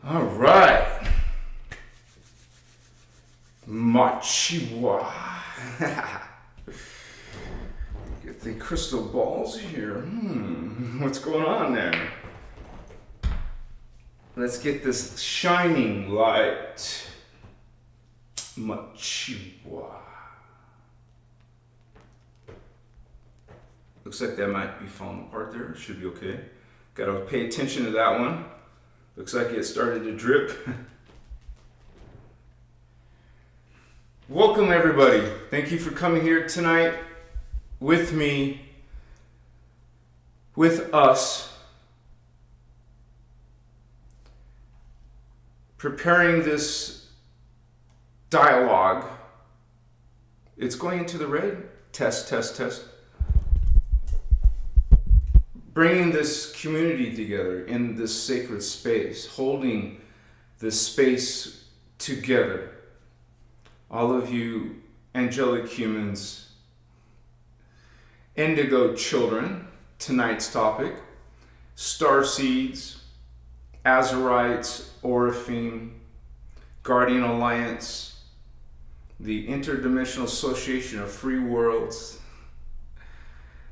All right. Machiwa. Get the crystal balls here. What's going on there? Let's get this shining light. Machiwa. Looks like that might be falling apart there. Should be okay. Gotta pay attention to that one. Looks like it started to drip. Welcome everybody. Thank you for coming here tonight with me, with us, preparing this dialogue. It's going into the red. Test, test, test. Bringing this community together in this sacred space, holding this space together. All of you angelic humans, Indigo Children, tonight's topic, starseeds, Azurites, Oraphim, Guardian Alliance, the Interdimensional Association of Free Worlds,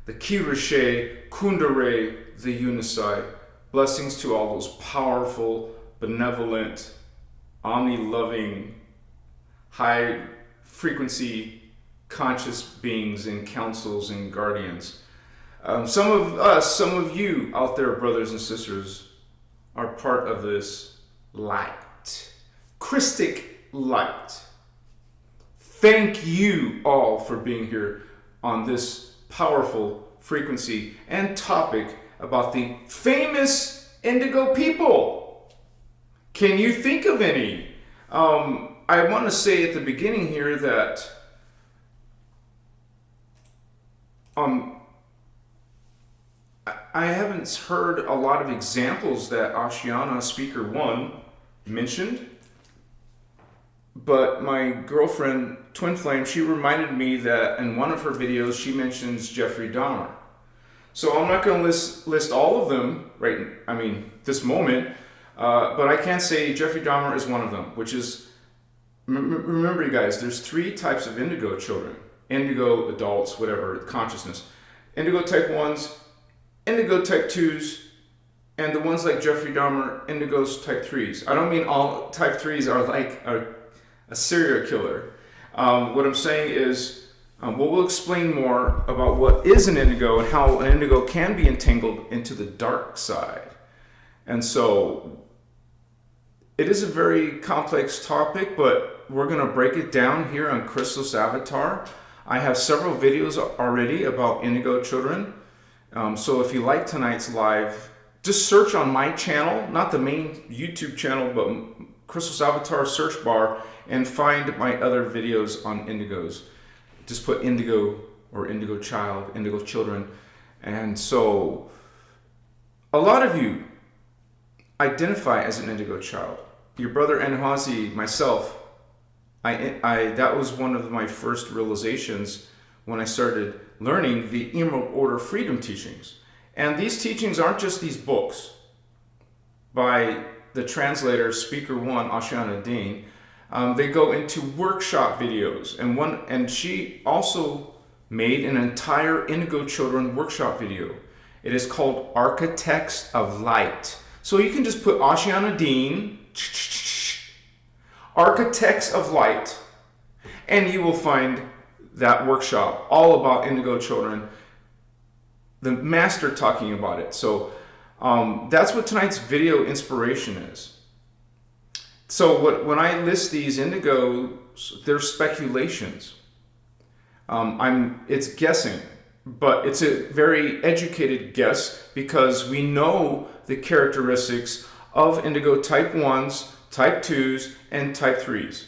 the Kirashe, Kundare, the Unisai. Blessings to all those powerful, benevolent, omni-loving, high-frequency, conscious beings and councils and guardians. Some of us, some of you out there, brothers and sisters, are part of this light. Christic light. Thank you all for being here on this powerful frequency and topic about the famous indigo people. Can you think of any? I want to say at the beginning here that I haven't heard a lot of examples that Ashiana Speaker 1 mentioned, but my girlfriend Twin Flame, she reminded me that in one of her videos she mentions Jeffrey Dahmer. So I'm not going to list all of them this moment, but I can say Jeffrey Dahmer is one of them, which is, remember you guys, there's 3 types of indigo children. Indigo adults, whatever, consciousness. Indigo Type-1s, Indigo Type-2s, and the ones like Jeffrey Dahmer, Indigos Type-3s. I don't mean all Type-3s are like a serial killer. What I'm saying is, we'll explain more about what is an indigo and how an indigo can be entangled into the dark side. And so it is a very complex topic, but we're going to break it down here on Christos Avatar. I have several videos already about Indigo Children. So if you like tonight's live, just search on my channel, not the main YouTube channel, but Christos Avatar search bar, and find my other videos on indigos. Just put indigo or indigo child, indigo children. And so a lot of you identify as an indigo child. Your brother Enhazi, myself, that was one of my first realizations when I started learning the Emerald Order Freedom teachings. And these teachings aren't just these books by the translator, Speaker 1, Ashiana Dean. They go into workshop videos, and she also made an entire Indigo Children workshop video. It is called Architects of Light. So you can just put Ashiana Dean, Architects of Light, and you will find that workshop all about Indigo Children, the master talking about it. So that's what tonight's video inspiration is. So when I list these indigos, they're speculations. It's guessing, but it's a very educated guess because we know the characteristics of indigo type 1s, type 2s, and type 3s.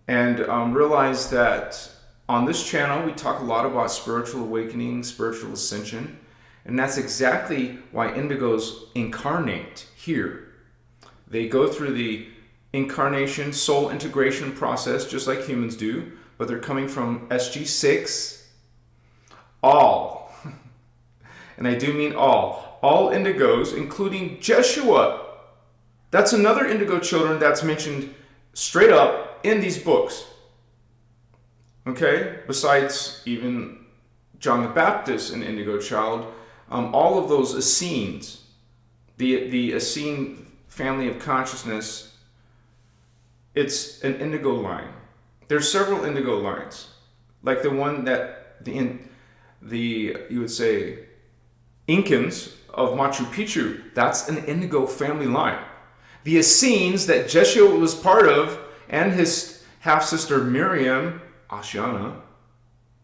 And realize that on this channel, we talk a lot about spiritual awakening, spiritual ascension, and that's exactly why indigos incarnate here. They go through the incarnation, soul integration process, just like humans do, but they're coming from SG6, all, and I do mean all indigos, including Jeshua, That's another Indigo Children that's mentioned straight up in these books. Okay? Besides even John the Baptist and Indigo Child, all of those Essenes, the Essene family of consciousness, it's an indigo line. There's several indigo lines, like the one that the you would say Incans of Machu Picchu. That's an indigo family line. The Essenes that Jeshua was part of, and his half sister Miriam, Ashiana,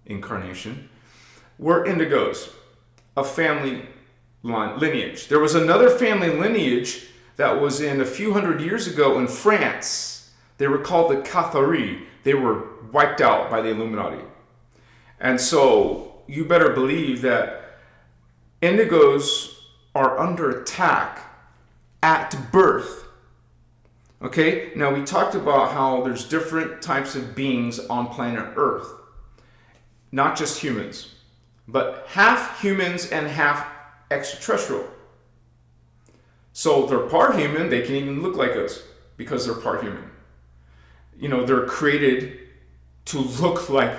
incarnation, were indigos, a family lineage. There was another family lineage that was in a few hundred years ago in France. They were called the Cathari. They were wiped out by the Illuminati. And so you better believe that indigos are under attack at birth. Okay, now we talked about how there's different types of beings on planet Earth. Not just humans, but half humans and half extraterrestrial. So they're part human, they can even look like us because they're part human. You know, they're created to look like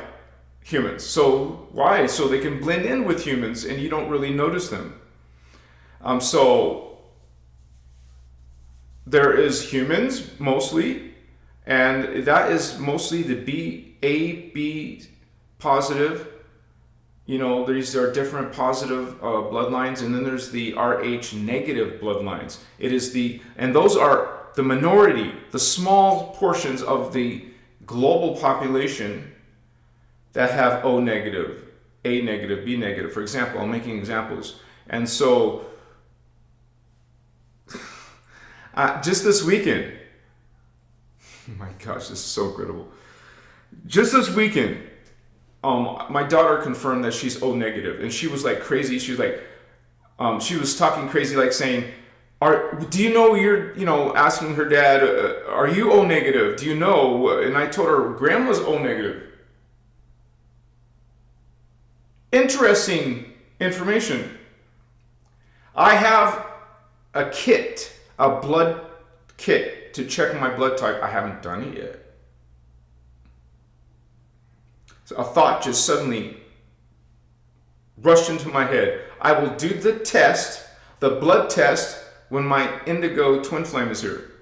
humans. So why? So they can blend in with humans and you don't really notice them. So there is humans mostly, and that is mostly the B positive. You know, these are different positive bloodlines, and then there's the Rh negative bloodlines. And those are the minority, the small portions of the global population that have O negative, A negative, B negative. For example, I'm making examples. And so, just this weekend, oh my gosh, this is so incredible. Just this weekend, my daughter confirmed that she's O negative, and she was like crazy. She was like, she was talking crazy, like saying, do you know you're, asking her dad, are you O negative? Do you know? And I told her, grandma's O negative. Interesting information. I have a kit, a blood kit to check my blood type. I haven't done it yet. So a thought just suddenly rushed into my head. I will do the test, the blood test, when my indigo twin flame is here.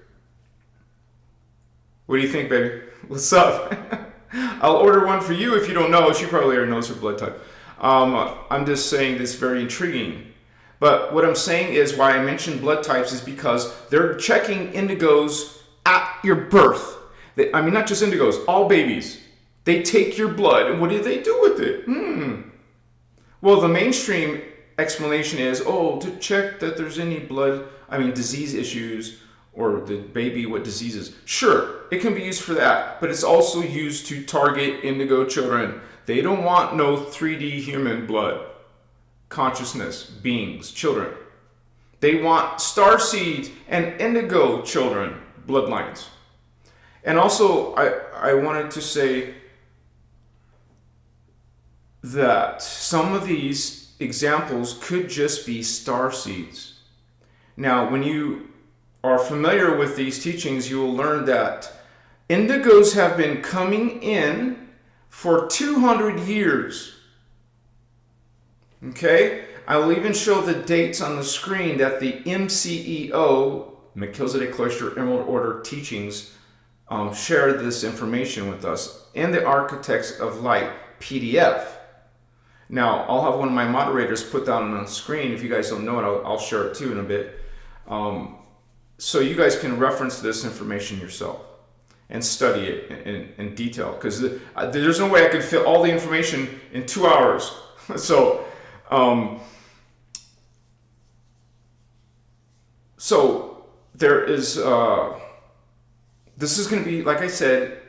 What do you think, baby? What's up? I'll order one for you if you don't know. She probably already knows her blood type. I'm just saying this very intriguing. But what I'm saying is why I mentioned blood types is because they're checking indigos at your birth. Not just indigos, all babies. They take your blood, and what do they do with it? Well, the mainstream explanation is, to check that there's any disease issues, or the baby, what diseases. Sure, it can be used for that, but it's also used to target indigo children. They don't want no 3D human blood, consciousness, beings, children. They want starseed and indigo children bloodlines. And also, I wanted to say that some of these examples could just be star seeds. Now, when you are familiar with these teachings, you will learn that indigos have been coming in for 200 years. Okay? I will even show the dates on the screen that the MCEO, Melchizedek Cloister Emerald Order teachings, shared this information with us in the Architects of Light PDF. Now, I'll have one of my moderators put that on the screen. If you guys don't know it, I'll share it too in a bit. So you guys can reference this information yourself and study it in detail. Because there's no way I could fit all the information in 2 hours. So there is... this is going to be, like I said,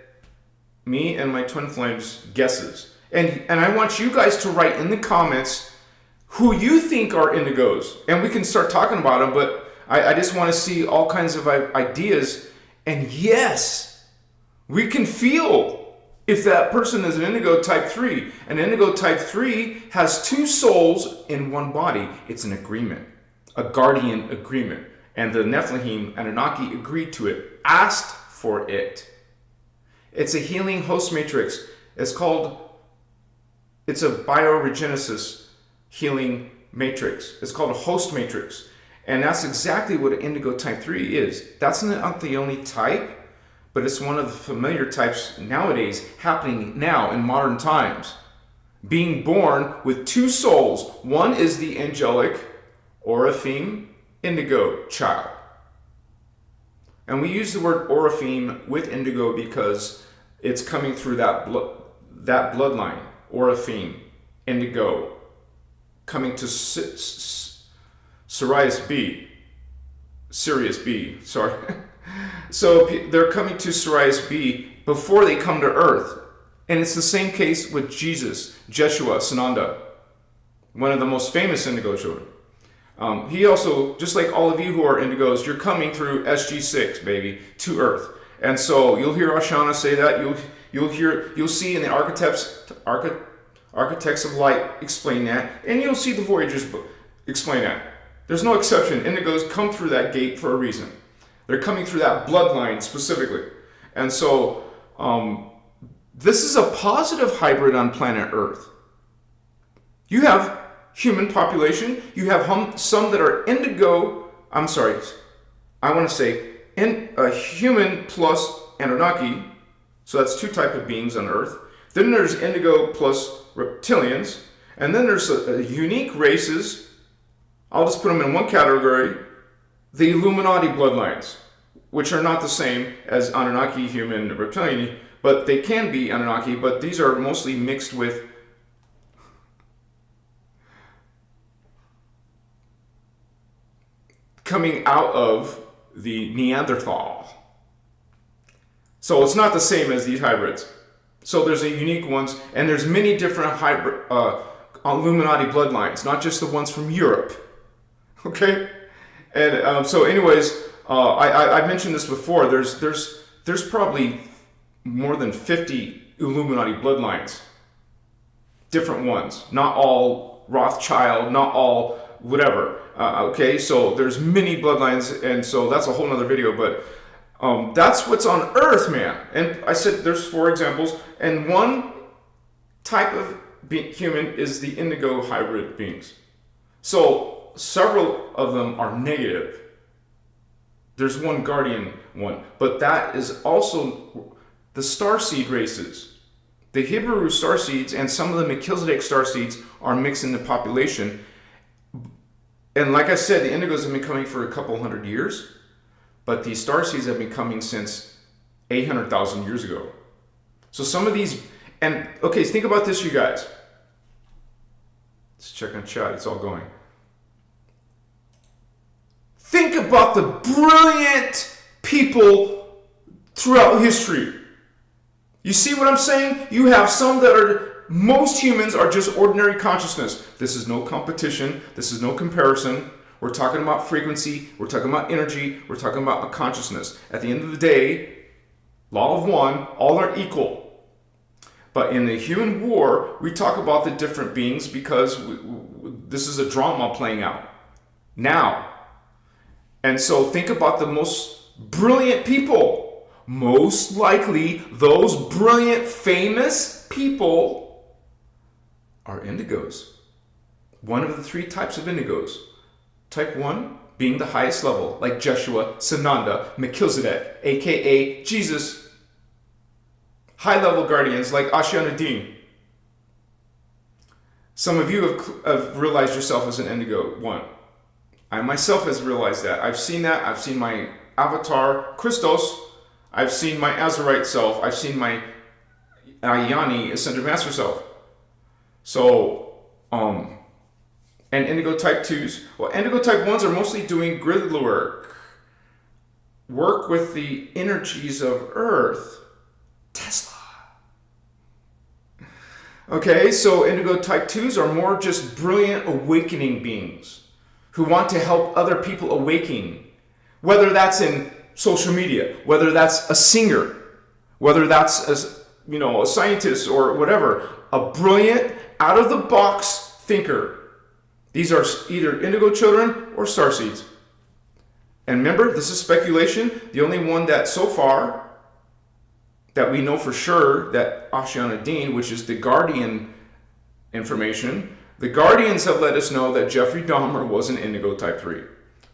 me and my twin flames guesses. And I want you guys to write in the comments who you think are indigos. And we can start talking about them, but I just want to see all kinds of ideas. And yes, we can feel if that person is an indigo type 3. An indigo type 3 has 2 souls in one body. It's an agreement, a guardian agreement. And the Nephilim, Anunnaki, agreed to it, asked for it. It's a healing host matrix. It's a bioregenesis healing matrix. It's called a host matrix. And that's exactly what an Indigo Type 3 is. That's not the only type, but it's one of the familiar types nowadays, happening now in modern times. Being born with two souls. One is the angelic Oraphim Indigo child. And we use the word Oraphim with Indigo because it's coming through that bloodline. Oraphim, Indigo, coming to Sirius B. Sorry. So they're coming to Sirius B before they come to Earth. And it's the same case with Jesus, Jeshua, Sananda, one of the most famous Indigo children. He also, just like all of you who are Indigos, you're coming through SG6, baby, to Earth. And so you'll hear Ashana say that. You'll see in the Architects of Light explain that, and you'll see the Voyagers book explain that. There's no exception. Indigos come through that gate for a reason. They're coming through that bloodline specifically. And so this is a positive hybrid on planet Earth. You have human population. You have some that are Indigo. I'm sorry. I want to say human plus Anunnaki. So that's two types of beings on Earth. Then there's Indigo plus reptilians. And then there's unique races. I'll just put them in one category. The Illuminati bloodlines, which are not the same as Anunnaki, human, reptilian, but they can be Anunnaki, but these are mostly mixed with coming out of the Neanderthal. So it's not the same as these hybrids. So there's a unique ones, and there's many different hybrid Illuminati bloodlines, not just the ones from Europe. Okay, and so anyways, I mentioned this before. There's probably more than 50 Illuminati bloodlines, different ones. Not all Rothschild, not all whatever. Okay, so there's many bloodlines, and so that's a whole nother video. But that's what's on Earth, man. And I said there's 4 examples, and one type of human is the Indigo hybrid beings. So several of them are negative. There's one guardian one, but that is also the starseed races. The Hebrew starseeds and some of the Melchizedek starseeds are mixed in the population. And like I said, the Indigos have been coming for a couple hundred years, but these starseeds have been coming since 800,000 years ago. So some of these, and okay, think about this, you guys. Let's check on chat, it's all going. Think about the brilliant people throughout history. You see what I'm saying? You have some that are, most humans are just ordinary consciousness. This is no competition. This is no comparison. We're talking about frequency. We're talking about energy. We're talking about a consciousness. At the end of the day, law of one, all are equal. But in the human war, we talk about the different beings because this is a drama playing out now. And so think about the most brilliant people. Most likely, those brilliant, famous people are Indigos. One of the 3 types of Indigos. Type 1 being the highest level, like Jeshua, Sananda, Melchizedek, aka Jesus. High-level guardians like Ashyanuddin. Some of you have realized yourself as an Indigo 1. I myself has realized that. I've seen that. I've seen my avatar, Christos. I've seen my Azurite self. I've seen my Ayani, Ascended Master self. So, and Indigo Type 2s. Well, Indigo Type 1s are mostly doing grid work with the energies of Earth. Tesla. Okay, so Indigo Type 2s are more just brilliant awakening beings who want to help other people awaken, whether that's in social media, whether that's a singer, whether that's a scientist or whatever, a brilliant, out-of-the-box thinker. These are either Indigo children or starseeds. And remember, this is speculation. The only one that so far that we know for sure that Ashana Dean, which is the Guardian information, the Guardians have let us know that Jeffrey Dahmer was an Indigo Type 3.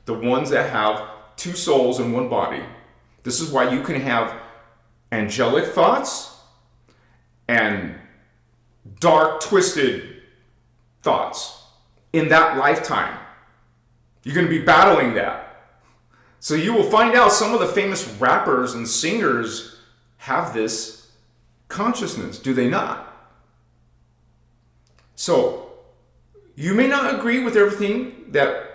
The ones that have two souls in one body. This is why you can have angelic thoughts and dark, twisted thoughts in that lifetime. You're going to be battling that. So you will find out some of the famous rappers and singers have this consciousness, do they not? So you may not agree with everything that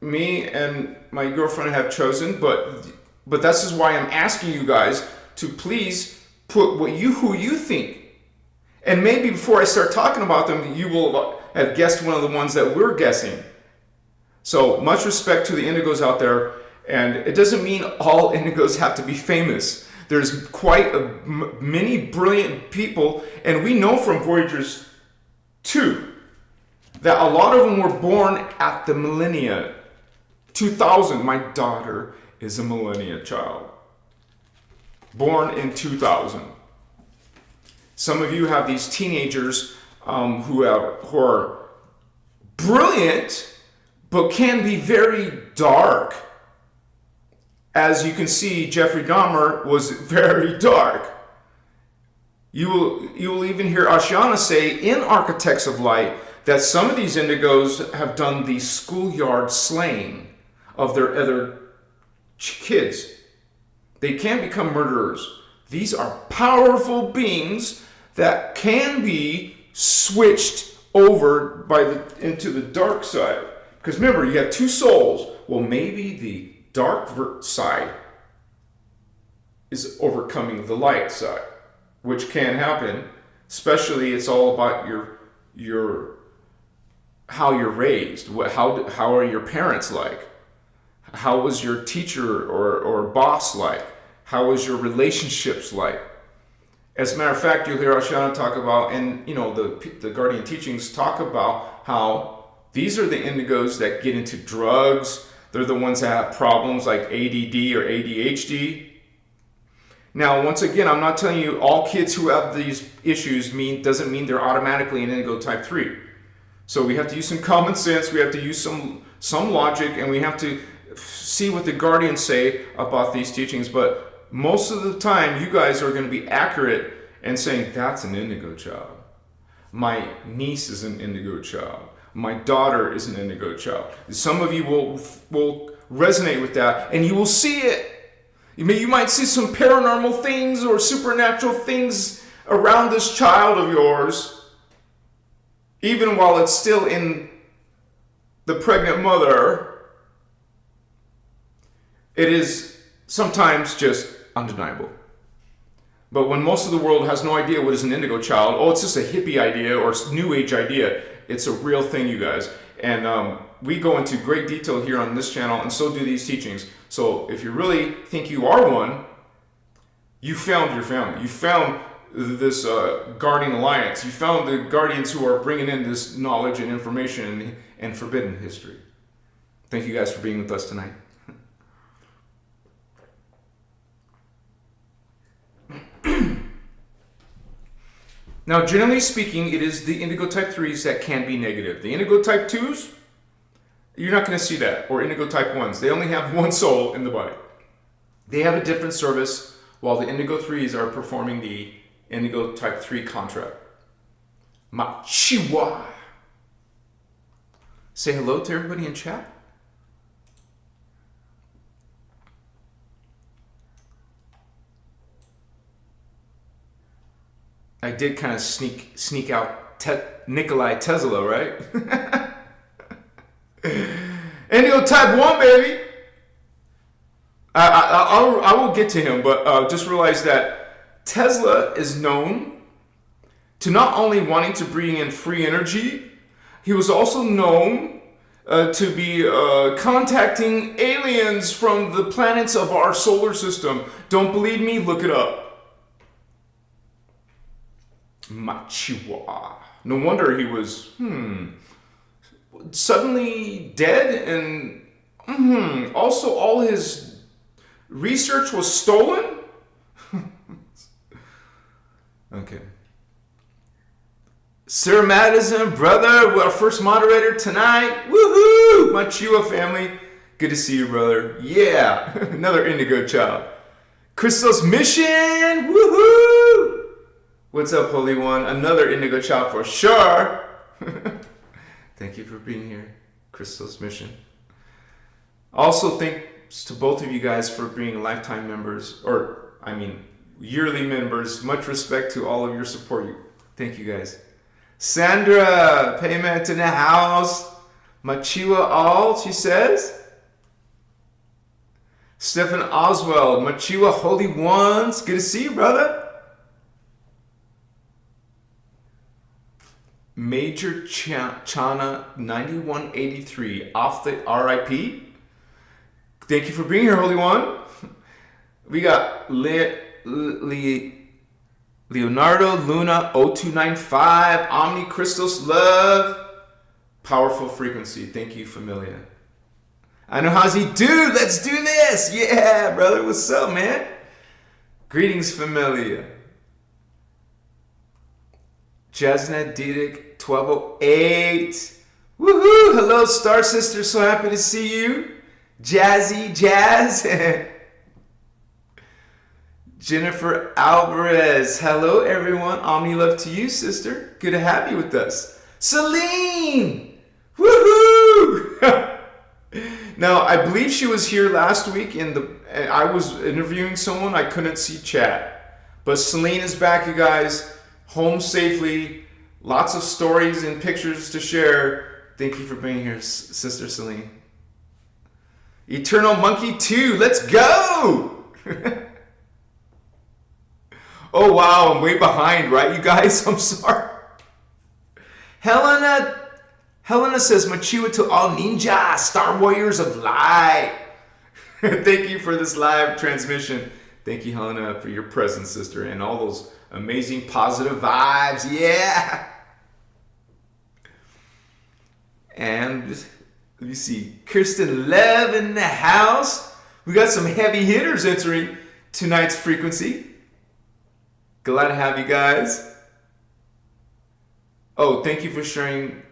me and my girlfriend have chosen, but this is why I'm asking you guys to please put who you think. And maybe before I start talking about them, you will have guessed one of the ones that we're guessing. So much respect to the Indigos out there. And it doesn't mean all Indigos have to be famous. There's quite many brilliant people. And we know from Voyagers 2 that a lot of them were born at the millennia. 2000. My daughter is a millennia child. Born in 2000. Some of you have these teenagers who are brilliant, but can be very dark. As you can see, Jeffrey Dahmer was very dark. You will even hear Ashana say in Architects of Light that some of these Indigos have done the schoolyard slaying of their other kids. They can become murderers. These are powerful beings that can be switched over into the dark side. Because remember, you have two souls. Well, maybe the dark side is overcoming the light side, which can happen. Especially, it's all about your how you're raised. How are your parents like? How was your teacher or boss like? How was your relationships like? As a matter of fact, you'll hear Ashana talk about, and the Guardian teachings talk about how these are the Indigos that get into drugs. They're the ones that have problems like ADD or ADHD. Now, once again, I'm not telling you all kids who have these issues doesn't mean they're automatically an Indigo Type 3. So we have to use some common sense, we have to use some logic, and we have to see what the Guardians say about these teachings. But most of the time, you guys are going to be accurate in saying, that's an Indigo child. My niece is an Indigo child. My daughter is an Indigo child. Some of you will resonate with that, and you will see it. You might see some paranormal things or supernatural things around this child of yours, even while it's still in the pregnant mother. It is sometimes just undeniable. But when most of the world has no idea what is an Indigo child, it's just a hippie idea or new age idea. It's a real thing, you guys. And we go into great detail here on this channel, and so do these teachings. So if you really think you are one, you found your family. You found this Guardian Alliance. You found the Guardians who are bringing in this knowledge and information and forbidden history. Thank you guys for being with us tonight. Now, generally speaking, it is the Indigo Type 3s that can be negative. The Indigo Type 2s, you're not going to see that. Or Indigo Type 1s. They only have one soul in the body. They have a different service, while the Indigo 3s are performing the Indigo Type 3 contract. Machiwa. Say hello to everybody in chat. I did kind of sneak out Nikolai Tesla, right? Indigo Type 1, baby! I will get to him, but just realize that Tesla is known to not only wanting to bring in free energy, he was also known to be contacting aliens from the planets of our solar system. Don't believe me? Look it up. Machiwa. No wonder he was, suddenly dead and Also, all his research was stolen? Okay. Sir Madison, brother, our first moderator tonight. Woohoo! My Chihuahua family. Good to see you, brother. Yeah, another Indigo child. Christos mission. Woohoo! What's up, Holy One? Another Indigo child for sure. Thank you for being here, Christos mission. Also, thanks to both of you guys for being lifetime members, or I mean, yearly members. Much respect to all of your support. Thank you guys. Sandra, payment in the house. Machiwa all, she says. Stephen Oswald, Machiwa Holy Ones. Good to see you, brother. Major Chana 9183 off the RIP. Thank you for being here, Holy One. We got Leonardo Luna 0295 Omni Christos Love. Powerful frequency. Thank you, Familia. I know how's he, dude. Let's do this. Yeah, brother. What's up, man? Greetings, Familia. Jasna Didic 1208. Woohoo! Hello, Star Sister. So happy to see you. Jazzy Jazz. Jennifer Alvarez. Hello, everyone. Omni love to you, sister. Good to have you with us. Celine. Woohoo! Now, I believe she was here last week and I was interviewing someone. I couldn't see chat. But Celine is back, you guys. Home safely. Lots of stories and pictures to share. Thank you for being here, Sister Celine. Eternal Monkey 2. Let's go! Oh, wow. I'm way behind, right, you guys? I'm sorry. Helena says, Machiwa to all ninja, Star Warriors of Light. Thank you for this live transmission. Thank you, Helena, for your presence, sister, and all those amazing positive vibes. Yeah. And let me see. Kirsten Lev in the house. We got some heavy hitters entering tonight's frequency. Glad to have you guys. Oh, thank you for sharing.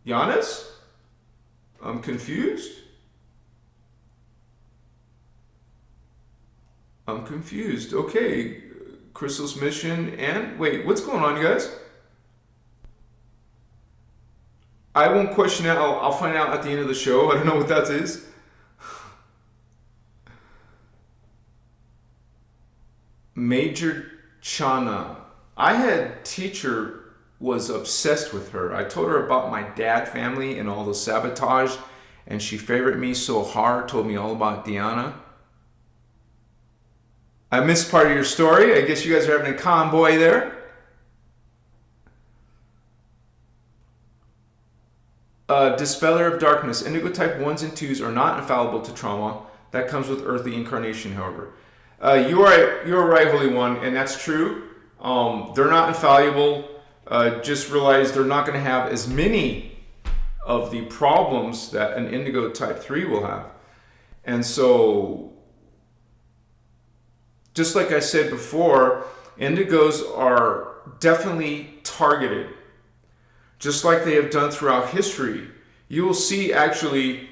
Giannis? I'm confused. Okay. Crystal's mission and... Wait, what's going on, you guys? I won't question it. I'll find out at the end of the show. I don't know what that is. Major Chana. I had teacher was obsessed with her. I told her about my dad family and all the sabotage, and she favored me so hard, told me all about Diana. I missed part of your story. I guess you guys are having a convoy there. Dispeller of darkness. Indigo type 1s and 2s are not infallible to trauma. That comes with earthly incarnation, however. You're right, Holy One, and that's true. They're not infallible. Just realize they're not going to have as many of the problems that an Indigo type 3 will have. And so, just like I said before, Indigos are definitely targeted. Just like they have done throughout history. You will see actually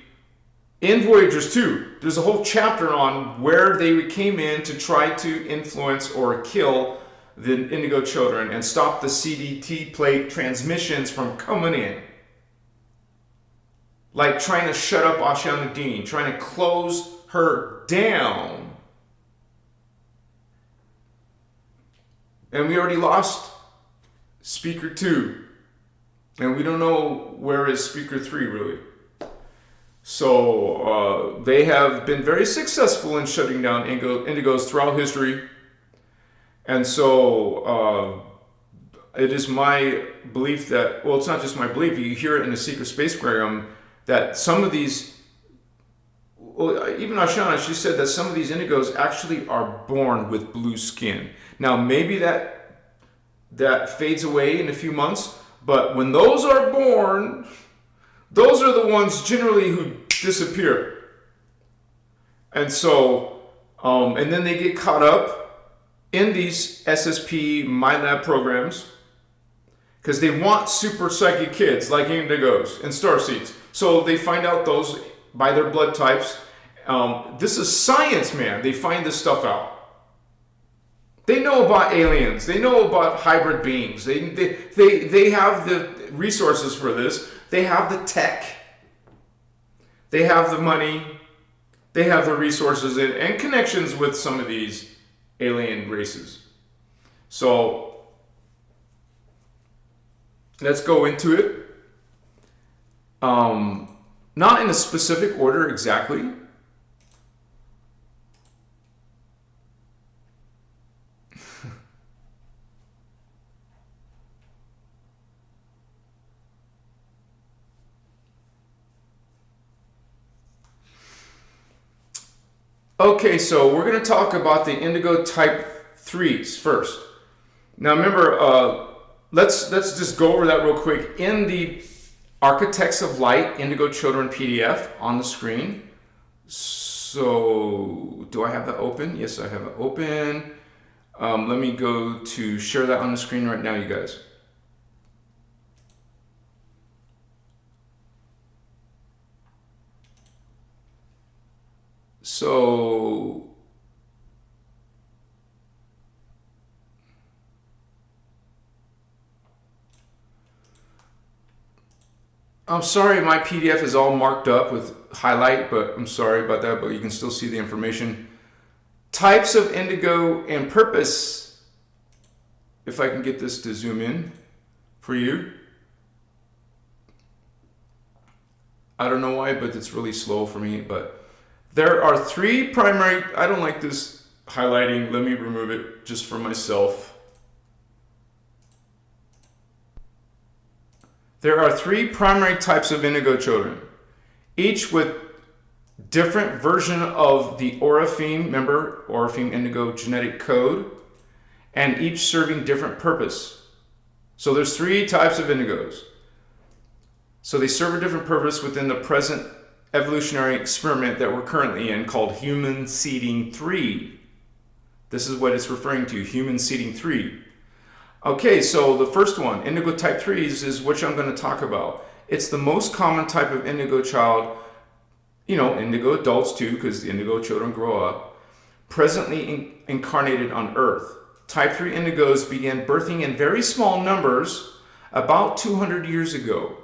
in Voyagers 2, there's a whole chapter on where they came in to try to influence or kill the Indigo Children and stop the CDT plate transmissions from coming in. Like trying to shut up Ashana Dean, trying to close her down. And we already lost Speaker 2. And we don't know where is Speaker 3 really. So they have been very successful in shutting down Indigos throughout history. And so it is my belief that, well, it's not just my belief, you hear it in the Secret Space Program, that some of these, well, even Ashana, she said that some of these Indigos actually are born with blue skin. Now, maybe that fades away in a few months, but when those are born, those are the ones generally who disappear. And so, and then they get caught up in these SSP MyLab programs because they want super psychic kids like Indigos and Starseeds. So they find out those by their blood types. This is science, man. They find this stuff out. They know about aliens. They know about hybrid beings. They have the resources for this. They have the tech. They have the money. They have the resources and connections with some of these alien races. So let's go into it. Not in a specific order exactly. Okay, so we're going to talk about the Indigo Type-3s first. Now remember, let's just go over that real quick. In the Architects of Light Indigo Children PDF on the screen. So, do I have that open? Yes, I have it open. Let me go to share that on the screen right now, you guys. So, I'm sorry my PDF is all marked up with highlight, but I'm sorry about that, but you can still see the information. Types of indigo and purpose. If I can get this to zoom in for you. I don't know why, but it's really slow for me, but there are three primary, I don't like this highlighting. Let me remove it just for myself. There are three primary types of indigo children, each with different version of the Orifeme, remember, Orifeme indigo genetic code, and each serving different purpose. So there's three types of indigos. So they serve a different purpose within the present evolutionary experiment that we're currently in called human seeding 3. This is what it's referring to, human seeding 3. Okay, so the first one, Indigo Type 3s, is which I'm going to talk about. It's the most common type of indigo child, you know, indigo adults too, because the indigo children grow up, presently incarnated on Earth. Type 3 indigos began birthing in very small numbers about 200 years ago.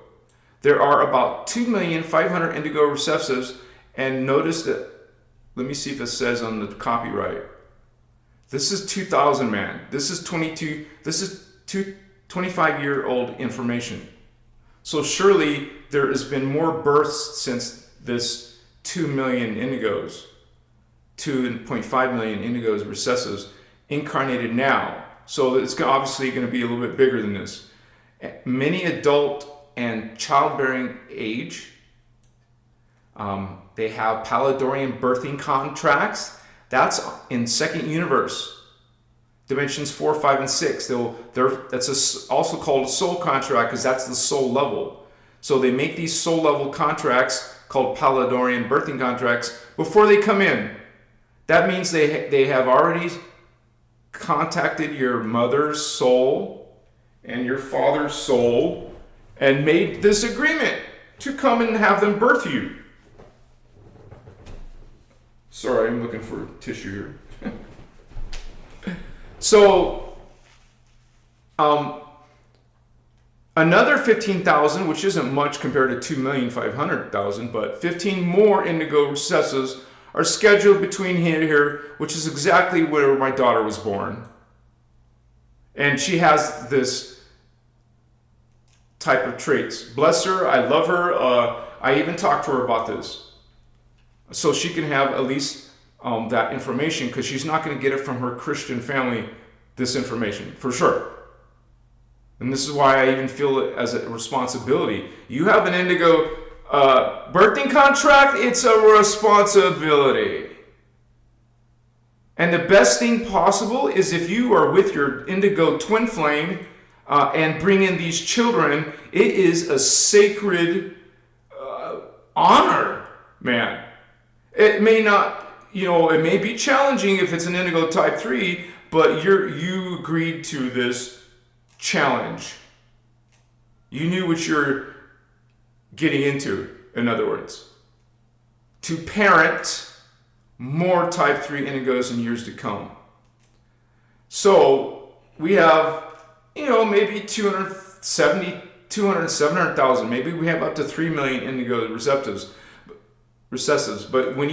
There are about 2,500,000 indigo receptives, and notice that, let me see if it says on the copyright. This is 2000, man. This is 25-year-old information. So surely there has been more births since this 2 million indigos, 2.5 million indigos recessives incarnated now. So it's obviously going to be a little bit bigger than this. Many adult and childbearing age. They have Palladorian birthing contracts. That's in second universe, dimensions 4, 5, and 6. That's also called a soul contract because that's the soul level. So they make these soul level contracts called Palladorian birthing contracts before they come in. That means they have already contacted your mother's soul and your father's soul and made this agreement to come and have them birth you. Sorry, I'm looking for tissue here. So, another 15,000, which isn't much compared to 2,500,000, but 15 more indigo recessives are scheduled between here, which is exactly where my daughter was born. And she has this type of traits. Bless her, I love her. I even talked to her about this. So she can have at least that information, because she's not going to get it from her Christian family, this information, for sure. And this is why I even feel it as a responsibility. You have an indigo birthing contract, it's a responsibility. And the best thing possible is if you are with your indigo twin flame and bring in these children, it is a sacred honor, man. It may not, it may be challenging if it's an Indigo Type 3, but you agreed to this challenge. You knew what you're getting into, in other words. To parent more Type 3 Indigos in years to come. So we have, maybe 700,000. Maybe we have up to 3 million indigo recessives. But when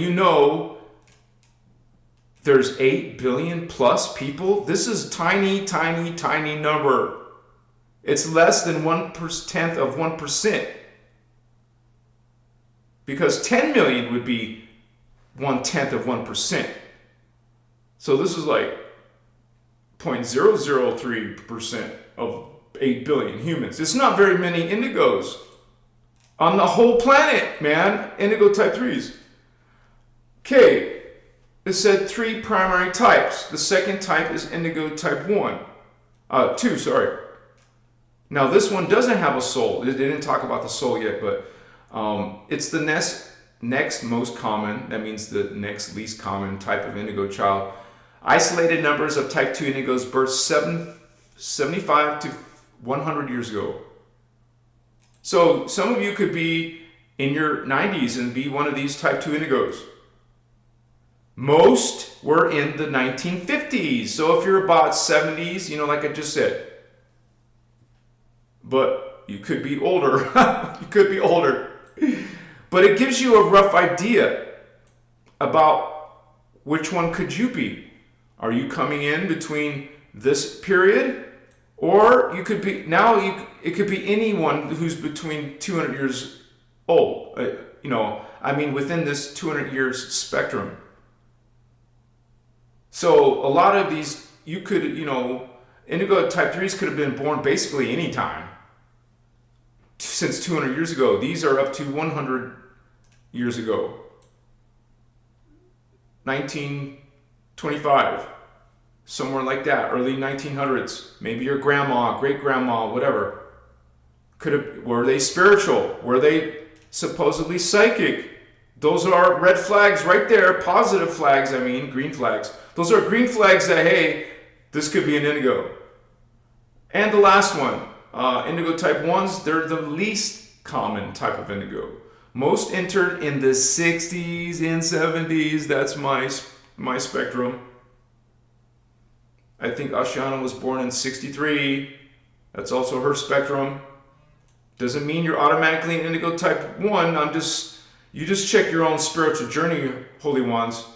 there's 8 billion plus people, this is tiny, tiny, tiny number. It's less than 1/10 of 1%. Because 10 million would be 1/10 of 1%. So this is like 0.003% of 8 billion humans. It's not very many indigos on the whole planet, man. Indigo Type 3s. Okay, it said 3 primary types. The second type is Indigo Type-1. 2, sorry. Now this one doesn't have a soul. They didn't talk about the soul yet, but it's the next most common, that means the next least common type of indigo child. Isolated numbers of Type 2 indigos birthed 75 to 100 years ago. So some of you could be in your 90s and be one of these Type 2 indigos. Most were in the 1950s. So if you're about 70s, like I just said. But you could be older. You could be older. But it gives you a rough idea about which one could you be. Are you coming in between this period? Or you could be, it could be anyone who's between 200 years old. Within this 200 years spectrum. So a lot of these, you could, Indigo Type 3s could have been born basically any time. Since 200 years ago. These are up to 100 years ago. 1925. Somewhere like that. Early 1900s. Maybe your grandma, great-grandma, whatever. Were they spiritual? Were they supposedly psychic? Those are red flags right there. Positive flags, green flags. Those are green flags that, hey, this could be an indigo. And the last one. Indigo Type 1s, they're the least common type of indigo. Most entered in the 60s and 70s. That's my spectrum. I think Ashiana was born in 63. That's also her spectrum. Doesn't mean you're automatically an Indigo Type 1. You just check your own spiritual journey, Holy Ones,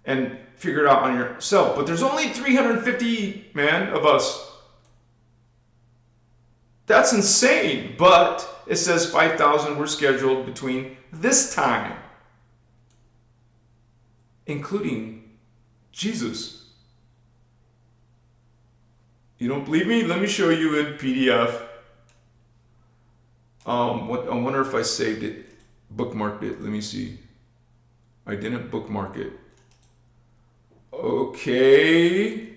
and figure it out on yourself. But there's only 350, of us. That's insane, but it says 5,000 were scheduled between this time, including Jesus. You don't believe me? Let me show you in PDF. I wonder if I saved it, bookmarked it. Let me see. I didn't bookmark it. Okay.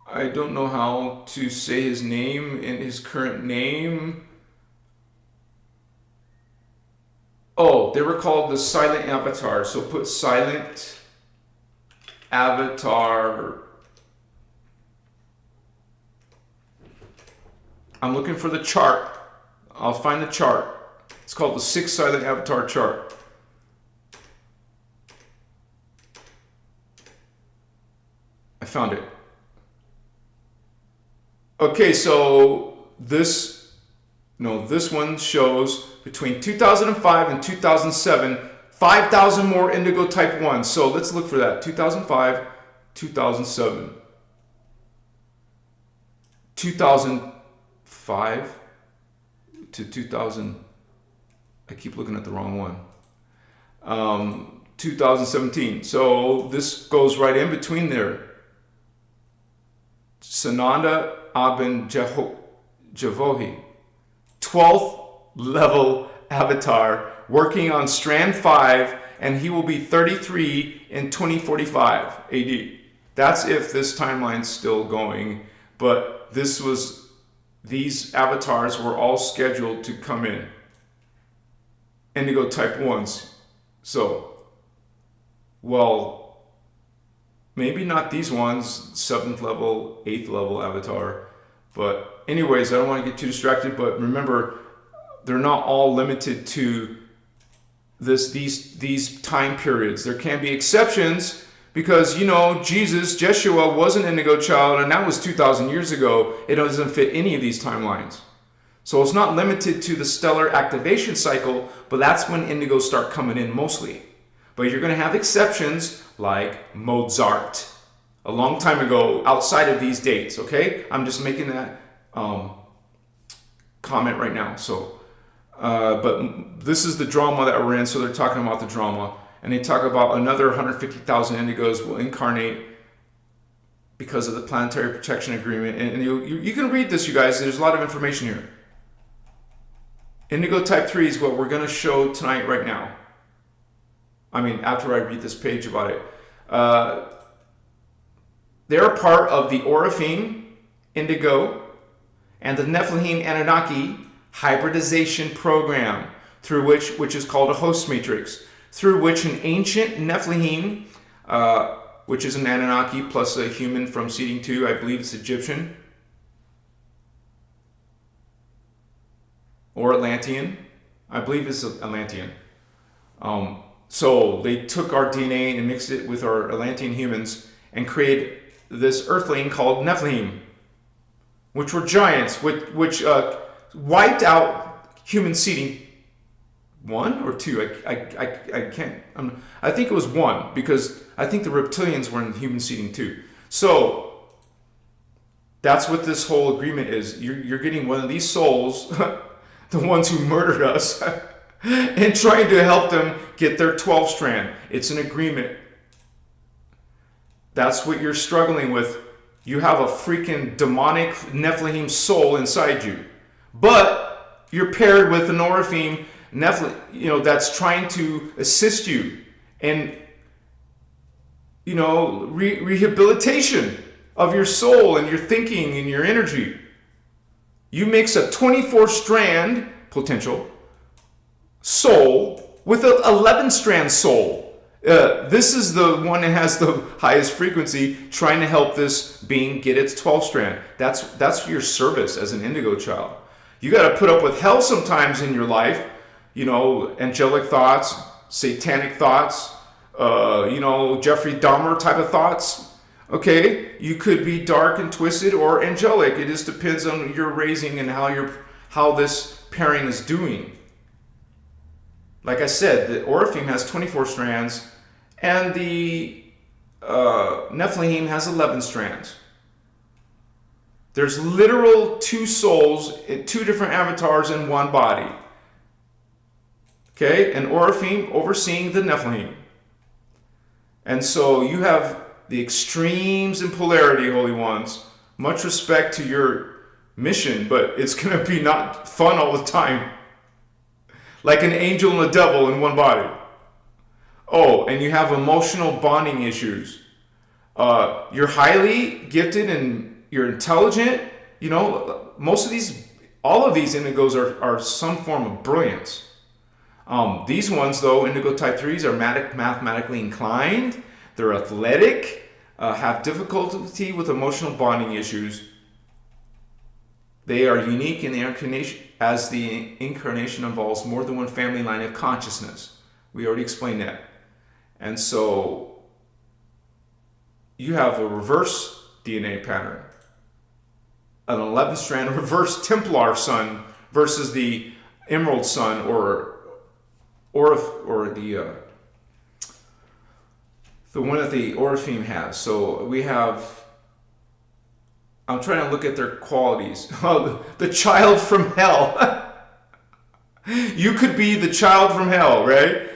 I don't know how to say his name and his current name. Oh, they were called the Silent Avatar. So put Silent Avatar. I'm looking for the chart. I'll find the chart. It's called the 6 Silent Avatar chart. I found it. Okay, so this one shows between 2005 and 2007, 5,000 more Indigo Type 1. So let's look for that. 2005, 2007. 2005 to 2000. I keep looking at the wrong one. 2017. So this goes right in between there. Sananda Aben Javohi, 12th level avatar, working on strand 5, and he will be 33 in 2045 AD. That's if this timeline's still going, but these avatars were all scheduled to come in Indigo Type-1s. So, well, maybe not these ones, 7th level, 8th level avatar. But anyways, I don't want to get too distracted, but remember, they're not all limited to these time periods. There can be exceptions because, you know, Jeshua was an Indigo child, and that was 2,000 years ago. It doesn't fit any of these timelines. So it's not limited to the stellar activation cycle, but that's when indigos start coming in mostly. But you're going to have exceptions like Mozart, a long time ago, outside of these dates, okay? I'm just making that comment right now. So, but this is the drama that we're in, so they're talking about the drama. And they talk about another 150,000 indigos will incarnate because of the planetary protection agreement. And you can read this, you guys. There's a lot of information here. Indigo Type 3 is what we're going to show tonight right now. I mean, after I read this page about it. They're part of the Orifim, Indigo, and the Nephilim Anunnaki hybridization program, through which is called a host matrix, through which an ancient Nephilim, which is an Anunnaki plus a human from seeding 2, I believe it's Egyptian, or Atlantean. I believe it's Atlantean. So they took our DNA and mixed it with our Atlantean humans and created this earthling called Nephilim, which were giants, which wiped out human seeding. 1 or 2? I can't. I think it was 1 because I think the reptilians were in human seeding too. So that's what this whole agreement is. You're getting one of these souls, the ones who murdered us, and trying to help them get their 12 strand. It's an agreement. That's what you're struggling with. You have a freaking demonic Nephilim soul inside you, but you're paired with an Orifim Nephilim, you know, that's trying to assist you in, you know, rehabilitation of your soul and your thinking and your energy. You mix a 24 strand potential soul with an 11 strand soul. This is the one that has the highest frequency, trying to help this being get its 12 strand. That's your service as an indigo child. You got to put up with hell sometimes in your life, you know, angelic thoughts, satanic thoughts, you know, Jeffrey Dahmer type of thoughts. Okay, you could be dark and twisted or angelic. It just depends on your raising and how this pairing is doing. Like I said, the Orifim has 24 strands, and the Nephilim has 11 strands. There's literal 2 souls, 2 different avatars in one body. Okay, an Orifim overseeing the Nephilim. And so you have the extremes in polarity, Holy Ones. Much respect to your mission, but it's going to be not fun all the time. Like an angel and a devil in one body. Oh, and you have emotional bonding issues. You're highly gifted and you're intelligent. You know, all of these indigos are some form of brilliance. These ones, though, Indigo Type 3s, are mathematically inclined. They're athletic, have difficulty with emotional bonding issues. They are unique in the incarnation, as the incarnation involves more than one family line of consciousness. We already explained that. And so you have a reverse DNA pattern. An 11-strand reverse Templar sun versus the Emerald sun or the one that the Orifim has. So we have, I'm trying to look at their qualities. Oh, the child from hell. You could be the child from hell, right?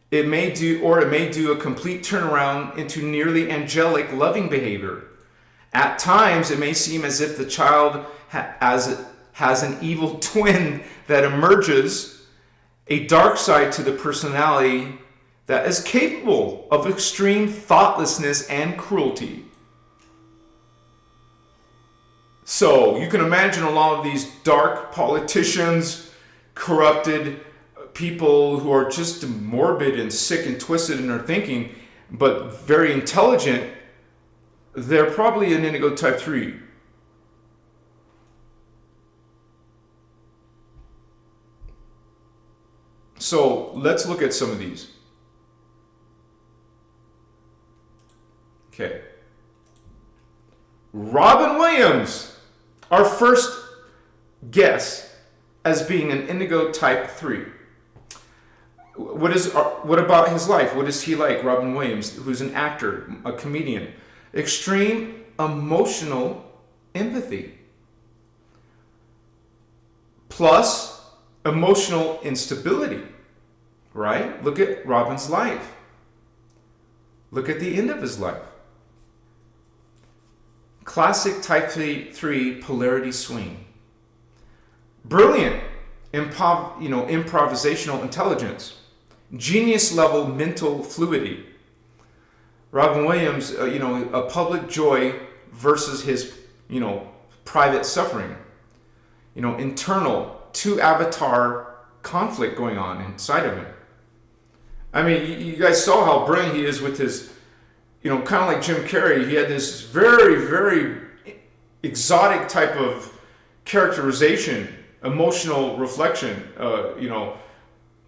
It may do a complete turnaround into nearly angelic, loving behavior. At times, it may seem as if the child has an evil twin that emerges, a dark side to the personality that is capable of extreme thoughtlessness and cruelty. So you can imagine a lot of these dark politicians, corrupted people who are just morbid and sick and twisted in their thinking, but very intelligent, they're probably an Indigo Type 3. So let's look at some of these. Okay. Robin Williams, our first guess as being an Indigo Type 3. What about his life? What is he like? Robin Williams, who's an actor, a comedian. Extreme emotional empathy. Plus emotional instability, right? Look at Robin's life. Look at the end of his life. Classic Type 3 polarity swing. Brilliant, improvisational intelligence. Genius level mental fluidity. Robin Williams, a public joy versus his, private suffering. Internal, two avatar conflict going on inside of him. I mean, you guys saw how brilliant he is with his, kind of like Jim Carrey. He had this very, very exotic type of characterization, emotional reflection.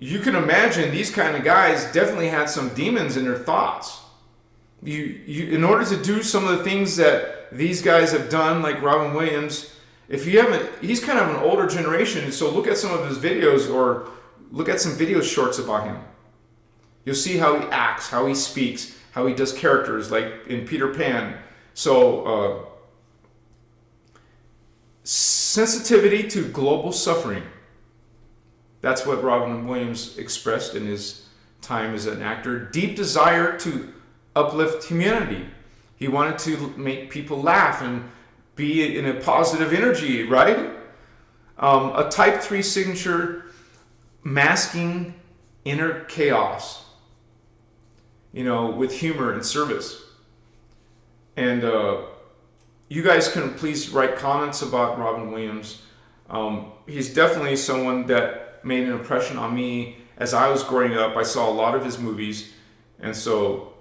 You can imagine these kind of guys definitely had some demons in their thoughts. You in order to do some of the things that these guys have done, like Robin Williams, if you haven't, he's kind of an older generation, so look at some of his videos or look at some video shorts about him. You'll see how he acts, how he speaks, how he does characters, like in Peter Pan. So, sensitivity to global suffering. That's what Robin Williams expressed in his time as an actor. Deep desire to uplift humanity. He wanted to make people laugh and be in a positive energy, right? A Type 3 signature, masking inner chaos, with humor and service. And you guys can please write comments about Robin Williams. He's definitely someone that made an impression on me as I was growing up. I saw a lot of his movies. And so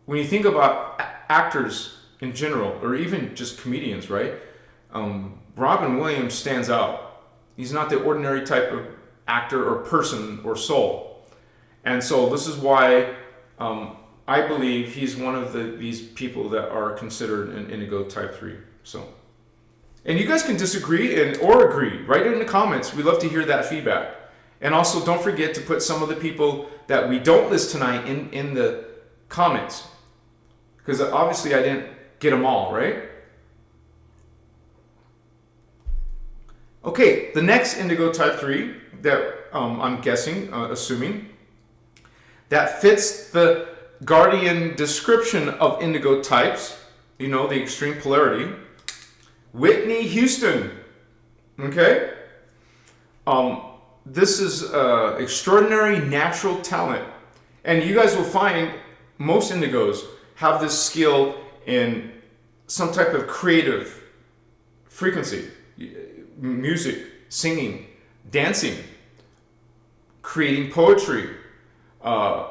when you think about actors in general, or even just comedians, right? Robin Williams stands out. He's not the ordinary type of actor or person or soul. And so this is why I believe he's one of these people that are considered an Indigo Type 3. So, and you guys can disagree or agree. Write it in the comments. We love to hear that feedback. And also don't forget to put some of the people that we don't list tonight in the comments. Because obviously I didn't get them all, right? Okay, the next Indigo Type 3 that I'm guessing, assuming, that fits the Guardian description of Indigo types, the extreme polarity, Whitney Houston. Okay? This is extraordinary natural talent. And you guys will find most Indigos have this skill in some type of creative frequency. Music, singing, dancing, creating poetry.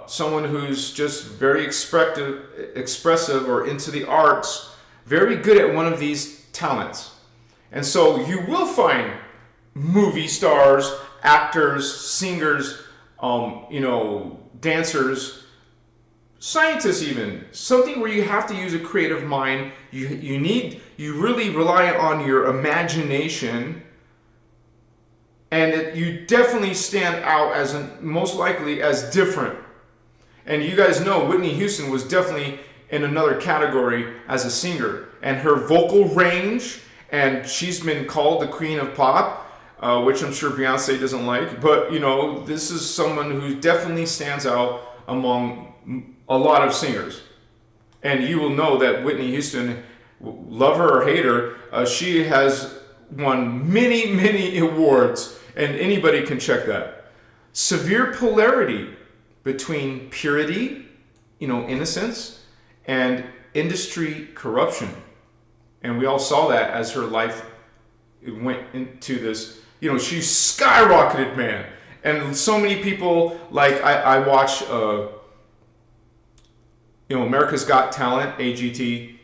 Someone who's just very expressive or into the arts, very good at one of these talents. And so you will find movie stars, actors, singers, dancers, scientists even, something where you have to use a creative mind. You really rely on your imagination, and you definitely stand out as most likely as different. And you guys know Whitney Houston was definitely in another category as a singer, and her vocal range, and she's been called the Queen of Pop, which I'm sure Beyonce doesn't like, but this is someone who definitely stands out among a lot of singers. And you will know that Whitney Houston, love her or hate her, she has won many, many awards, and anybody can check that. Severe polarity between purity, innocence, and industry corruption. And we all saw that as her life went into this you know, she skyrocketed, man. And so many people, like I watch, you know, America's Got Talent, AGT.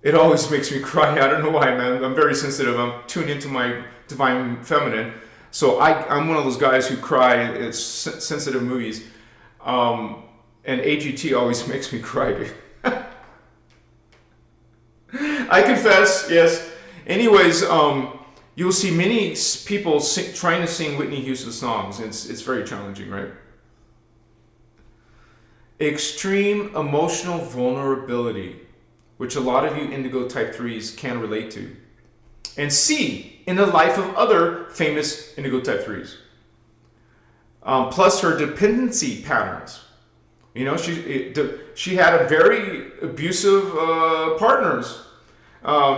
It always makes me cry. I don't know why, man. I'm very sensitive. I'm tuned into my divine feminine. So I'm one of those guys who cry at sensitive movies. And AGT always makes me cry, dude. I confess, yes. Anyways, you'll see many people trying to sing Whitney Houston songs. It's very challenging, right? Extreme emotional vulnerability, which a lot of you Indigo Type 3s can relate to and see in the life of other famous Indigo Type 3s. Plus her dependency patterns. You know, she had a very abusive partners.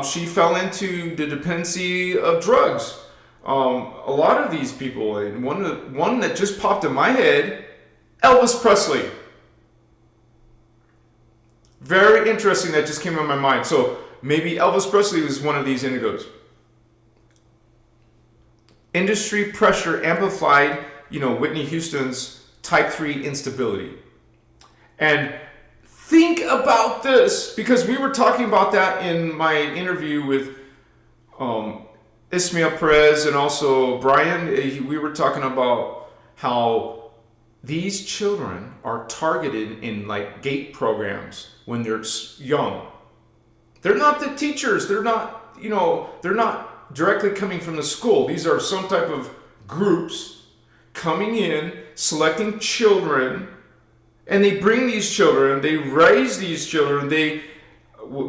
She fell into the dependency of drugs. A lot of these people, and one that just popped in my head, Elvis Presley. Very interesting, that just came in my mind. So maybe Elvis Presley was one of these indigos. Industry pressure amplified, you know, Whitney Houston's Type 3 instability. And think about this, because we were talking about that in my interview with Ismael Perez and also Brian. We were talking about how these children are targeted in like GATE programs when they're young. They're not the teachers. They're not, you know, they're not directly coming from the school. These are some type of groups coming in, selecting children. And they bring these children, they raise these children, they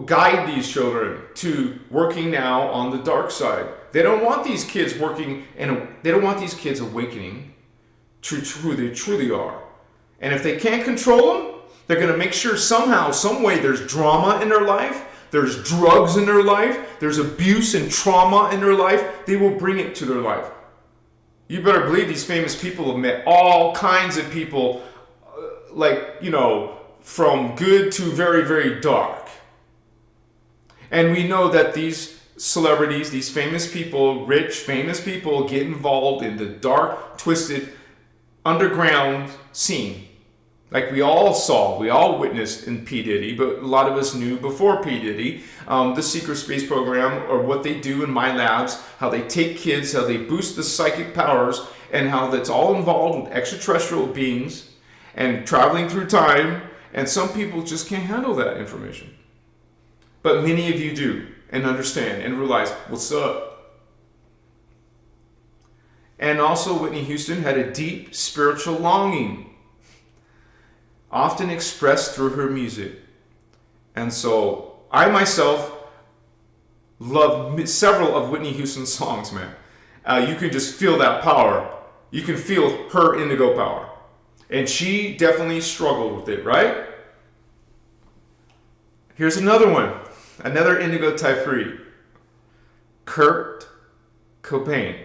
guide these children to working now on the dark side. They don't want these kids working, and they don't want these kids awakening to who they truly are. And if they can't control them, they're going to make sure somehow, some way, there's drama in their life, there's drugs in their life, there's abuse and trauma in their life. They will bring it to their life. You better believe these famous people have met all kinds of people, like, you know, from good to very, very dark. And we know that these celebrities, these famous people, rich, famous people, get involved in the dark, twisted, underground scene. Like we all saw, we all witnessed in P. Diddy, but a lot of us knew before P. Diddy, the secret space program, or what they do in my labs, how they take kids, how they boost the psychic powers, and how that's all involved with extraterrestrial beings and traveling through time, and some people just can't handle that information. But many of you do, and understand, and realize, what's up? And also Whitney Houston had a deep spiritual longing, often expressed through her music. And so, I myself love several of Whitney Houston's songs, man. You can just feel that power. You can feel her indigo power. And she definitely struggled with it, right? Here's another one. Another Indigo Type 3. Kurt Cobain.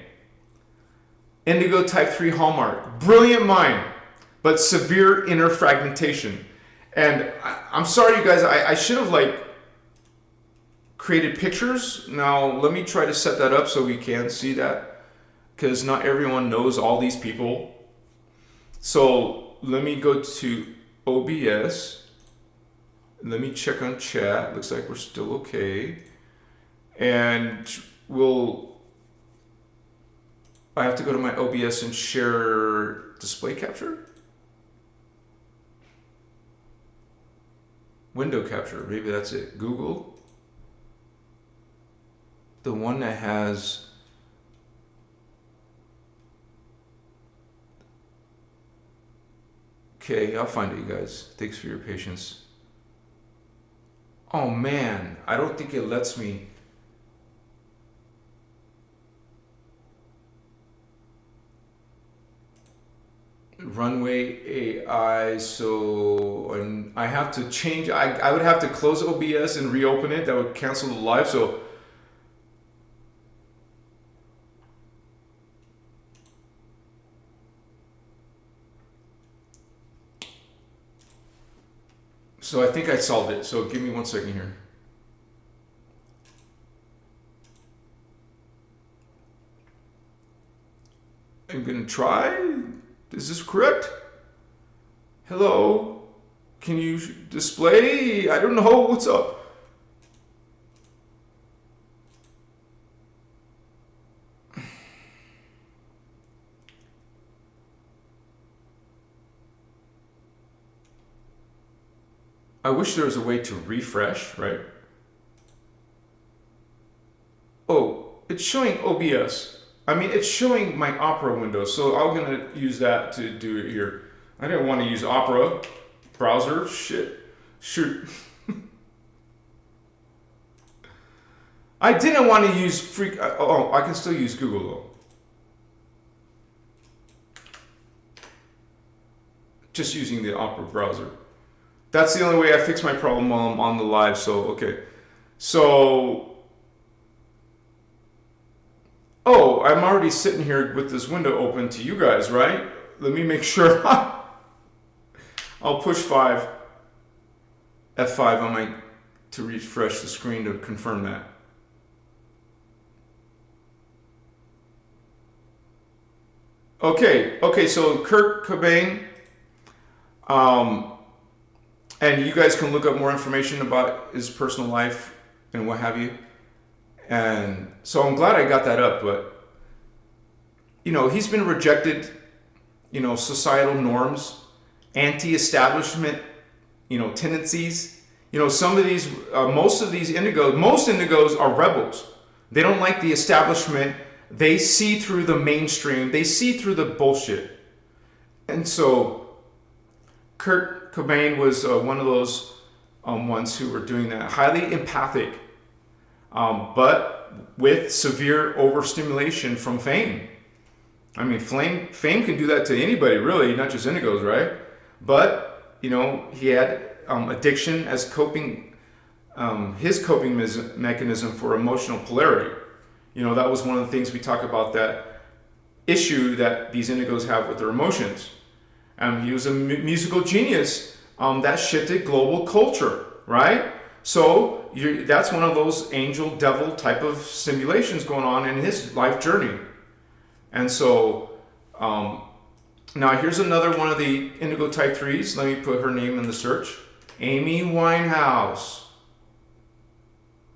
Indigo Type 3 hallmark. Brilliant mind, but severe inner fragmentation. And I'm sorry, you guys, I should have like created pictures. Now, let me try to set that up so we can see that, because not everyone knows all these people. So let me go to OBS. Let me check on chat. Looks like we're still okay. And I have to go to my OBS and share display capture? Window capture, maybe that's it. Google. The one that has okay, I'll find it, you guys. Thanks for your patience. Oh man, I don't think it lets me. Runway AI, so I have to change. I would have to close OBS and reopen it. That would cancel the live. So I think I solved it. So give me 1 second here. I'm gonna try. Is this correct? Hello? Can you display? I don't know. What's up? I wish there was a way to refresh, right? Oh, it's showing OBS. I mean, it's showing my Opera window, so I'm gonna use that to do it here. I didn't want to use Opera browser. Shit. Shoot. I didn't want to use I can still use Google though. Just using the Opera browser. That's the only way I fix my problem while I'm on the live, so okay. So, oh, I'm already sitting here with this window open to you guys, right? Let me make sure. I'll push F5 on my, to refresh the screen to confirm that. Okay, so Kurt Cobain, and you guys can look up more information about his personal life and what have you. And so I'm glad I got that up, but, you know, he's been rejected, you know, societal norms, anti-establishment, you know, tendencies. You know, some of these, most indigos are rebels. They don't like the establishment. They see through the mainstream. They see through the bullshit. And so Kurt Cobain was one of those ones who were doing that. Highly empathic, but with severe overstimulation from fame. I mean, fame can do that to anybody, really, not just indigos, right? But, you know, he had addiction as coping, his coping mechanism for emotional polarity. You know, that was one of the things we talk about, that issue that these indigos have with their emotions. He was a musical genius that shifted global culture, right? So that's one of those angel-devil type of simulations going on in his life journey. And so now here's another one of the Indigo Type 3s. Let me put her name in the search. Amy Winehouse.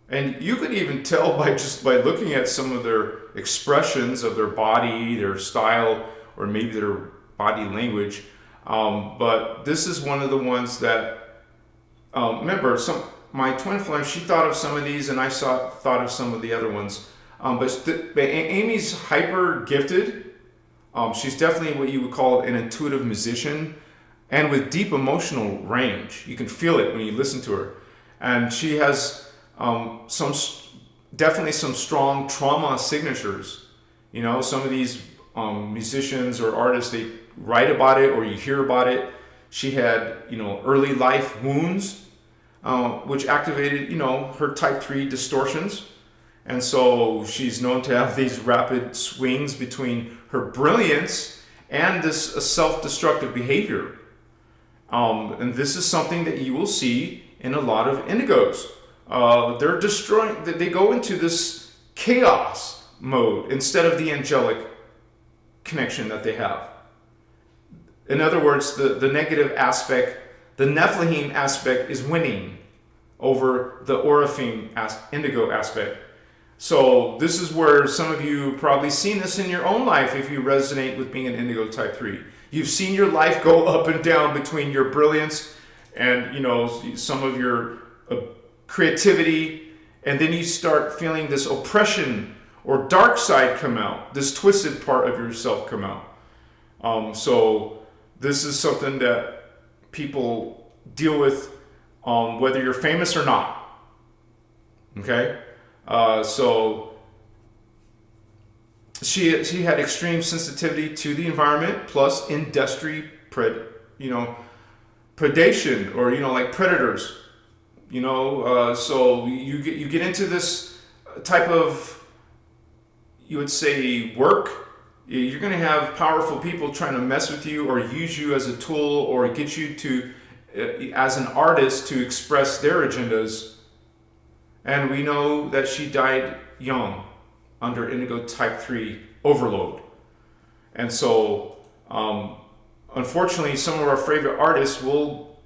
And you could even tell by looking at some of their expressions of their body, their style, or maybe their body language. But this is one of the ones that, remember, my twin flame, she thought of some of these and I thought of some of the other ones. But Amy's hyper gifted. She's definitely what you would call an intuitive musician, and with deep emotional range. You can feel it when you listen to her. And she has definitely some strong trauma signatures. You know, some of these musicians or artists, they write about it or you hear about it. She had, you know, early life wounds, which activated, you know, her type 3 distortions. And so she's known to have these rapid swings between her brilliance and this self-destructive behavior. And this is something that you will see in a lot of indigos. They're destroying, they go into this chaos mode instead of the angelic connection that they have. In other words, the negative aspect, the Nephilim aspect, is winning over the Oraphim indigo aspect. So this is where some of you probably seen this in your own life if you resonate with being an Indigo Type 3. You've seen your life go up and down between your brilliance and, you know, some of your creativity, and then you start feeling this oppression or dark side come out, this twisted part of yourself come out. So this is something that people deal with whether you're famous or not. Okay? So she had extreme sensitivity to the environment, plus predation, or, you know, like predators. You know, so you get into this type of, you would say, work. You're going to have powerful people trying to mess with you or use you as a tool or get you to, as an artist, to express their agendas. And we know that she died young under Indigo Type 3 overload. And so, unfortunately, some of our favorite artists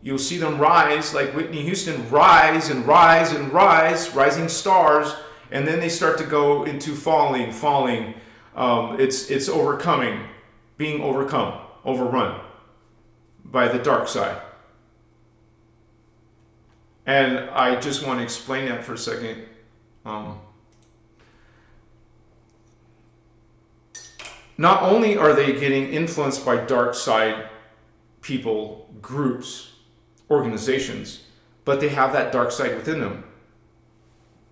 you'll see them rise, like Whitney Houston, rise and rise and rise, rising stars, and then they start to go into falling. It's overcoming, being overrun by the dark side. And I just want to explain that for a second. Not only are they getting influenced by dark side people, groups, organizations, but they have that dark side within them.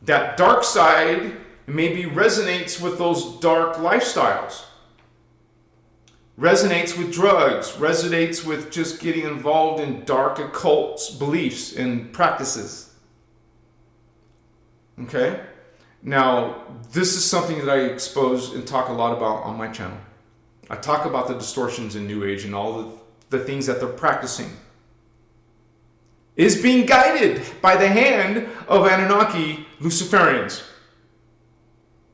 That dark side maybe resonates with those dark lifestyles, resonates with drugs, resonates with just getting involved in dark occult beliefs and practices. Okay? Now, this is something that I expose and talk a lot about on my channel. I talk about the distortions in New Age and all the things that they're practicing. Is being guided by the hand of Anunnaki Luciferians.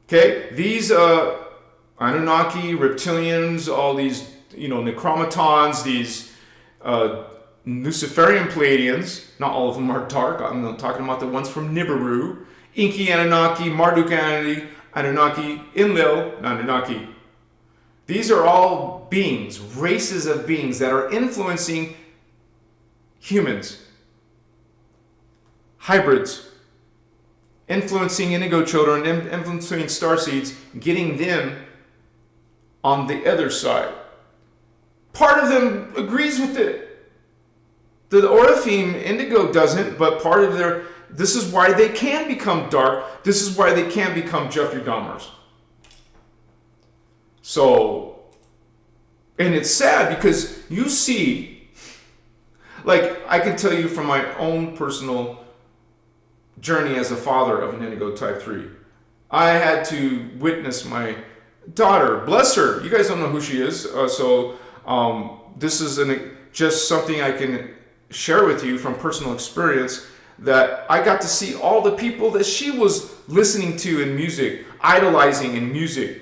Okay? These Anunnaki, reptilians, all these, necromatons, these Luciferian Pleiadians, not all of them are dark, I'm talking about the ones from Nibiru, Inky Anunnaki, Marduk Anunnaki, Enlil Anunnaki. These are all beings, races of beings that are influencing humans, hybrids, influencing indigo children, influencing starseeds, getting them on the other side. Part of them agrees with it. The Orifeme indigo doesn't, but part of this is why they can become dark. This is why they can become Jeffrey Dahmers. So, and it's sad because you see, like I can tell you from my own personal journey as a father of an Indigo Type 3. I had to witness my daughter, bless her. You guys don't know who she is, this is just something I can share with you from personal experience, that I got to see all the people that she was listening to in music, idolizing in music.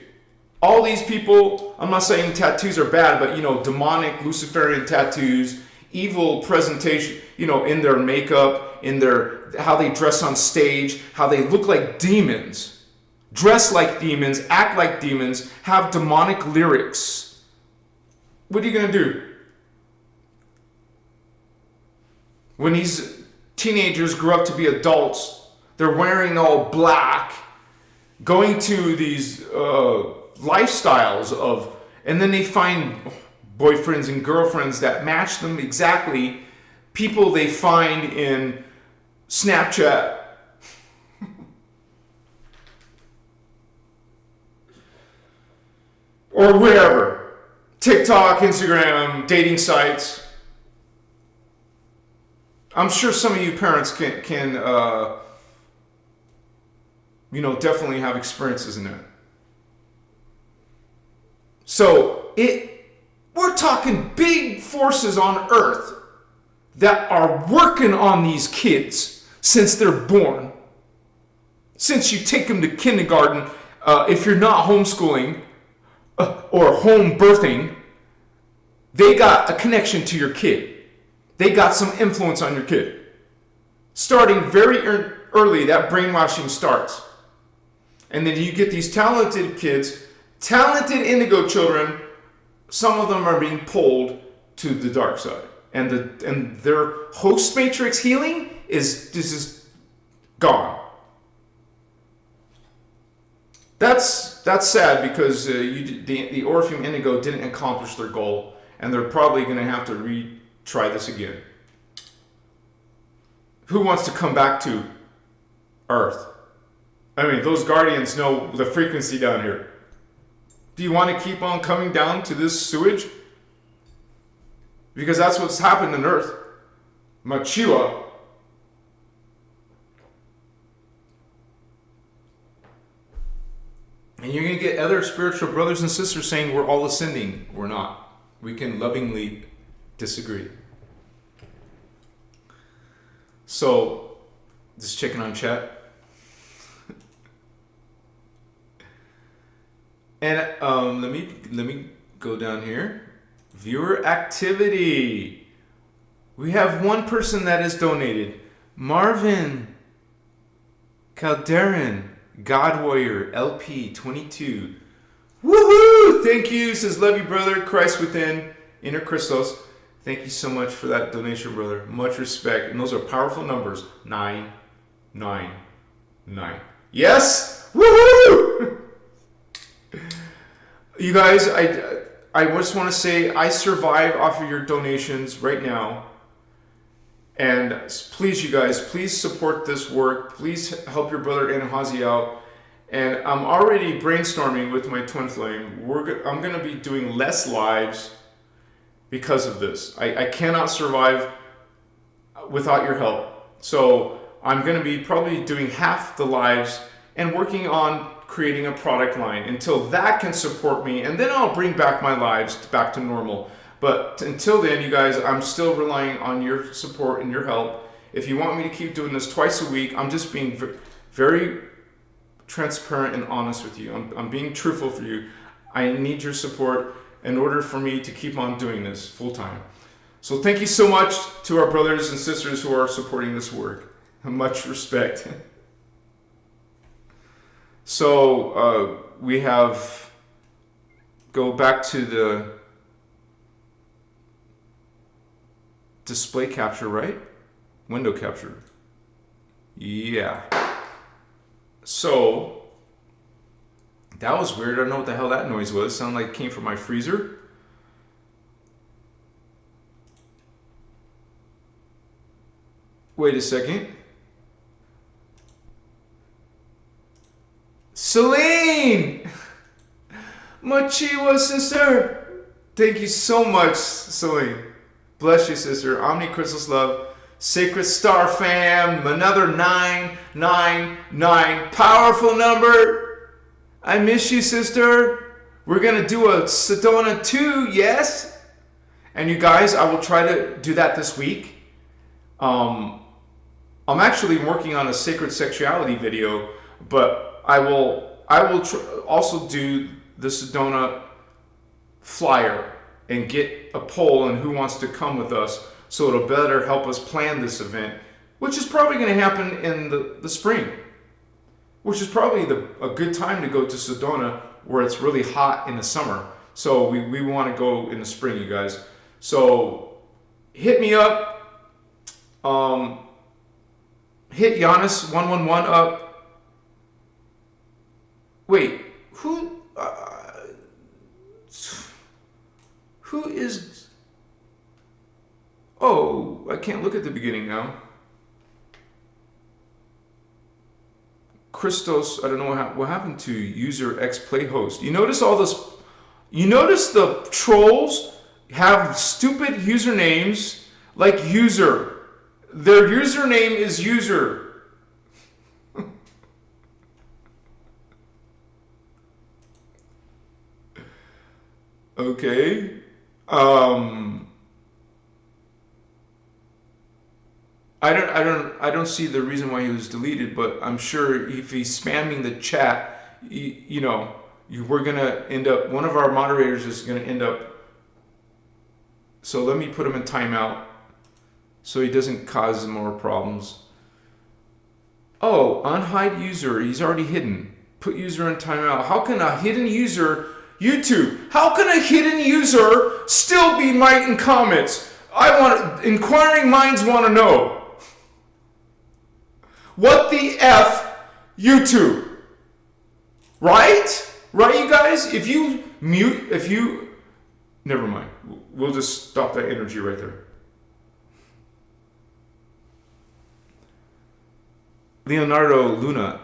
All these people, I'm not saying tattoos are bad, but demonic Luciferian tattoos, evil presentation, in their makeup, in how they dress on stage, how they look like demons, dress like demons, act like demons, have demonic lyrics. What are you going to do? When these teenagers grow up to be adults, they're wearing all black, going to these lifestyles and then they find boyfriends and girlfriends that match them exactly, people they find in Snapchat, or wherever, TikTok, Instagram, dating sites. I'm sure some of you parents can definitely have experiences in that. So we're talking big forces on Earth that are working on these kids since they're born. Since you take them to kindergarten, if you're not homeschooling or home birthing, they got a connection to your kid. They got some influence on your kid. Starting very early, that brainwashing starts. And then you get these talented kids, talented indigo children, some of them are being pulled to the dark side. And their host matrix healing is gone. That's sad because the Orifeme Indigo didn't accomplish their goal, and they're probably going to have to retry this again. Who wants to come back to Earth? I mean, those guardians know the frequency down here. Do you want to keep on coming down to this sewage? Because that's what's happened on Earth. Machiwa. And you're going to get other spiritual brothers and sisters saying we're all ascending. We're not. We can lovingly disagree. So, just checking on chat. And let me go down here. Viewer activity. We have one person that has donated. Marvin Calderon, God Warrior, LP 22. Woohoo! Thank you, says love you, brother. Christ within, inner Christos. Thank you so much for that donation, brother. Much respect. And those are powerful numbers. 999. Yes! Woohoo! You guys, I just want to say I survive off of your donations right now. And please, you guys, please support this work. Please help your brother Anahazi out. And I'm already brainstorming with my twin flame. I'm going to be doing less lives because of this. I cannot survive without your help. So I'm going to be probably doing half the lives and working on creating a product line until that can support me. And then I'll bring back my lives back to normal. But until then, you guys, I'm still relying on your support and your help. If you want me to keep doing this twice a week, I'm just being very transparent and honest with you. I'm being truthful for you. I need your support in order for me to keep on doing this full time. So thank you so much to our brothers and sisters who are supporting this work. Much respect. So we have, go back to the display capture, right? Window capture. Yeah. So that was weird. I don't know what the hell that noise was. It sounded like it came from my freezer. Wait a second. Celine! Mochiwa, sister! Thank you so much, Celine. Bless you, sister. Omni Crystal's love. Sacred Star fam. Another 999. Powerful number. I miss you, sister. We're going to do a Sedona 2, yes? And you guys, I will try to do that this week. I'm actually working on a sacred sexuality video, but I will also do the Sedona flyer and get a poll on who wants to come with us, so it'll better help us plan this event, which is probably going to happen in the spring, which is probably a good time to go to Sedona where it's really hot in the summer. So we want to go in the spring, you guys. So hit me up. Hit Giannis111 up. Wait, who is... Oh, I can't look at the beginning now. Christos, I don't know what happened to user X Playhost. You notice all this? You notice the trolls have stupid usernames like user. Their username is user. Okay. I don't see the reason why he was deleted, but I'm sure if he's spamming the chat, we're gonna end up, one of our moderators is gonna end up. So let me put him in timeout so he doesn't cause more problems. Oh, unhide user, he's already hidden. Put user in timeout. How can a hidden user, YouTube, how can a hidden user still be writing comments? Inquiring minds want to know. What the F, YouTube? Right? Right, you guys? Never mind. We'll just stop that energy right there. Leonardo Luna.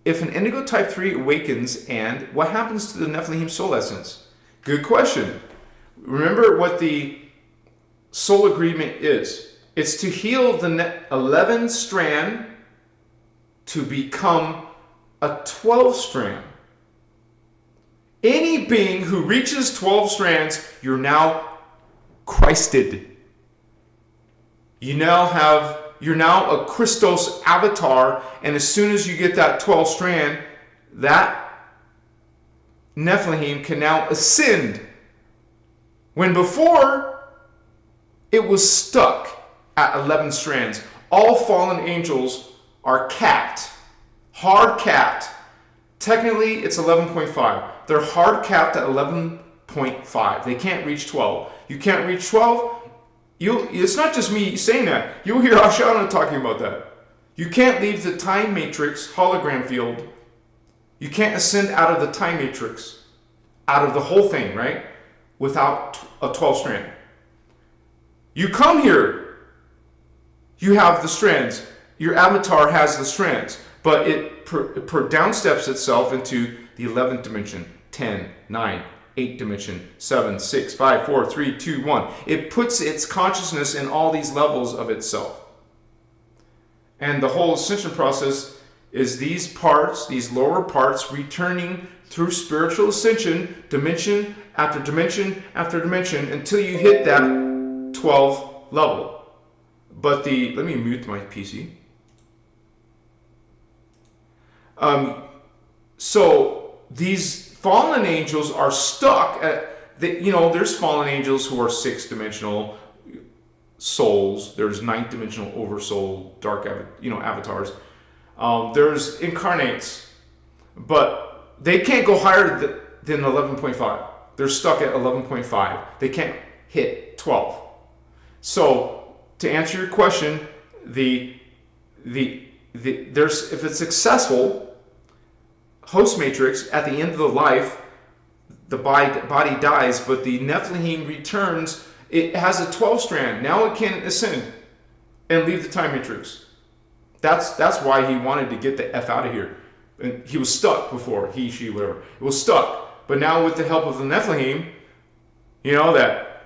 If an Indigo Type 3 awakens, and what happens to the Nephilim soul essence? Good question. Remember what the soul agreement is. It's to heal the 11 strand to become a 12 strand. Any being who reaches 12 strands, you're now Christed. You're now a Christos avatar, and as soon as you get that 12 strand, that Nephilim can now ascend When before, it was stuck at 11 strands. All fallen angels are capped, hard capped. Technically, it's 11.5. They're hard capped at 11.5. They can't reach 12. You can't reach 12. It's not just me saying that. You'll hear Ashana talking about that. You can't leave the time matrix hologram field. You can't ascend out of the time matrix, out of the whole thing, right? Without a 12 strand. You come here. You have the strands. Your avatar has the strands, but it downsteps itself into the 11th dimension, 10, 9, 8 dimension, 7, 6, 5, 4, 3, 2, 1. It puts its consciousness in all these levels of itself. And the whole ascension process is these parts, these lower parts, returning through spiritual ascension, dimension after dimension after dimension, until you hit that 12th level. But let me mute my PC. So these fallen angels are stuck at there's fallen angels who are 6-dimensional souls. There's 9th-dimensional oversoul, dark avatars. There's incarnates, but they can't go higher than 11.5. They're stuck at 11.5. They can't hit 12. So to answer your question, there's if it's successful, host matrix, at the end of the life, the body dies, but the Nephilim returns. It has a 12 strand. Now it can ascend and leave the time matrix. That's why he wanted to get the F out of here. And he was stuck before, he, she, whatever. It was stuck. But now with the help of the Nephilim, that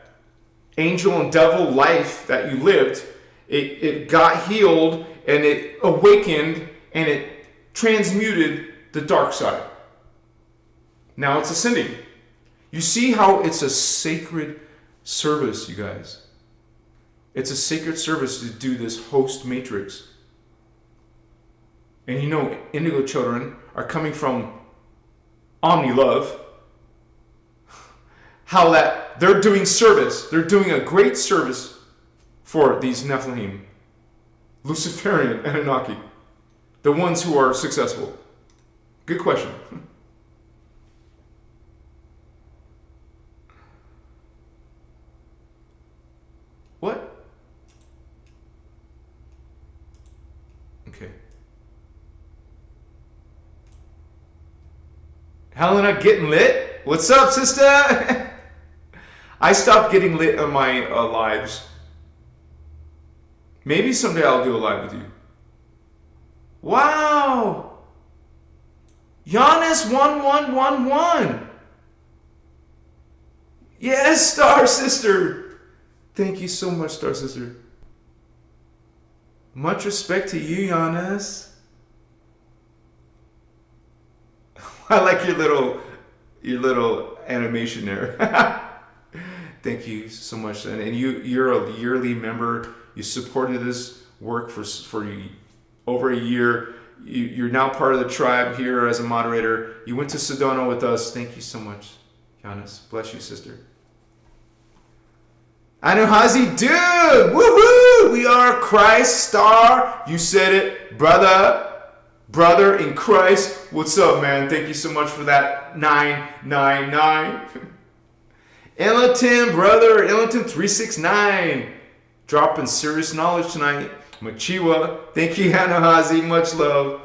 angel and devil life that you lived, it got healed and it awakened and it transmuted the dark side. Now it's ascending. You see how it's a sacred service, you guys. It's a sacred service to do this host matrix. And Indigo Children are coming from Omni Love. How that they're doing service. They're doing a great service for these Nephilim, Luciferian Anunnaki, the ones who are successful. Good question. What? Okay. Helena getting lit? What's up, sister? I stopped getting lit on my lives. Maybe someday I'll do a live with you. Wow! Giannis 1111. Yes, Star Sister. Thank you so much, Star Sister. Much respect to you, Giannis. I like your little animation there. Thank you so much. And you're a yearly member. You supported this work for over a year. You're now part of the tribe here as a moderator. You went to Sedona with us. Thank you so much, Giannis. Bless you, sister. Anuhazi, dude! Woohoo! We are Christ Star. You said it, brother. Brother in Christ. What's up, man? Thank you so much for that 999. Ellington, brother. Ellington 369. Dropping serious knowledge tonight. Machiwa. Thank you, Anuhazi. Much love.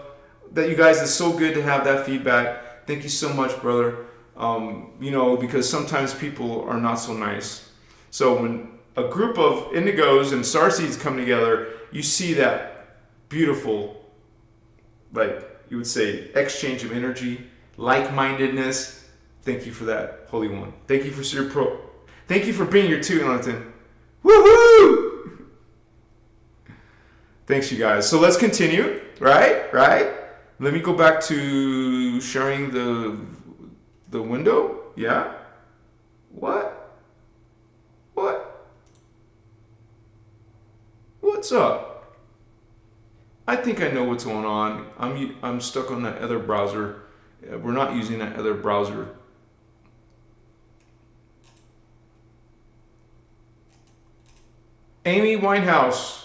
That you guys, it's so good to have that feedback. Thank you so much, brother. Because sometimes people are not so nice. So when a group of indigos and starseeds come together, you see that beautiful, you would say, exchange of energy, like-mindedness. Thank you for that, Holy One. Thank you Thank you for being here too, Ellington. Woohoo! Thanks, you guys. So let's continue, right? Let me go back to sharing the window. Yeah? What? What's up? I think I know what's going on. I'm stuck on that other browser. We're not using that other browser. Amy Winehouse.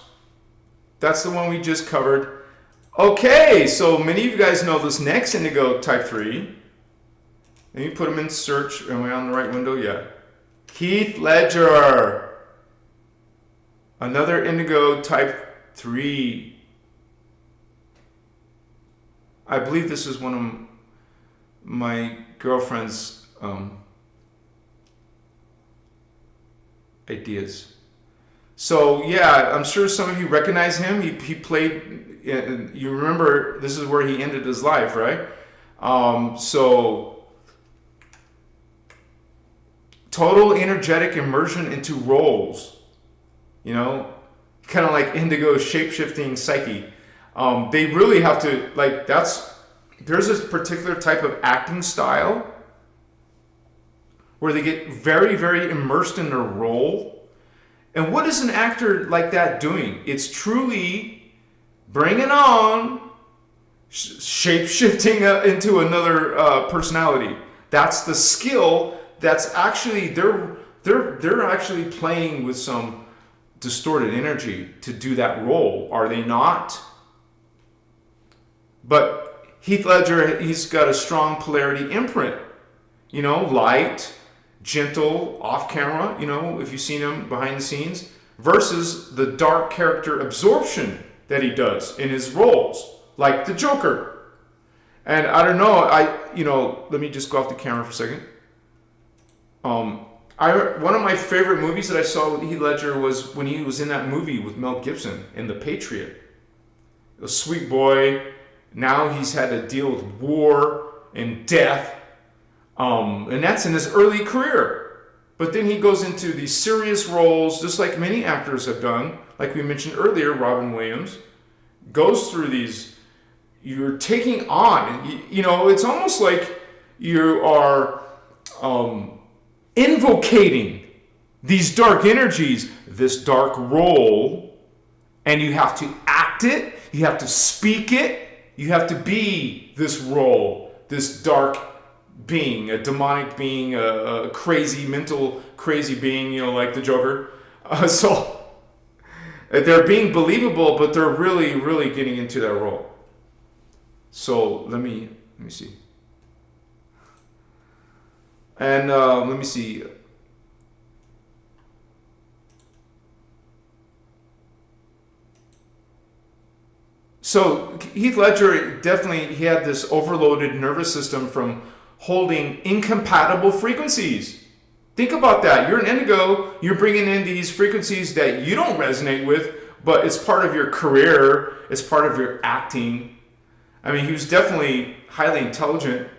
That's the one we just covered. Okay, so many of you guys know this next Indigo Type 3. Let me put them in search. Am I on the right window? Yeah. Heath Ledger. Another Indigo Type 3. I believe this is one of my girlfriend's ideas. So yeah, I'm sure some of you recognize him. He played, you remember, this is where he ended his life, right? So total energetic immersion into roles, you know, kind of like Indigo shape-shifting psyche. They really have to, like, there's this particular type of acting style where they get very, very immersed in their role. And what is an actor like that doing? It's truly bringing on, shape-shifting into another personality. That's the skill. That's actually, they're actually playing with some distorted energy to do that role, are they not? But Heath Ledger, he's got a strong polarity imprint. You know, light, gentle, off camera, you know, if you've seen him behind the scenes, versus the dark character absorption that he does in his roles, like the Joker. And I don't know, let me just go off the camera for a second. One of my favorite movies that I saw with Heath Ledger was when he was in that movie with Mel Gibson in The Patriot. A sweet boy. Now he's had to deal with war and death. And that's in his early career. But then he goes into these serious roles, just like many actors have done. Like we mentioned earlier, Robin Williams goes through these, you're taking on, you know, it's almost like you are invocating these dark energies, this dark role, and you have to act it, you have to speak it, you have to be this role, this dark being, a demonic being, a crazy, mental, crazy being, you know, like the Joker. So they're being believable, but they're really, really getting into that role. So let me see. And let me see. So Heath Ledger definitely, he had this overloaded nervous system from holding incompatible frequencies. Think about that. You're an indigo, you're bringing in these frequencies that you don't resonate with, but it's part of your career, it's part of your acting. I mean, he was definitely highly intelligent.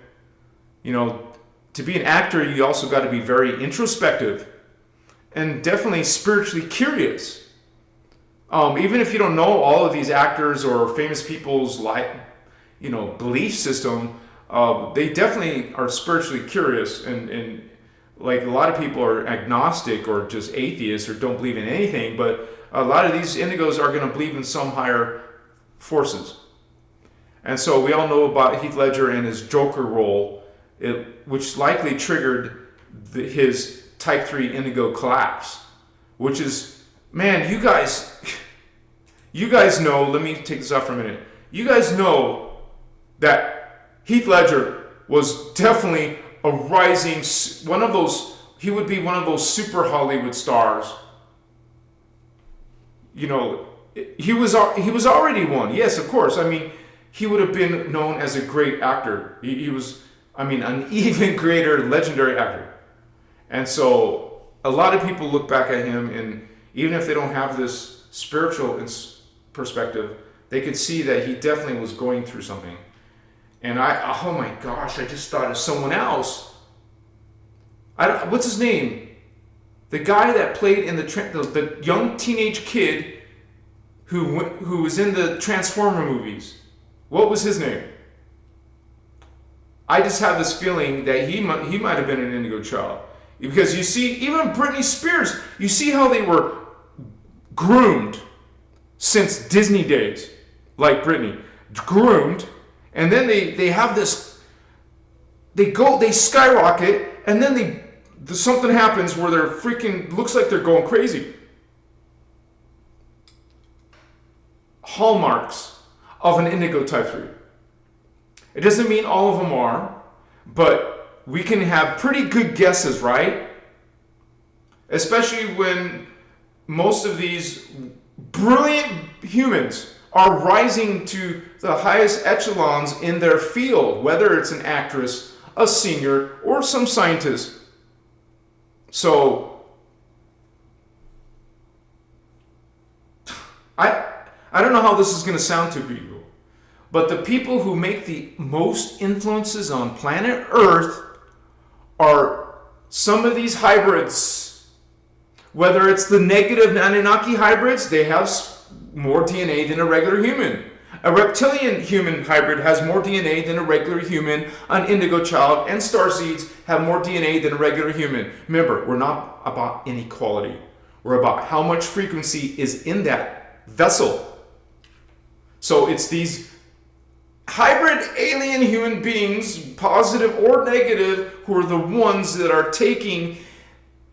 You know, to be an actor, you also got to be very introspective and definitely spiritually curious. Even if you don't know all of these actors or famous people's belief system, they definitely are spiritually curious, and like a lot of people are agnostic or just atheists or don't believe in anything, but a lot of these indigos are going to believe in some higher forces. And so we all know about Heath Ledger and his Joker role, which likely triggered his Type 3 indigo collapse, which is, man, you guys know, let me take this off for a minute. You guys know that Heath Ledger was definitely a rising, he would be one of those super Hollywood stars. You know, he was already one, yes, of course. I mean, he would have been known as a great actor. He was, an even greater legendary actor. And so a lot of people look back at him, and even if they don't have this spiritual perspective, they could see that he definitely was going through something. And oh my gosh, I just thought of someone else. What's his name? The guy that played in the young teenage kid who was in the Transformer movies. What was his name? I just have this feeling that he might have been an indigo child. Because you see, even Britney Spears, you see how they were groomed since Disney days, like Britney, groomed, and then they have this, they skyrocket, and then something happens where they're freaking, looks like they're going crazy. hallmarks of an Indigo Type 3. It doesn't mean all of them are, but we can have pretty good guesses, right? Especially when most of these brilliant humans are rising to the highest echelons in their field, whether it's an actress, a singer, or some scientist. So, I don't know how this is going to sound to people, but the people who make the most influences on planet Earth are some of these hybrids. Whether it's the negative Anunnaki hybrids, they have more DNA than a regular human. A reptilian human hybrid has more DNA than a regular human. An indigo child and starseeds have more DNA than a regular human. Remember, we're not about inequality. We're about how much frequency is in that vessel. So it's these hybrid alien human beings, positive or negative, who are the ones that are taking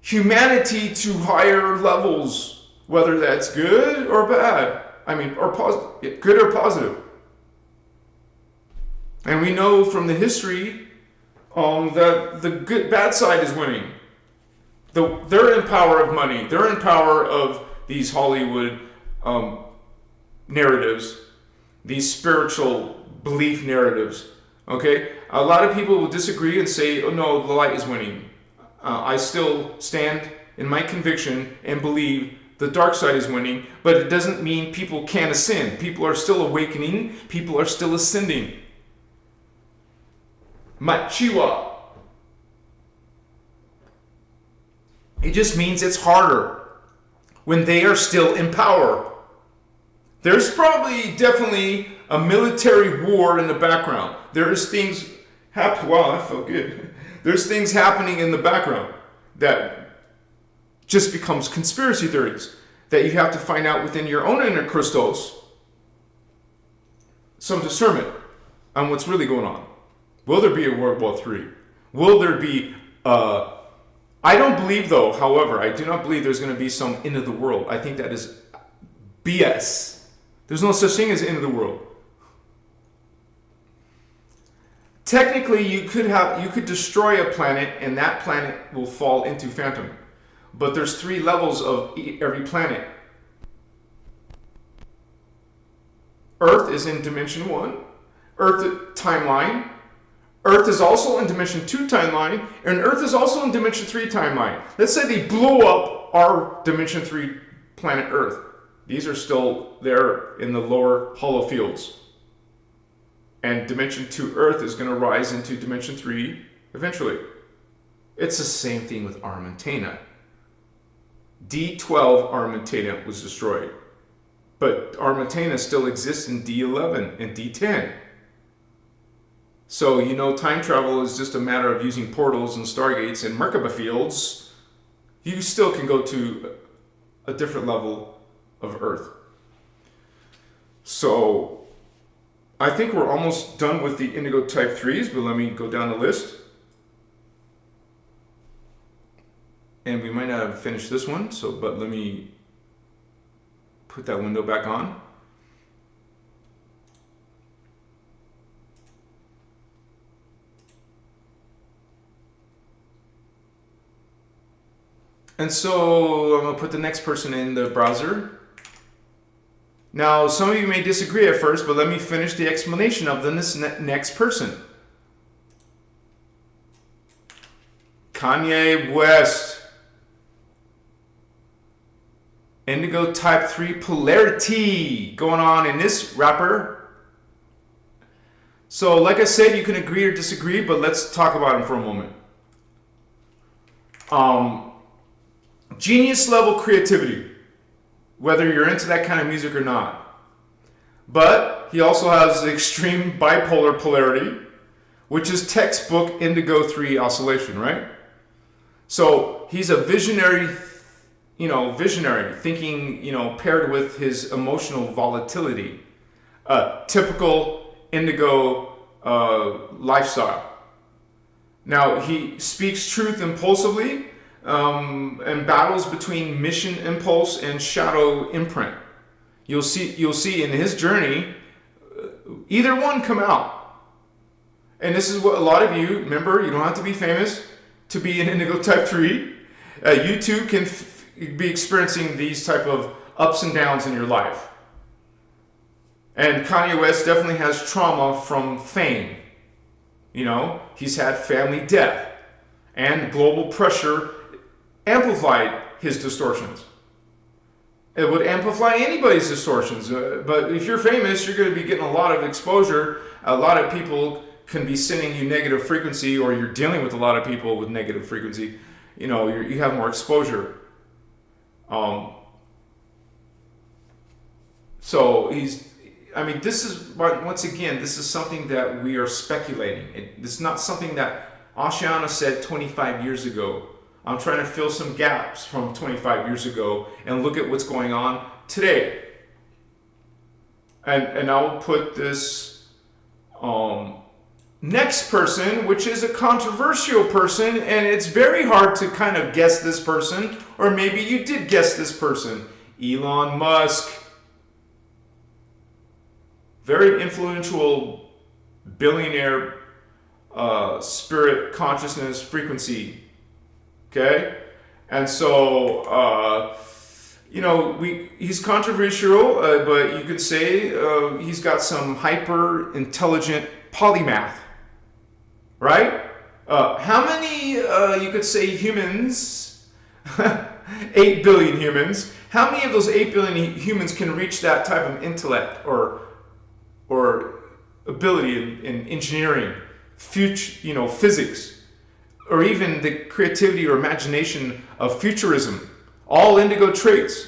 humanity to higher levels, whether that's good or bad. I mean, or positive, good or positive. And we know from the history that the bad side is winning. They're in power of money. They're in power of these Hollywood narratives, these spiritual belief narratives. Okay, a lot of people will disagree and say, "Oh no, the light is winning." I still stand in my conviction and believe the dark side is winning, but it doesn't mean people can't ascend. People are still awakening. People are still ascending. Machiwa. It just means it's harder when they are still in power. There's probably definitely a military war in the background. There's things happen. Wow, that felt good. There's things happening in the background that just becomes conspiracy theories that you have to find out within your own inner Christos. Some discernment on what's really going on. Will there be a World War III? Will there be I don't believe, though, however, I do not believe there's going to be some end of the world. I think that is BS. There's no such thing as end of the world. Technically, you could destroy a planet, and that planet will fall into phantom. But there's 3 levels of every planet. Earth is in dimension 1. Earth timeline. Earth is also in dimension 2 timeline, and Earth is also in dimension 3 timeline. Let's say they blew up our dimension 3 planet Earth. These are still there in the lower hollow fields. And dimension 2 Earth is going to rise into dimension 3 eventually. It's the same thing with Armentana. D12 Armentana was destroyed. But Armentana still exists in D11 and D10. So, time travel is just a matter of using portals and stargates and Merkaba fields. You still can go to a different level of Earth. So, I think we're almost done with the Indigo Type 3s, but let me go down the list. And we might not have finished this one, but let me put that window back on. And so I'm going to put the next person in the browser. Now, some of you may disagree at first, but let me finish the explanation of this next person. Kanye West. Indigo Type 3 polarity going on in this rapper. So, like I said, you can agree or disagree, but let's talk about him for a moment. Genius level creativity, whether you're into that kind of music or not. But he also has extreme bipolar polarity, which is textbook Indigo 3 oscillation, right? So he's a visionary, thinking, paired with his emotional volatility. Typical Indigo lifestyle. Now, he speaks truth impulsively, and battles between mission impulse and shadow imprint. you'll see in his journey, either one come out. And this is what a lot of you, remember, you don't have to be famous to be an Indigo Type 3. You too can be experiencing these type of ups and downs in your life. And Kanye West definitely has trauma from fame. You know, he's had family death, and global pressure amplified his distortions. It would amplify anybody's distortions, but if you're famous, you're going to be getting a lot of exposure. A lot of people can be sending you negative frequency, or you're dealing with a lot of people with negative frequency. You know, you have more exposure. So this is, once again, this is something that we are speculating. It's not something that Ashiana said 25 years ago. I'm trying to fill some gaps from 25 years ago and look at what's going on today. And I'll put this next person, which is a controversial person, and it's very hard to kind of guess this person, or maybe you did guess this person. Elon Musk. Very influential billionaire spirit consciousness frequency. Okay? And so, he's controversial, but you could say he's got some hyper intelligent polymath. Right? How many, you could say, humans, 8 billion humans, how many of those 8 billion humans can reach that type of intellect or ability in engineering, future, physics, or even the creativity or imagination of futurism? All indigo traits.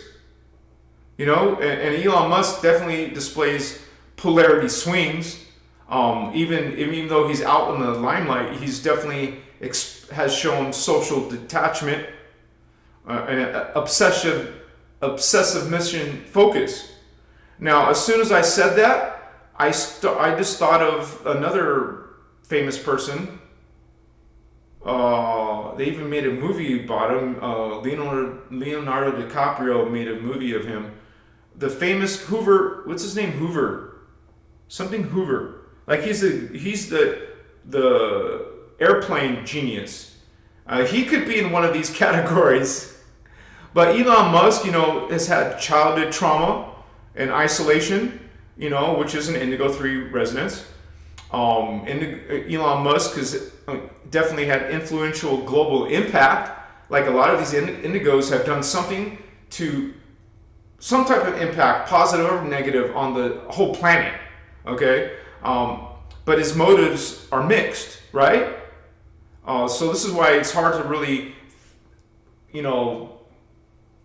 And Elon Musk definitely displays polarity swings. Even though he's out in the limelight, he's definitely has shown social detachment and obsessive mission focus. Now, as soon as I said that, I just thought of another famous person. They even made a movie about him. Leonardo DiCaprio made a movie of him. The famous Hoover. What's his name? Hoover. Something Hoover. Like he's the airplane genius. He could be in one of these categories. But Elon Musk, has had childhood trauma and isolation, which is an Indigo 3 resonance. Elon Musk has definitely had influential global impact. Like a lot of these Indigos have done some type of impact, positive or negative, on the whole planet. Okay? But his motives are mixed, right? So this is why it's hard to really,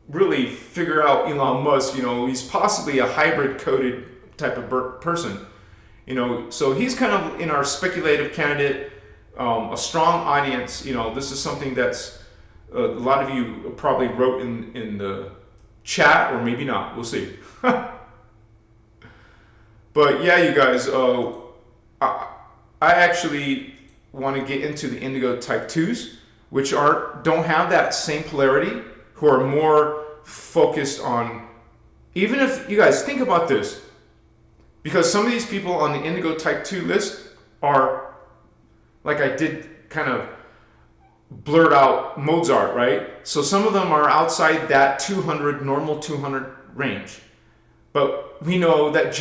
really figure out Elon Musk. He's possibly a hybrid coded type of person. So he's kind of in our speculative candidate, a strong audience. This is something that's a lot of you probably wrote in the chat, or maybe not. We'll see. But yeah, you guys, I actually want to get into the Indigo Type 2s, which don't have that same polarity, who are more focused on, even if, you guys, think about this, because some of these people on the Indigo Type 2 list are, like I did kind of blurt out Mozart, right? So some of them are outside that 200, normal 200 range. But we know that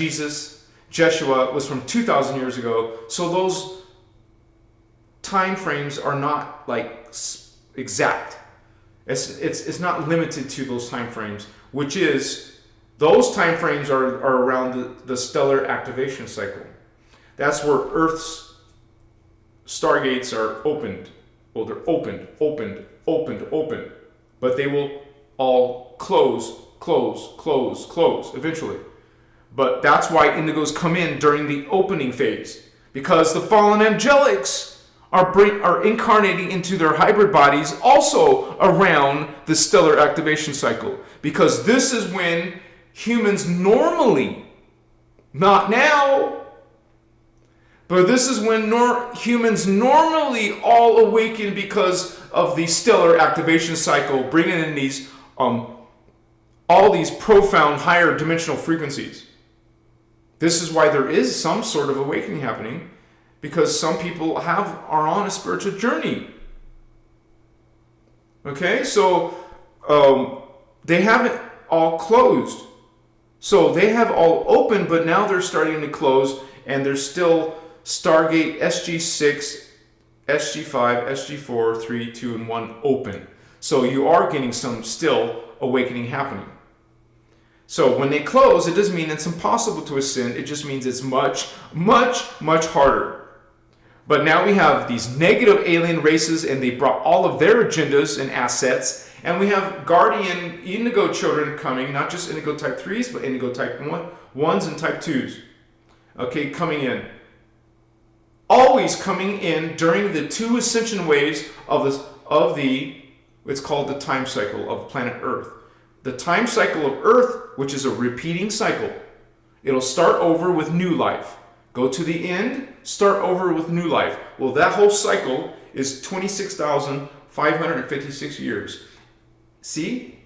Jeshua was from 2,000 years ago, so those time frames are not like exact. It's not limited to those time frames, which is, those time frames are around the stellar activation cycle. That's where Earth's stargates are opened. Well, they're opened, but they will all close eventually. But that's why indigos come in during the opening phase, because the fallen angelics are incarnating into their hybrid bodies also around the stellar activation cycle, because this is when humans normally, not now, but this is when humans normally all awaken because of the stellar activation cycle, bringing in these all these profound higher dimensional frequencies. This is why there is some sort of awakening happening, because some people are on a spiritual journey. Okay, so they haven't all closed. So they have all opened, but now they're starting to close, and there's still Stargate SG6, SG5, SG4, 3, 2, and 1 open. So you are getting some still awakening happening. So when they close, it doesn't mean it's impossible to ascend. It just means it's much, much, much harder. But now we have these negative alien races, and they brought all of their agendas and assets. And we have guardian Indigo Children coming, not just Indigo Type 3s, but Indigo Type 1s and Type 2s. Okay, coming in. Always coming in during the 2 ascension waves of the it's called the time cycle of planet Earth. The time cycle of Earth, which is a repeating cycle. It'll start over with new life. Go to the end, start over with new life. Well, that whole cycle is 26,556 years. See?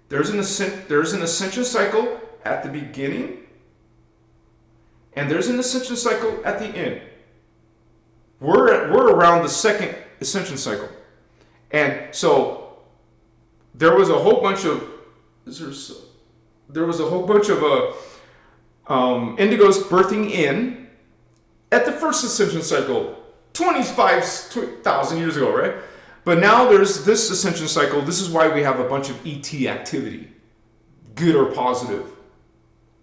There's an ascension cycle at the beginning, and there's an ascension cycle at the end. We're around the second ascension cycle. And so there was a whole bunch of indigos birthing in at the first ascension cycle 25,000 years ago, right? But now there's this ascension cycle. This is why we have a bunch of ET activity, good or positive.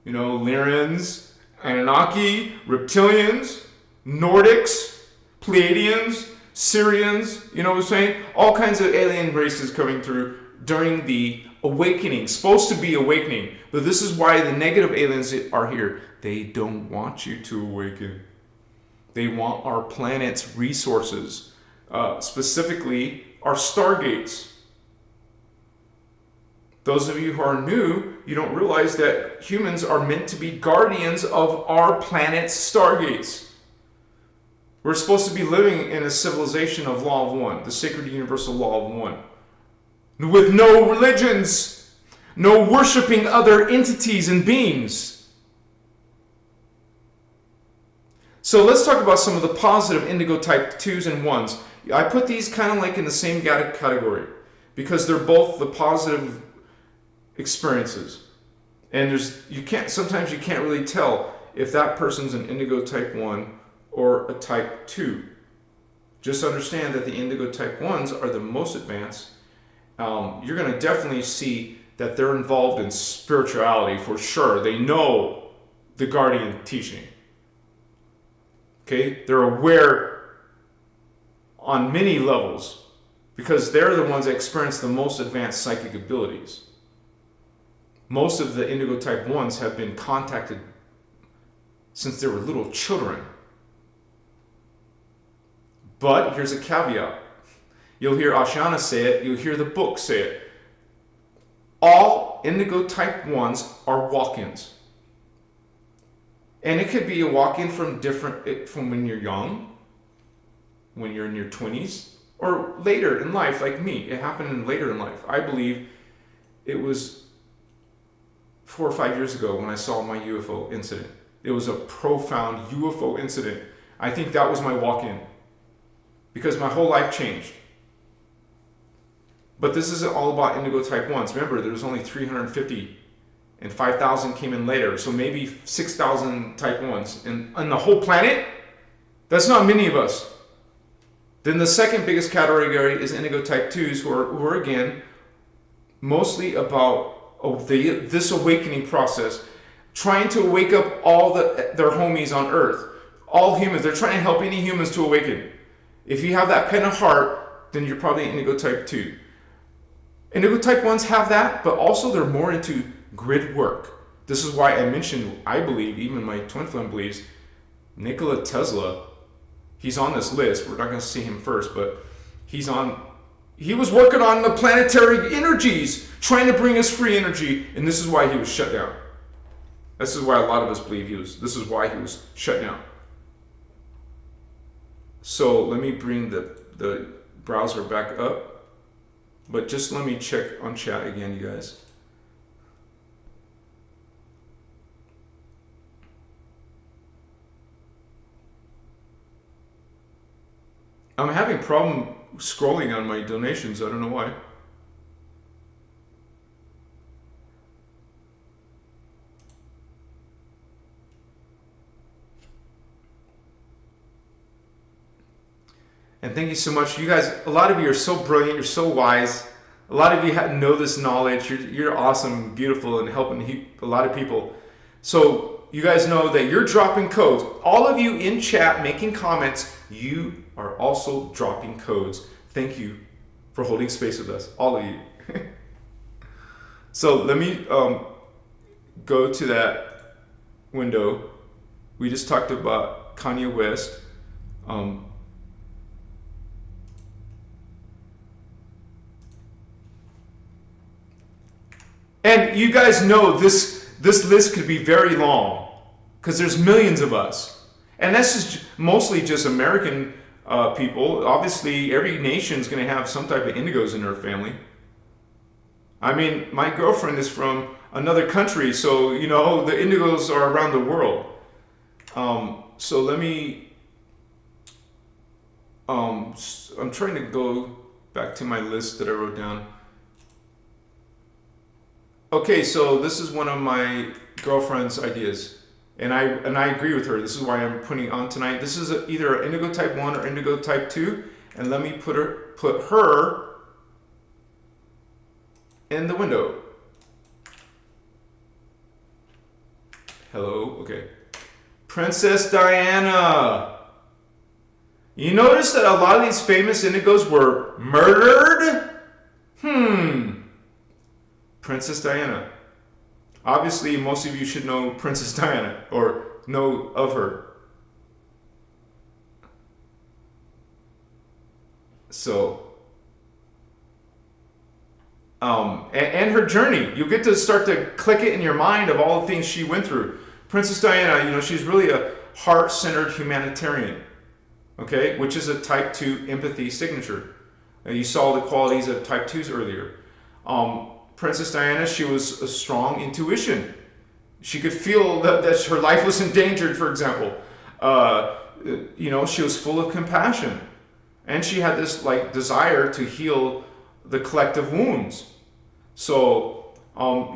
You know, Lyrians, Anunnaki, reptilians, Nordics, Pleiadians, Syrians, you know what I'm saying? All kinds of alien races coming through during the awakening, supposed to be awakening. But this is why the negative aliens are here. They don't want you to awaken. They want our planet's resources, specifically our stargates. Those of you who are new, you don't realize that humans are meant to be guardians of our planet's stargates. We're supposed to be living in a civilization of law of one, the sacred universal law of one, with no religions, no worshiping other entities and beings. So let's talk about some of the positive Indigo Type 2s and 1s. I put these kind of like in the same category because they're both the positive experiences. And sometimes you can't really tell if that person's an Indigo Type 1 or a Type 2. Just understand that the Indigo Type 1s are the most advanced. You're going to definitely see that they're involved in spirituality for sure. They know the guardian teaching. Okay? They're aware on many levels because they're the ones that experience the most advanced psychic abilities. Most of the Indigo Type 1s have been contacted since they were little children. But here's a caveat. You'll hear Ashana say it, you'll hear the book say it. All Indigo Type 1s are walk-ins. And it could be a walk-in from when you're young, when you're in your 20s, or later in life, like me. It happened later in life. I believe it was 4 or 5 years ago when I saw my UFO incident. It was a profound UFO incident. I think that was my walk-in. Because my whole life changed. But this isn't all about Indigo Type 1s. Remember, there was only 350 and 5,000 came in later. So maybe 6,000 Type 1s. And on the whole planet, that's not many of us. Then the second biggest category is Indigo Type 2s who are again, mostly about this awakening process. Trying to wake up all their homies on Earth. All humans. They're trying to help any humans to awaken. If you have that kind of heart, then you're probably Indigo Type 2. Indigo Type 1s have that, but also they're more into grid work. This is why I mentioned, I believe, even my twin flame believes, Nikola Tesla, he's on this list. We're not going to see him first, but he was working on the planetary energies, trying to bring us free energy, and this is why he was shut down. This is why a lot of us believe this is why he was shut down. So let me bring the browser back up, but just let me check on chat again, you guys. I'm having problem scrolling on my donations. I don't know why. And thank you so much. You guys, a lot of you are so brilliant. You're so wise. A lot of you know this knowledge. You're awesome, beautiful, and helping a lot of people. So you guys know that you're dropping codes. All of you in chat making comments, you are also dropping codes. Thank you for holding space with us, all of you. So let me go to that window. We just talked about Kanye West. And you guys know this list could be very long because there's millions of us. And that's just mostly just American people. Obviously, every nation's going to have some type of indigos in their family. I mean, my girlfriend is from another country, so, you know, the indigos are around the world. So let me, I'm trying to go back to my list that I wrote down. Okay, so this is one of my girlfriend's ideas, and I agree with her. This is why I'm putting on tonight. This is either an Indigo Type-1 or Indigo Type-2, and let me put her in the window. Hello, okay. Princess Diana. You notice that a lot of these famous indigos were murdered? Princess Diana. Obviously, most of you should know Princess Diana or know of her. So, and her journey. You'll get to start to click it in your mind of all the things she went through. Princess Diana, you know, she's really a heart-centered humanitarian, okay, which is a Type 2 empathy signature. You saw the qualities of Type 2s earlier. Princess Diana, she was a strong intuition. She could feel that her life was endangered, for example. You know, she was full of compassion. And she had this like desire to heal the collective wounds. So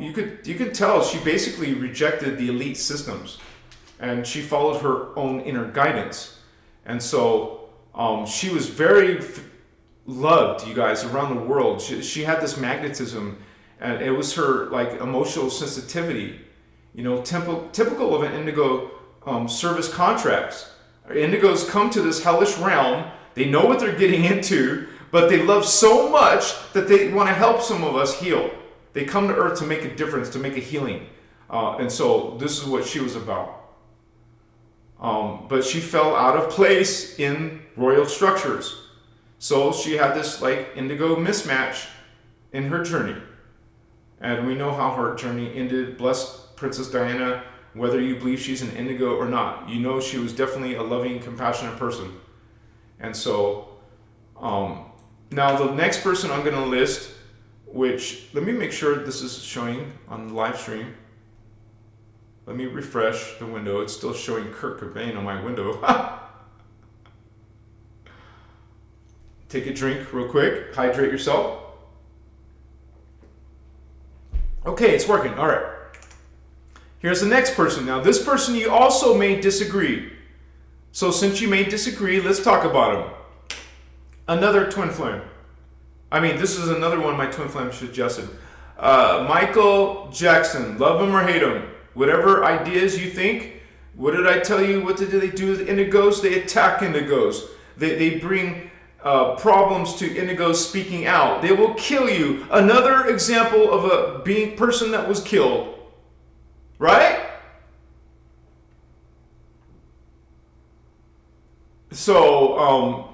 you could tell she basically rejected the elite systems. And she followed her own inner guidance. And so she was very loved, you guys, around the world. She had this magnetism. And it was her like emotional sensitivity, you know, typical of an indigo service contracts. Indigos come to this hellish realm. They know what they're getting into, but they love so much that they want to help some of us heal. They come to Earth to make a difference, to make a healing. And so this is what she was about. But she fell out of place in royal structures. So she had this like indigo mismatch in her journey. And we know how her journey ended. Bless Princess Diana, whether you believe she's an indigo or not. You know she was definitely a loving, compassionate person. And so, now the next person I'm going to list, which, let me make sure this is showing on the live stream. Let me refresh the window. It's still showing Kurt Cobain on my window. Take a drink real quick. Hydrate yourself. Okay, it's working. All right. Here's the next person. Now, this person you also may disagree. So since you may disagree, let's talk about him. Another twin flame. I mean, this is another one my twin flame suggested. Michael Jackson. Love him or hate him. Whatever ideas you think. What did I tell you? What did they do with indigos? They attack indigos. They bring problems to indigos speaking out. They will kill you. Another example of a person that was killed. Right? So,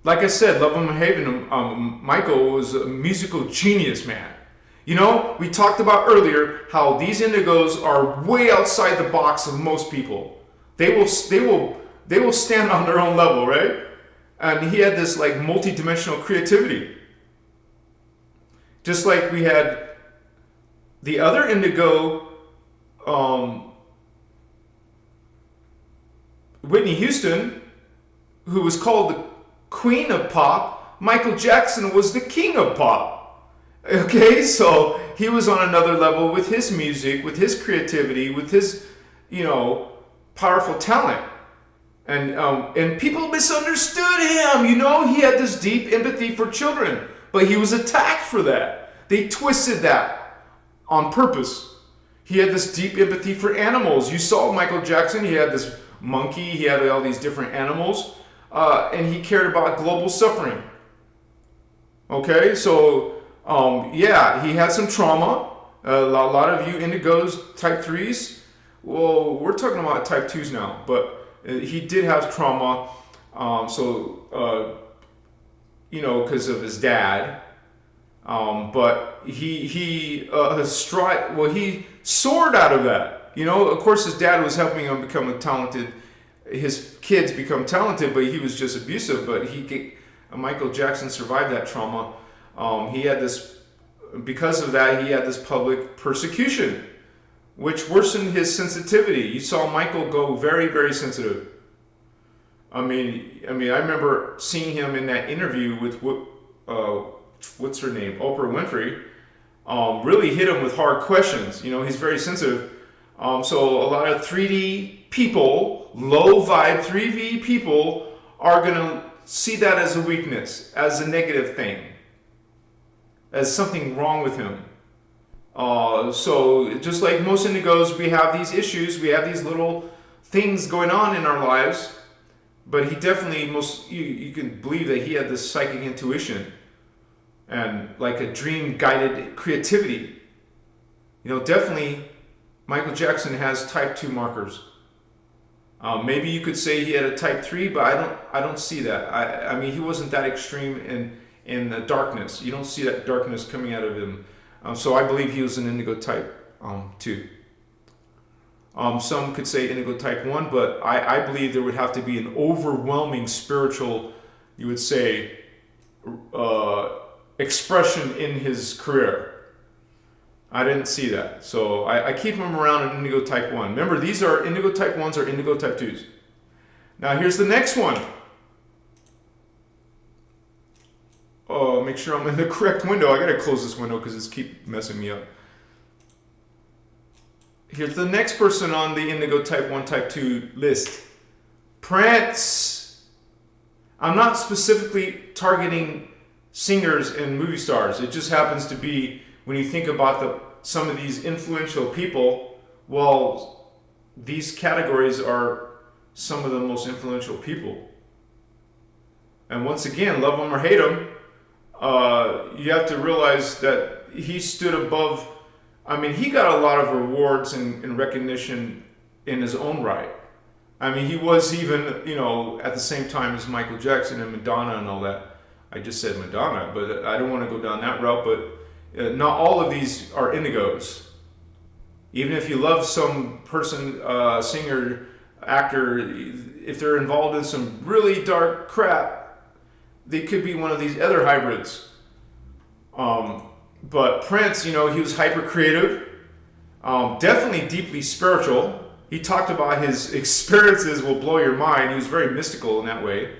like I said, love him or hate him, Michael was a musical genius, man. You know, we talked about earlier how these indigos are way outside the box of most people. They will stand on their own level, right? And he had this like multi-dimensional creativity. Just like we had the other indigo, Whitney Houston, who was called the Queen of Pop, Michael Jackson was the King of Pop. Okay, so he was on another level with his music, with his creativity, with his, powerful talent. And people misunderstood him. He had this deep empathy for children, but he was attacked for that. They twisted that on purpose. He had this deep empathy for animals. You saw Michael Jackson. He had this monkey. He had all these different animals. And he cared about global suffering. Okay, so he had some trauma. A lot of you Indigos, type 3s, well, we're talking about type 2s now, but he did have trauma, because of his dad. But he soared out of that. Of course, his dad was helping him become his kids become talented, but he was just abusive. But Michael Jackson survived that trauma. Because of that, he had this public persecution, which worsened his sensitivity. You saw Michael go very, very sensitive. I remember seeing him in that interview with what's her name, Oprah Winfrey. Really hit him with hard questions. He's very sensitive. So a lot of 3D people, low vibe 3D people, are gonna see that as a weakness, as a negative thing, as something wrong with him. So just like most Indigos, we have these issues, we have these little things going on in our lives, but he definitely, you can believe that he had this psychic intuition and like a dream guided creativity. Definitely Michael Jackson has type 2 markers. Maybe you could say he had a type 3, but I don't see that. He wasn't that extreme in the darkness. You don't see that darkness coming out of him. So I believe he was an Indigo type 2. Some could say Indigo type 1, but I believe there would have to be an overwhelming spiritual, you would say, expression in his career. I didn't see that. So I keep him around an Indigo type 1. Remember, these are Indigo type 1s or Indigo type 2s. Now here's the next one. Make sure I'm in the correct window. I gotta close this window because it's keep messing me up. Here's the next person on the Indigo type 1, type 2 list. Prince. I'm not specifically targeting singers and movie stars. It just happens to be, when you think about some of these influential people, well, these categories are some of the most influential people. And once again, love them or hate them, you have to realize that he stood above. He got a lot of rewards and recognition in his own right. He was even, at the same time as Michael Jackson and Madonna and all that. I just said Madonna, but I don't want to go down that route. But not all of these are Indigos. Even if you love some person, singer, actor, if they're involved in some really dark crap, they could be one of these other hybrids. But Prince, he was hyper creative, definitely deeply spiritual. He talked about his experiences will blow your mind. He was very mystical in that way.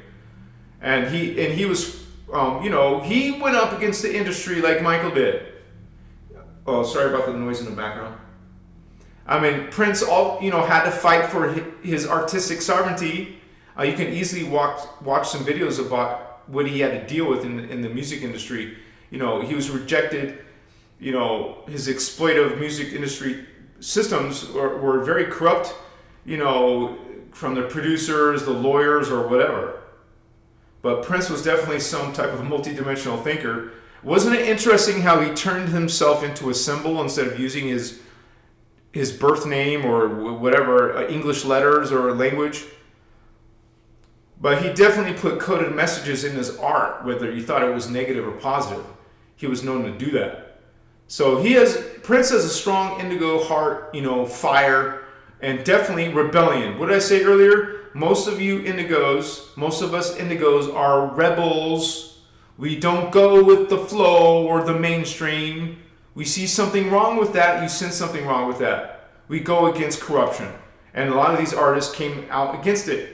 And he was, he went up against the industry like Michael did. Oh, sorry about the noise in the background. Prince had to fight for his artistic sovereignty. You can easily watch some videos about what he had to deal with in the music industry. He was rejected. His exploitive music industry systems were very corrupt, from the producers, the lawyers, or whatever. But Prince was definitely some type of multidimensional thinker. Wasn't it interesting how he turned himself into a symbol instead of using his birth name or whatever, English letters or language? But he definitely put coded messages in his art, whether you thought it was negative or positive. He was known to do that. So Prince has a strong Indigo heart, fire, and definitely rebellion. What did I say earlier? Most of you Indigos, most of us Indigos are rebels. We don't go with the flow or the mainstream. We see something wrong with that, you sense something wrong with that. We go against corruption. And a lot of these artists came out against it.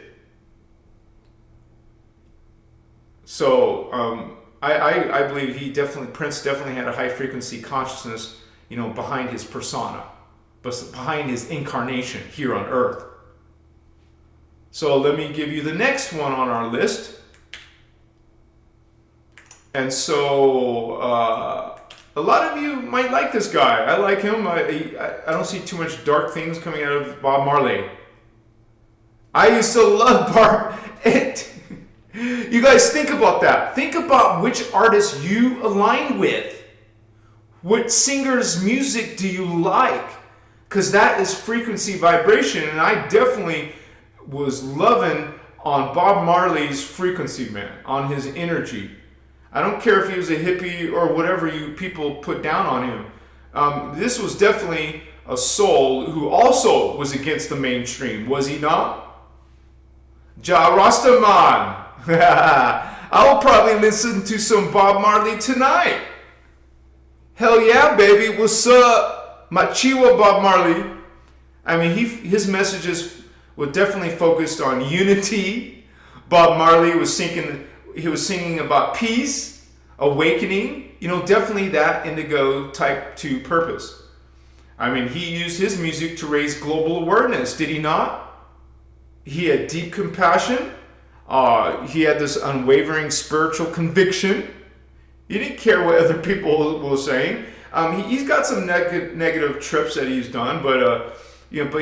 So I believe Prince definitely had a high frequency consciousness, behind his persona, but behind his incarnation here on Earth. So let me give you the next one on our list. And so a lot of you might like this guy. I like him. I don't see too much dark things coming out of Bob Marley. I used to love Bob. You guys think about that. Think about which artists you align with. What singer's music do you like? Because that is frequency vibration. And I definitely was loving on Bob Marley's frequency, man, on his energy. I don't care if he was a hippie or whatever you people put down on him. This was definitely a soul who also was against the mainstream, was he not? Ja Rastaman. I'll probably listen to some Bob Marley tonight. Hell yeah, baby. What's up? Machiwa Bob Marley. I mean, his messages were definitely focused on unity. Bob Marley was singing about peace, awakening, definitely that Indigo Type 2 purpose. I mean, he used his music to raise global awareness, did he not? He had deep compassion. He had this unwavering spiritual conviction. He didn't care what other people were saying. He's got some negative trips that he's done, but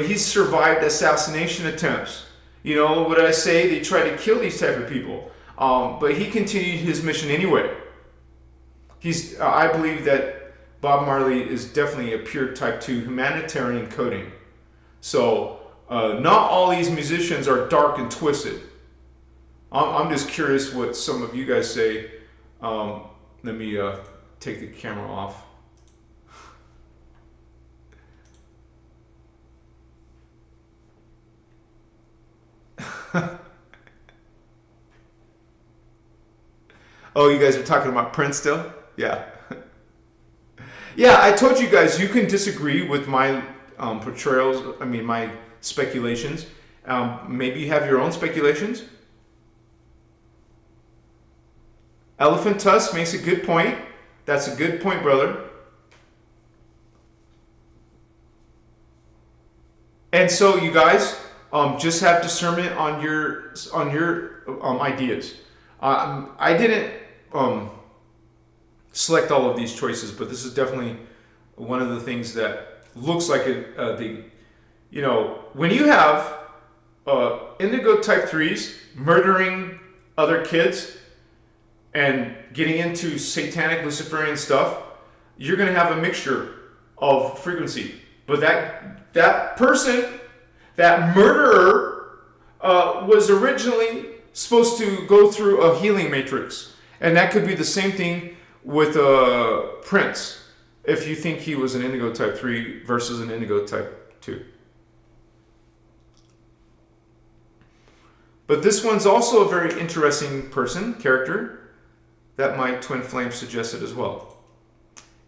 he's survived assassination attempts. What I say? They try to kill these type of people. But he continued his mission anyway. I believe that Bob Marley is definitely a pure Type 2 humanitarian coding. So not all these musicians are dark and twisted. I'm just curious what some of you guys say. Let me take the camera off. Oh, you guys are talking about Prince still? Yeah. Yeah, I told you guys you can disagree with my portrayals, my speculations. Maybe you have your own speculations. Elephant Tusk makes a good point. That's a good point, brother. And so you guys just have discernment on your ideas. I didn't select all of these choices, but this is definitely one of the things that looks like when you have Indigo Type 3s murdering other kids and getting into satanic Luciferian stuff, you're going to have a mixture of frequency. But that person, that murderer, was originally supposed to go through a healing matrix. And that could be the same thing with Prince, if you think he was an Indigo Type 3 versus an Indigo Type 2. But this one's also a very interesting character, that my twin flame suggested as well.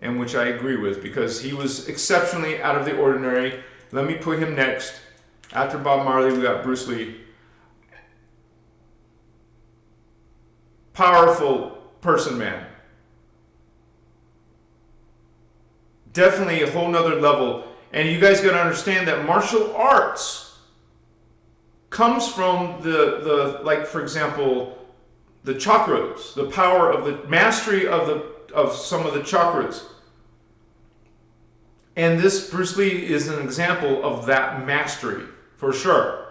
And which I agree with, because he was exceptionally out of the ordinary. Let me put him next. After Bob Marley, we got Bruce Lee. Powerful person, man. Definitely a whole nother level. And you guys got to understand that martial arts comes from like, for example, the chakras, the power of the mastery of some of the chakras. And this Bruce Lee is an example of that mastery, for sure.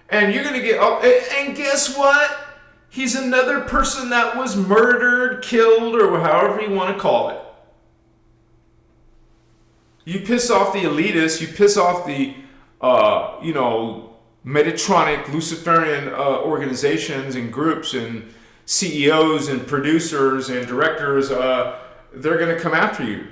And you're going to and guess what? He's another person that was murdered, killed, or however you want to call it. You piss off the elitists, you piss off the, Metatronic, Luciferian organizations and groups and CEOs and producers and directors, they're going to come after you.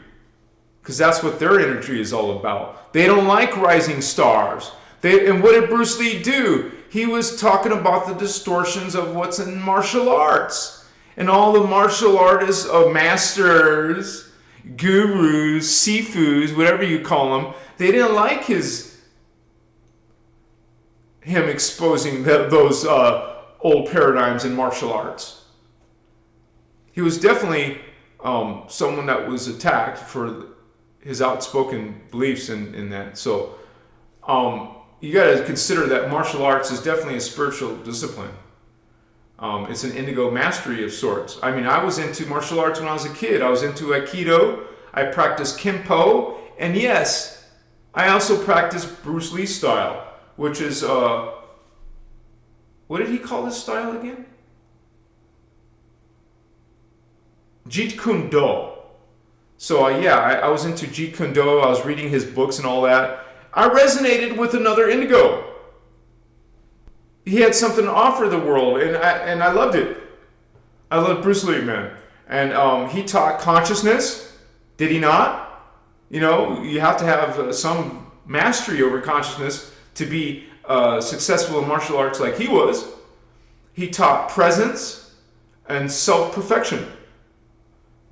Because that's what their energy is all about. They don't like rising stars. And what did Bruce Lee do? He was talking about the distortions of what's in martial arts. And all the martial artists, masters, gurus, sifus, whatever you call them, they didn't like him exposing those old paradigms in martial arts. he was definitely someone that was attacked for his outspoken beliefs in that. So you got to consider that martial arts is definitely a spiritual discipline. It's an indigo mastery of sorts. I mean, I was into martial arts when I was a kid. I was into Aikido. I practiced Kempo. And yes, I also practiced Bruce Lee style, which is, what did he call this style again? Jeet Kune Do. So yeah, I was into Jeet Kune Do. I was reading his books and all that. I resonated with another indigo. He had something to offer the world, and I loved it. I loved Bruce Lee, man. And he taught consciousness, did he not? You know, you have to have some mastery over consciousness to be successful in martial arts like he was. He taught presence and self-perfection.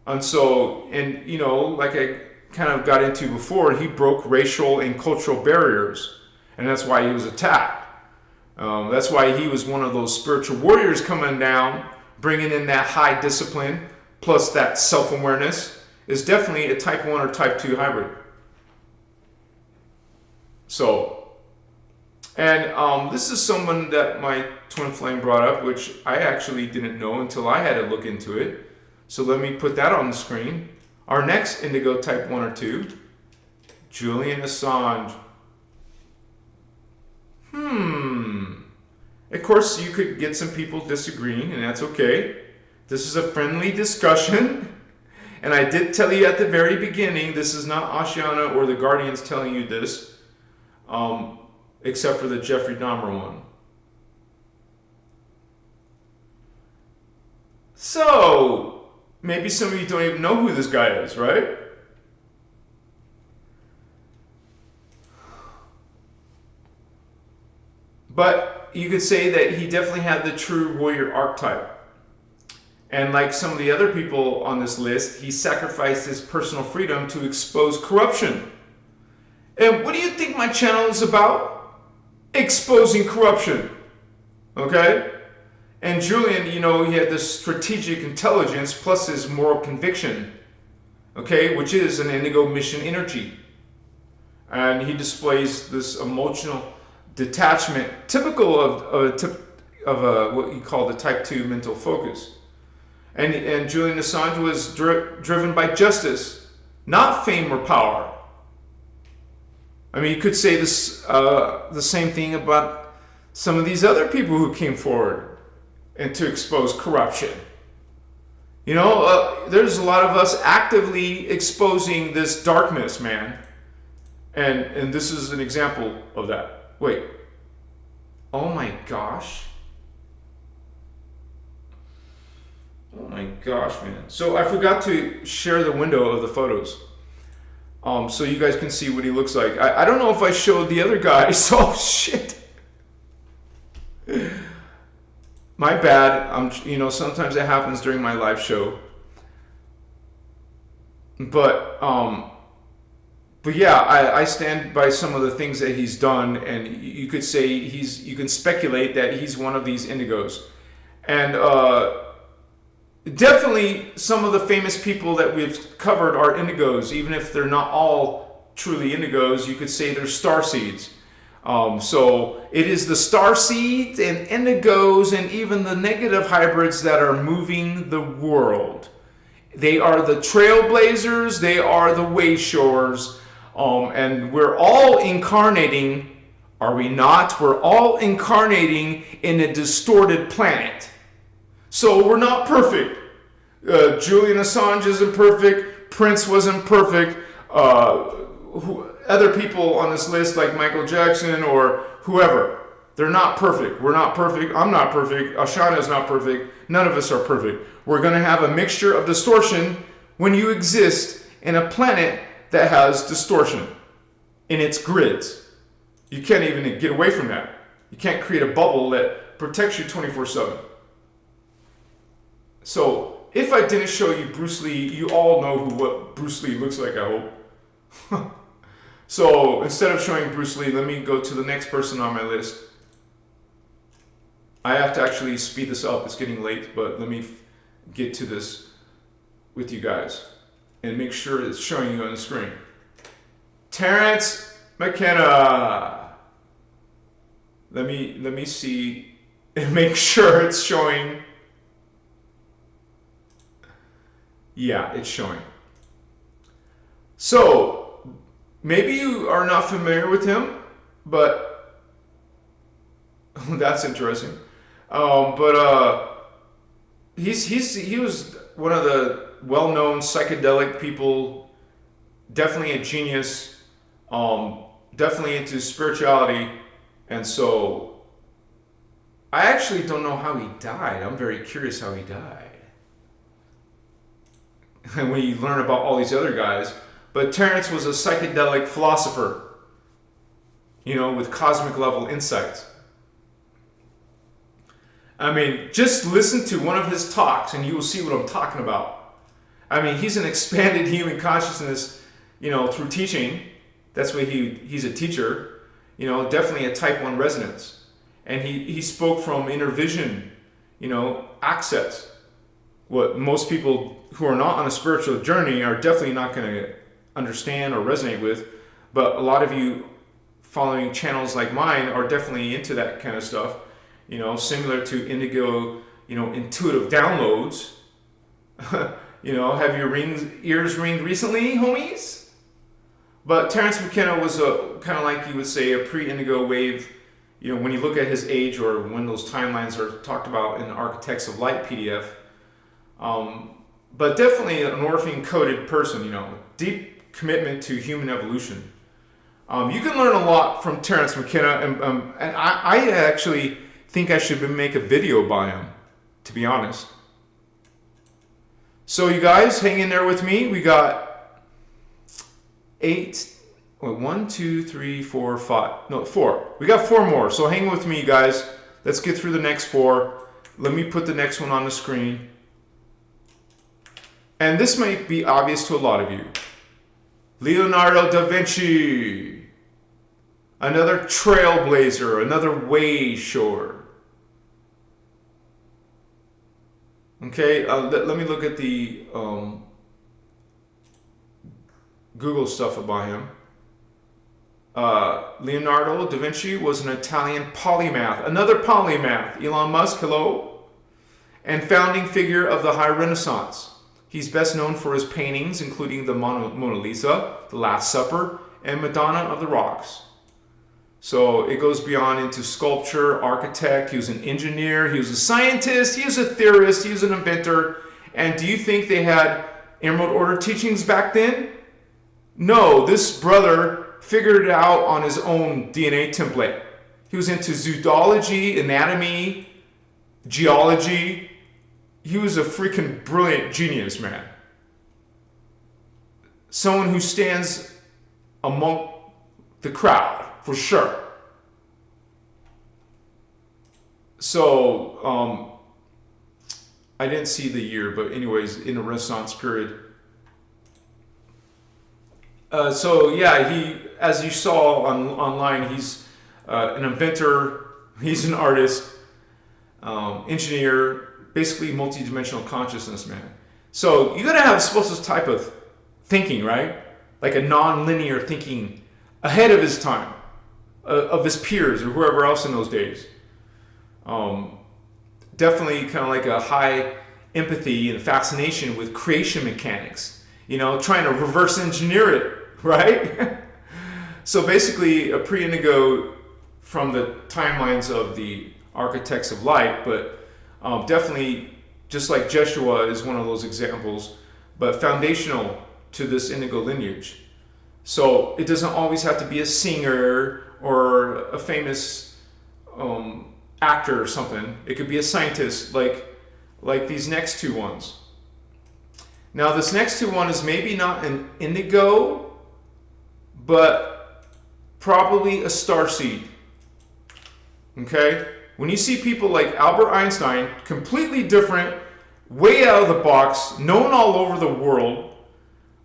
And so, and you know, like I kind of got into before, he broke racial and cultural barriers. And that's why he was attacked. That's why he was one of those spiritual warriors coming down, bringing in that high discipline, plus that self-awareness, is definitely a type 1 or type 2 hybrid. So, and this is someone that my twin flame brought up, which I actually didn't know until I had to look into it. So let me put that on the screen. Our next indigo type 1 or 2, Julian Assange. Of course, you could get some people disagreeing, and that's okay. This is a friendly discussion. And I did tell you at the very beginning, this is not Ashiana or the Guardians telling you this, except for the Jeffrey Dahmer one. So, maybe some of you don't even know who this guy is, right? But you could say that he definitely had the true warrior archetype. And like some of the other people on this list, he sacrificed his personal freedom to expose corruption. And what do you think my channel is about? Exposing corruption. Okay? And Julian, you know, he had this strategic intelligence plus his moral conviction. Okay? Which is an indigo mission energy. And he displays this emotional detachment typical of what you call the type 2 mental focus. And Julian Assange was driven by justice, not fame or power. I mean, you could say this the same thing about some of these other people who came forward and to expose corruption. You know, there's a lot of us actively exposing this darkness, man. And this is an example of that. Wait. Oh my gosh. Oh my gosh, man. So I forgot to share the window of the photos. So you guys can see what he looks like. I don't know if I showed the other guy, so shit. My bad. You know, sometimes it happens during my live show. But yeah, I stand by some of the things that he's done, and you could say you can speculate that he's one of these indigos. And definitely some of the famous people that we've covered are indigos, even if they're not all truly indigos. You could say they're star seeds. So it is the star seeds and indigos and even the negative hybrids that are moving the world. They are the trailblazers, they are the wayshowers, and we're all incarnating, are we not? We're all incarnating in a distorted planet. So we're not perfect. Julian Assange isn't perfect. Prince wasn't perfect. Other people on this list like Michael Jackson or whoever, they're not perfect. We're not perfect. I'm not perfect. Ashana is not perfect. None of us are perfect. We're going to have a mixture of distortion when you exist in a planet that has distortion in its grids. You can't even get away from that. You can't create a bubble that protects you 24/7. So, if I didn't show you Bruce Lee, you all know what Bruce Lee looks like, I hope. So, instead of showing Bruce Lee, let me go to the next person on my list. I have to actually speed this up. It's getting late, but let me get to this with you guys and make sure it's showing you on the screen. Terrence McKenna. Let me see and make sure it's showing. Yeah, it's showing. So maybe you are not familiar with him, but that's interesting. He was one of the well-known psychedelic people, definitely a genius, definitely into spirituality, and so I actually don't know how he died. I'm very curious how he died. And when you learn about all these other guys, but Terrence was a psychedelic philosopher, with cosmic level insights. I mean, just listen to one of his talks and you will see what I'm talking about. I mean, he's an expanded human consciousness, through teaching. That's why he's a teacher, definitely a Type-1 resonance. And he spoke from inner vision, access. What most people who are not on a spiritual journey are definitely not going to understand or resonate with. But a lot of you following channels like mine are definitely into that kind of stuff. Similar to Indigo, intuitive downloads. Have your ears ringed recently, homies? But Terrence McKenna was a kind of like you would say a pre-Indigo wave. When you look at his age or when those timelines are talked about in the Architects of Light PDF. But definitely an orphan-coded person. Deep commitment to human evolution. You can learn a lot from Terrence McKenna, and I actually think I should make a video by him, to be honest. So you guys, hang in there with me. We got 4. We got 4 more. So hang with me, guys. Let's get through the next 4. Let me put the next one on the screen. And this might be obvious to a lot of you. Leonardo da Vinci. Another trailblazer, another way shower. Okay, let me look at the Google stuff about him. Leonardo da Vinci was an Italian polymath, another polymath, Elon Musk, hello, and founding figure of the High Renaissance. He's best known for his paintings, including the Mona Lisa, the Last Supper, and Madonna of the Rocks. So it goes beyond into sculpture, architect. He was an engineer. He was a scientist. He was a theorist. He was an inventor. And do you think they had Emerald Order teachings back then? No, this brother figured it out on his own DNA template. He was into zoology, anatomy, geology. He was a freaking brilliant genius, man. Someone who stands among the crowd. For sure. So, I didn't see the year, but anyways, in the Renaissance period. So yeah, he, as you saw online, he's an inventor, he's an artist, engineer, basically multi-dimensional consciousness, man. So you gotta have this type of thinking, right? Like a non-linear thinking ahead of his time. Of his peers or whoever else in those days. Definitely kind of like a high empathy and fascination with creation mechanics, trying to reverse engineer it, right? So basically a pre-Indigo from the timelines of the Architects of Light, but definitely just like Jeshua is one of those examples, but foundational to this Indigo lineage. So it doesn't always have to be a singer or a famous actor or something. It could be a scientist like these next 2 ones. Now this next 2 one is maybe not an Indigo, but probably a starseed. Okay? When you see people like Albert Einstein, completely different, way out of the box, known all over the world.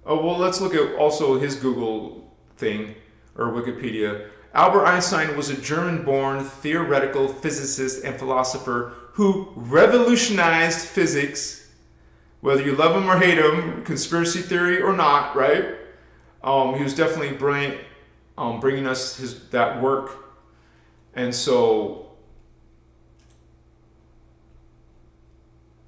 Oh, well, let's look at also his Google thing or Wikipedia. Albert Einstein was a German-born theoretical physicist and philosopher who revolutionized physics Whether you love him or hate him, conspiracy theory or not, right? He was definitely brilliant, bringing us that work. And so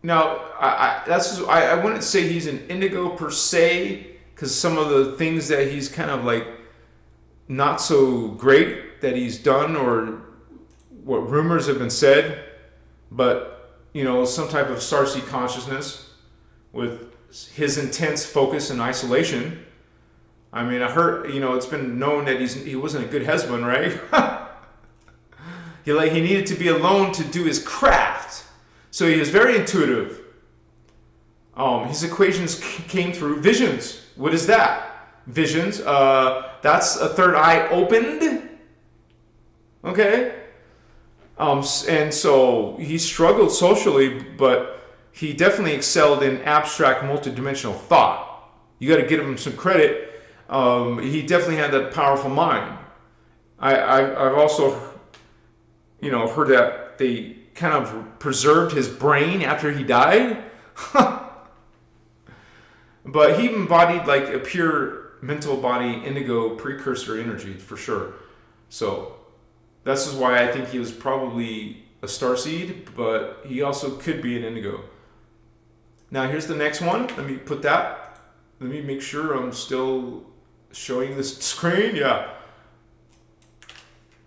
now I wouldn't say he's an indigo per se, because some of the things that he's kind of like not so great that he's done, or what rumors have been said, but some type of starseed consciousness with his intense focus and isolation. I mean, I heard, it's been known that he wasn't a good husband, right? He needed to be alone to do his craft. So he was very intuitive. His equations came through visions. What is that? Visions. That's a third eye opened. Okay. And so he struggled socially, but he definitely excelled in abstract, multidimensional thought. You got to give him some credit. He definitely had that powerful mind. I've also, heard that they kind of preserved his brain after he died. But he embodied like a pure mental body indigo precursor energy for sure. So this is why I think he was probably a starseed, but he also could be an indigo. Now here's the next one. Let me put that. Let me make sure I'm still showing this screen. Yeah.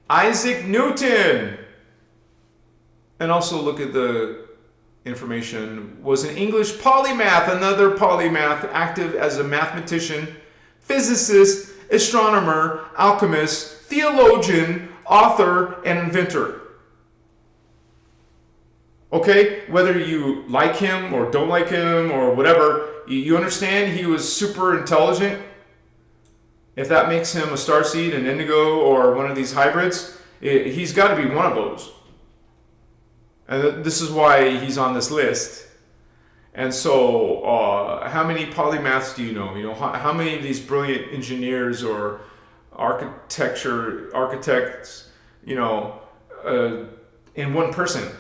Isaac Newton. And also look at the information. Was an English polymath, another polymath, active as a mathematician, physicist, astronomer, alchemist, theologian, author, and inventor. Okay, whether you like him or don't like him or whatever, you understand he was super intelligent. If that makes him a starseed, an indigo, or one of these hybrids, he's got to be one of those. And this is why he's on this list. And so, how many polymaths do you know? How many of these brilliant engineers or architects, in one person?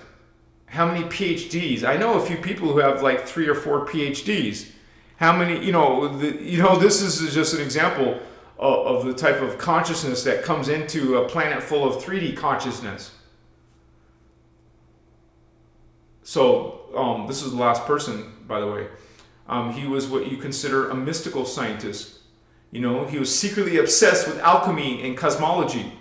How many PhDs? I know a few people who have like 3 or 4 PhDs. How many? This is just an example of the type of consciousness that comes into a planet full of 3D consciousness. So this is the last person, by the way. He was what you consider a mystical scientist. He was secretly obsessed with alchemy and cosmology.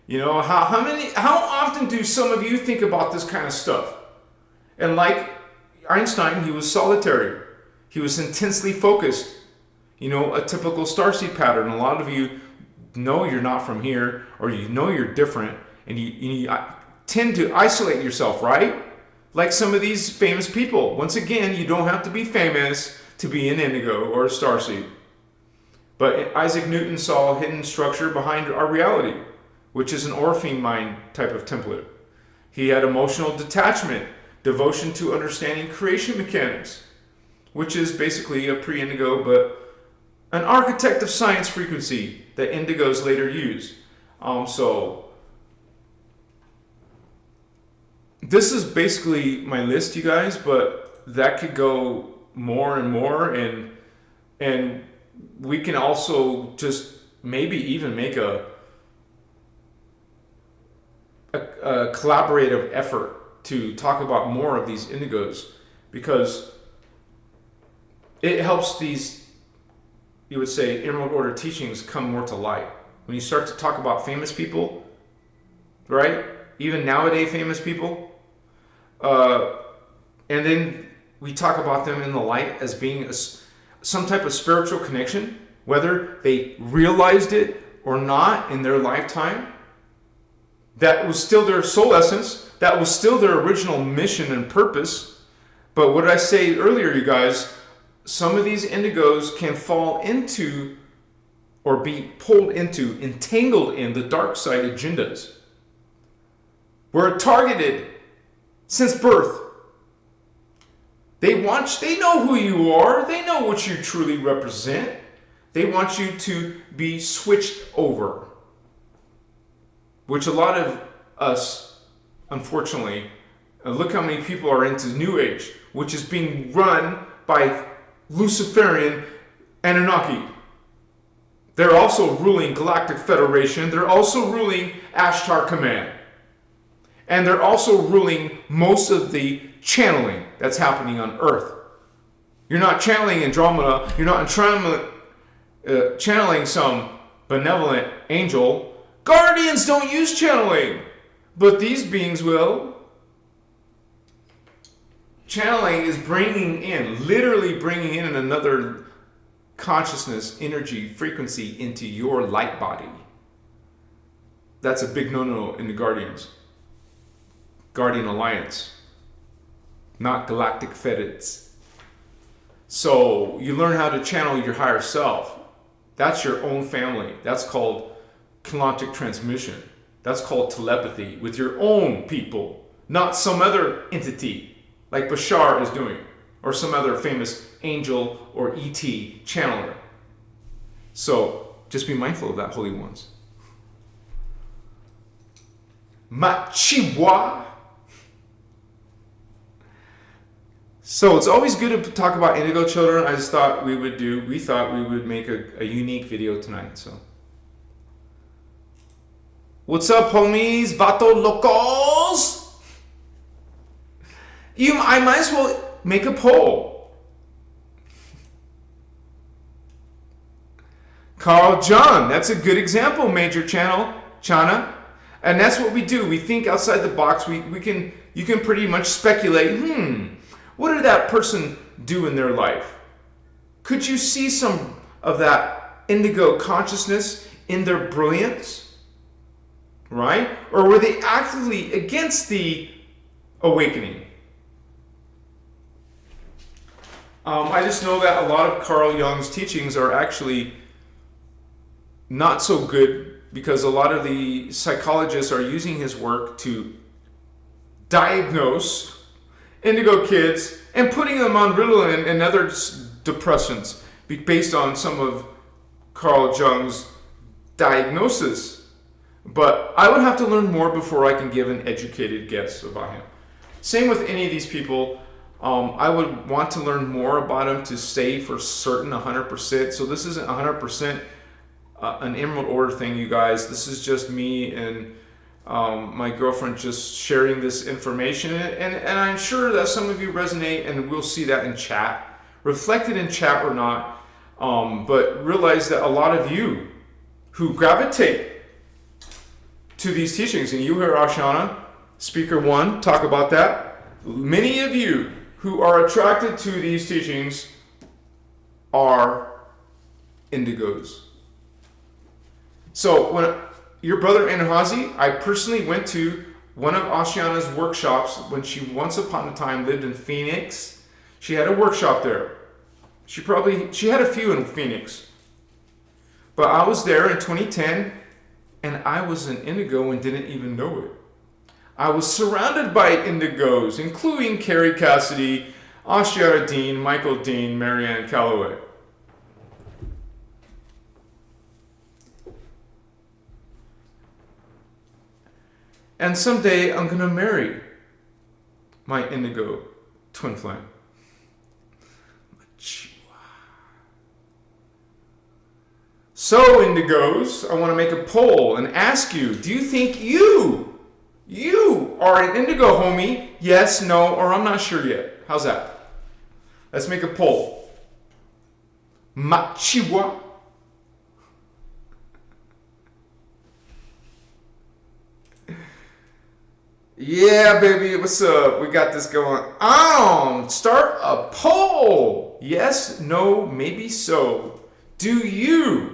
How often do some of you think about this kind of stuff? And like Einstein, he was solitary. He was intensely focused. A typical starseed pattern. A lot of you know you're not from here, or you're different, and you tend to isolate yourself, right? Like some of these famous people. Once again, you don't have to be famous to be an indigo or a starseed. But Isaac Newton saw a hidden structure behind our reality, which is an Orpheum mind type of template. He had emotional detachment, devotion to understanding creation mechanics, which is basically a pre-indigo, but an architect of science frequency that indigos later use. So this is basically my list, you guys, but that could go more and more, and we can also just maybe even make a collaborative effort to talk about more of these indigos, because it helps these, you would say, emerald order teachings come more to light. When you start to talk about famous people, right? Even nowadays famous people, and then we talk about them in the light as being some type of spiritual connection, whether they realized it or not in their lifetime. That was still their soul essence. That was still their original mission and purpose. But what did I say earlier, you guys? Some of these indigos can fall into or be pulled into, entangled in the dark side agendas. We're targeted since birth. They know who you are. They know what you truly represent. They want you to be switched over. Which a lot of us, unfortunately, look how many people are into New Age, which is being run by Luciferian Anunnaki. They're also ruling Galactic Federation. They're also ruling Ashtar Command. And they're also ruling most of the channeling that's happening on Earth. You're not channeling Andromeda. You're not channeling some benevolent angel. Guardians don't use channeling, but these beings will. Channeling is bringing in, literally bringing in another consciousness, energy, frequency into your light body. That's a big no-no in the Guardians. Guardian Alliance, not Galactic Feds. So you learn how to channel your higher self. That's your own family. That's called kinetic transmission. That's called telepathy with your own people, not some other entity like Bashar is doing, or some other famous angel or ET channeler. So just be mindful of that, holy ones. Machiwa. So it's always good to talk about Indigo Children. I just thought we would make a unique video tonight. So what's up, homies? Vato locos? I might as well make a poll. Carl John, that's a good example, Major Chana. And that's what we do. We think outside the box. You can pretty much speculate, what did that person do in their life? Could you see some of that indigo consciousness in their brilliance? Right? Or were they actively against the awakening? I just know that a lot of Carl Jung's teachings are actually not so good because a lot of the psychologists are using his work to diagnose indigo kids and putting them on Ritalin and other depressants based on some of Carl Jung's diagnosis. But I would have to learn more before I can give an educated guess about him. Same with any of these people. I would want to learn more about him to say for certain 100%. So this isn't 100% an Emerald Order thing, you guys. This is just me and my girlfriend just sharing this information. And I'm sure that some of you resonate, and we'll see that in chat. Reflected in chat or not. But realize that a lot of you who gravitate to these teachings, and you hear Ashana, Speaker 1, talk about that. Many of you who are attracted to these teachings are indigos. So when your brother Anahazi, I personally went to one of Ashana's workshops when she once upon a time lived in Phoenix. She had a workshop there. She had a few in Phoenix. But I was there in 2010 and I was an indigo and didn't even know it. I was surrounded by indigos, including Carrie Cassidy, Ashiara Dean, Michael Dean, Marianne Calloway. And someday I'm going to marry my indigo twin flame. So, indigos, I want to make a poll and ask you, do you think you are an indigo, homie? Yes, no, or I'm not sure yet. How's that? Let's make a poll. Machiwa. Yeah, baby, what's up? We got this going on. Start a poll. Yes, no, maybe so. Do you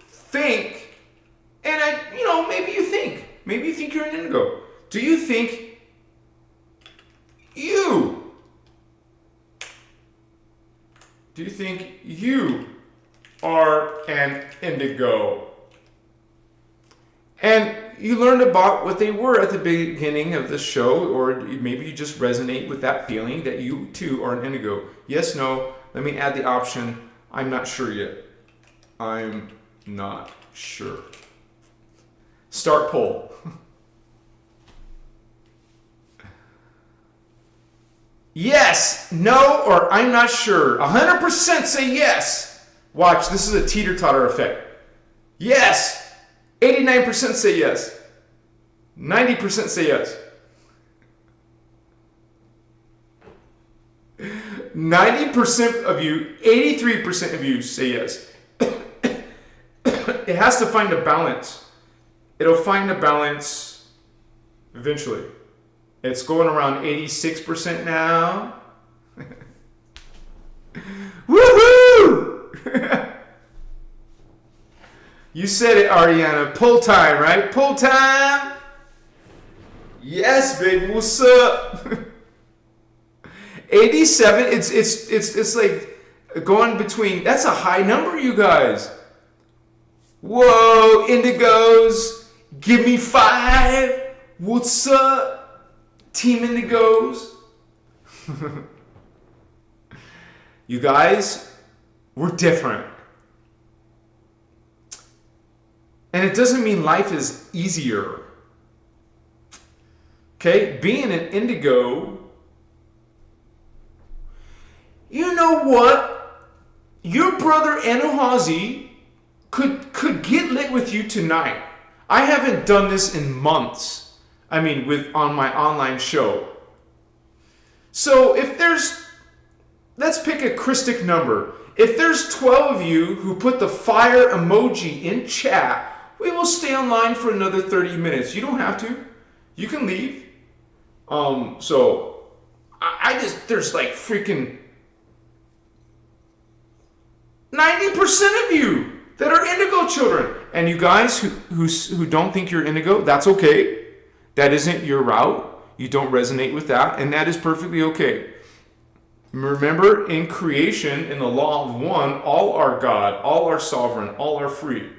think, and maybe you think you're an indigo. Do you think you are an indigo? And you learned about what they were at the beginning of the show, or maybe you just resonate with that feeling that you too are an indigo. Yes, no, let me add the option, I'm not sure yet. I'm not sure. Start poll. Yes, no, or I'm not sure. 100% say yes. Watch, this is a teeter-totter effect. Yes. 89% say yes. 90% say yes. 90% of you, 83% of you say yes. It has to find a balance. It'll find a balance eventually. It's going around 86% now. Woohoo! You said it, Ariana. Pull time, right? Pull time. Yes, baby. What's up? 87. It's like going between. That's a high number, you guys. Whoa, Indigos. Give me 5. What's up? Team Indigos. You guys, we're different. And it doesn't mean life is easier. Okay? Being an Indigo, you know what? Your brother Anahazi could get lit with you tonight. I haven't done this in months. I mean, on my online show. So if let's pick a Christic number. If there's 12 of you who put the fire emoji in chat, we will stay online for another 30 minutes. You don't have to. You can leave. So there's like freaking 90% of you that are Indigo children. And you guys who don't think you're Indigo, that's okay. That isn't your route. You don't resonate with that, and that is perfectly okay. Remember, in creation, in the law of one, all are God, all are sovereign, all are free.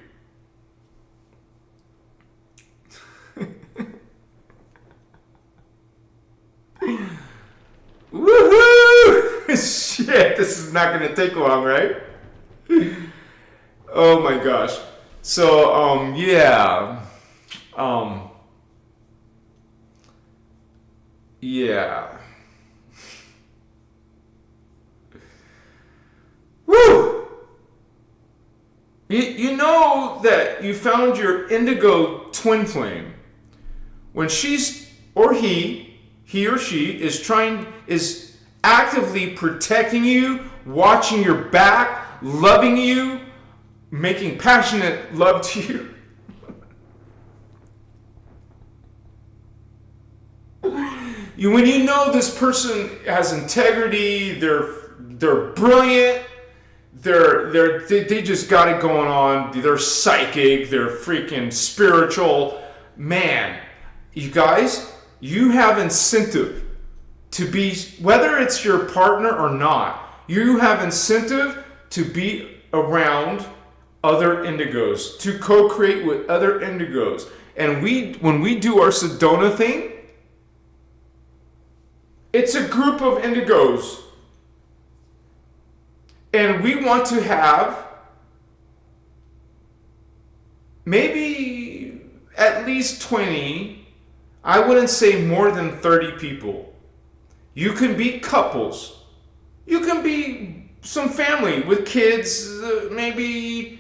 Woohoo! Shit, this is not going to take long, right? Oh my gosh. So, yeah. Yeah. Woo! You know that you found your Indigo twin flame when she's or he or she is actively protecting you, watching your back, loving you, making passionate love to you. When you know this person has integrity, they're brilliant, they just got it going on, they're psychic, they're freaking spiritual. Man, you guys, you have incentive to be, whether it's your partner or not, you have incentive to be around other Indigos, to co-create with other Indigos. And when we do our Sedona thing, it's a group of Indigos. And we want to have maybe at least 20, I wouldn't say more than 30 people. You can be couples. You can be some family with kids, maybe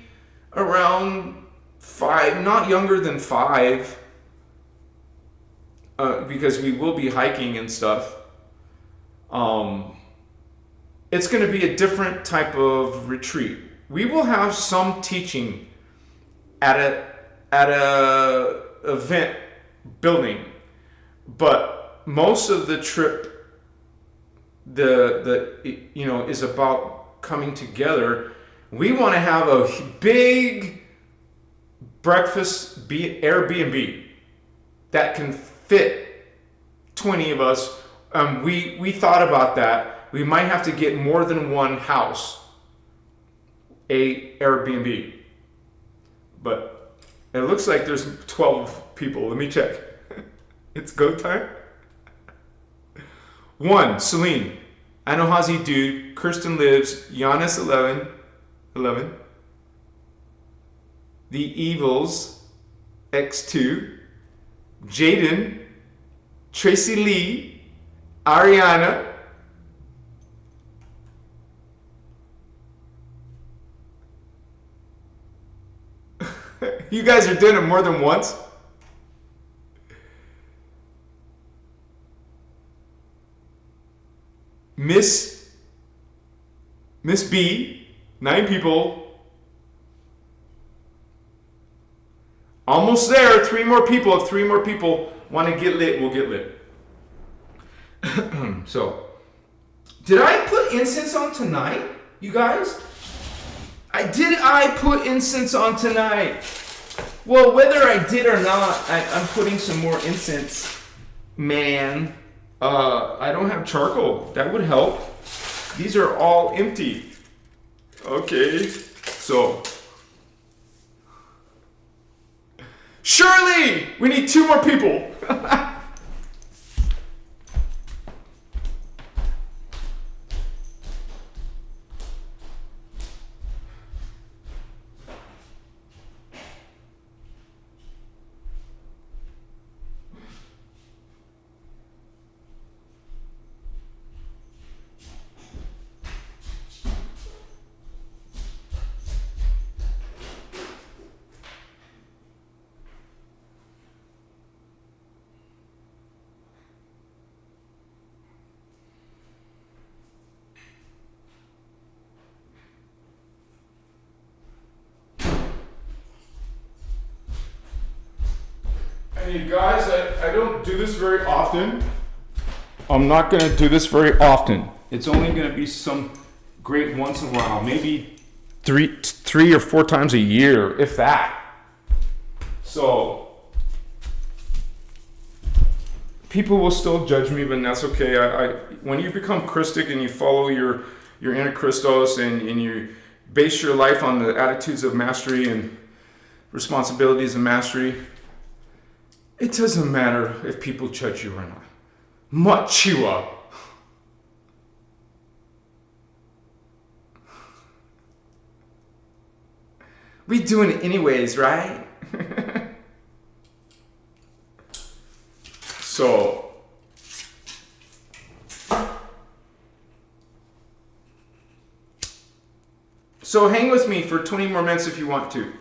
around 5, not younger than 5, because we will be hiking and stuff. It's going to be a different type of retreat. We will have some teaching at a event building, but most of the trip is about coming together. We want to have a big breakfast Airbnb that can fit 20 of us. We thought about that. We might have to get more than one house, a Airbnb. But it looks like there's 12 people. Let me check. It's go time. 1, Celine. Anahazi Dude. Kirsten Lives. Giannis 11. The Evils. X2. Jaden. Tracy Lee. Ariana. You guys are doing it more than once? Miss B, 9 people. Almost there. 3 more people. If 3 more people want to get lit, we'll get lit. So, did I put incense on tonight, you guys? Did I put incense on tonight? Well, whether I did or not, I'm putting some more incense. Man, I don't have charcoal. That would help. These are all empty. Okay, so. Shirley! We need 2 more people. Hey guys, I don't do this very often. I'm not going to do this very often. It's only going to be some great once in a while, maybe three or 4 times a year, if that. So people will still judge me, but that's okay. When you become Christic and you follow your inner Christos and you base your life on the attitudes of mastery and responsibilities of mastery, it doesn't matter if people judge you or not. Much you up. We doing it anyways, right? So hang with me for 20 more minutes if you want to.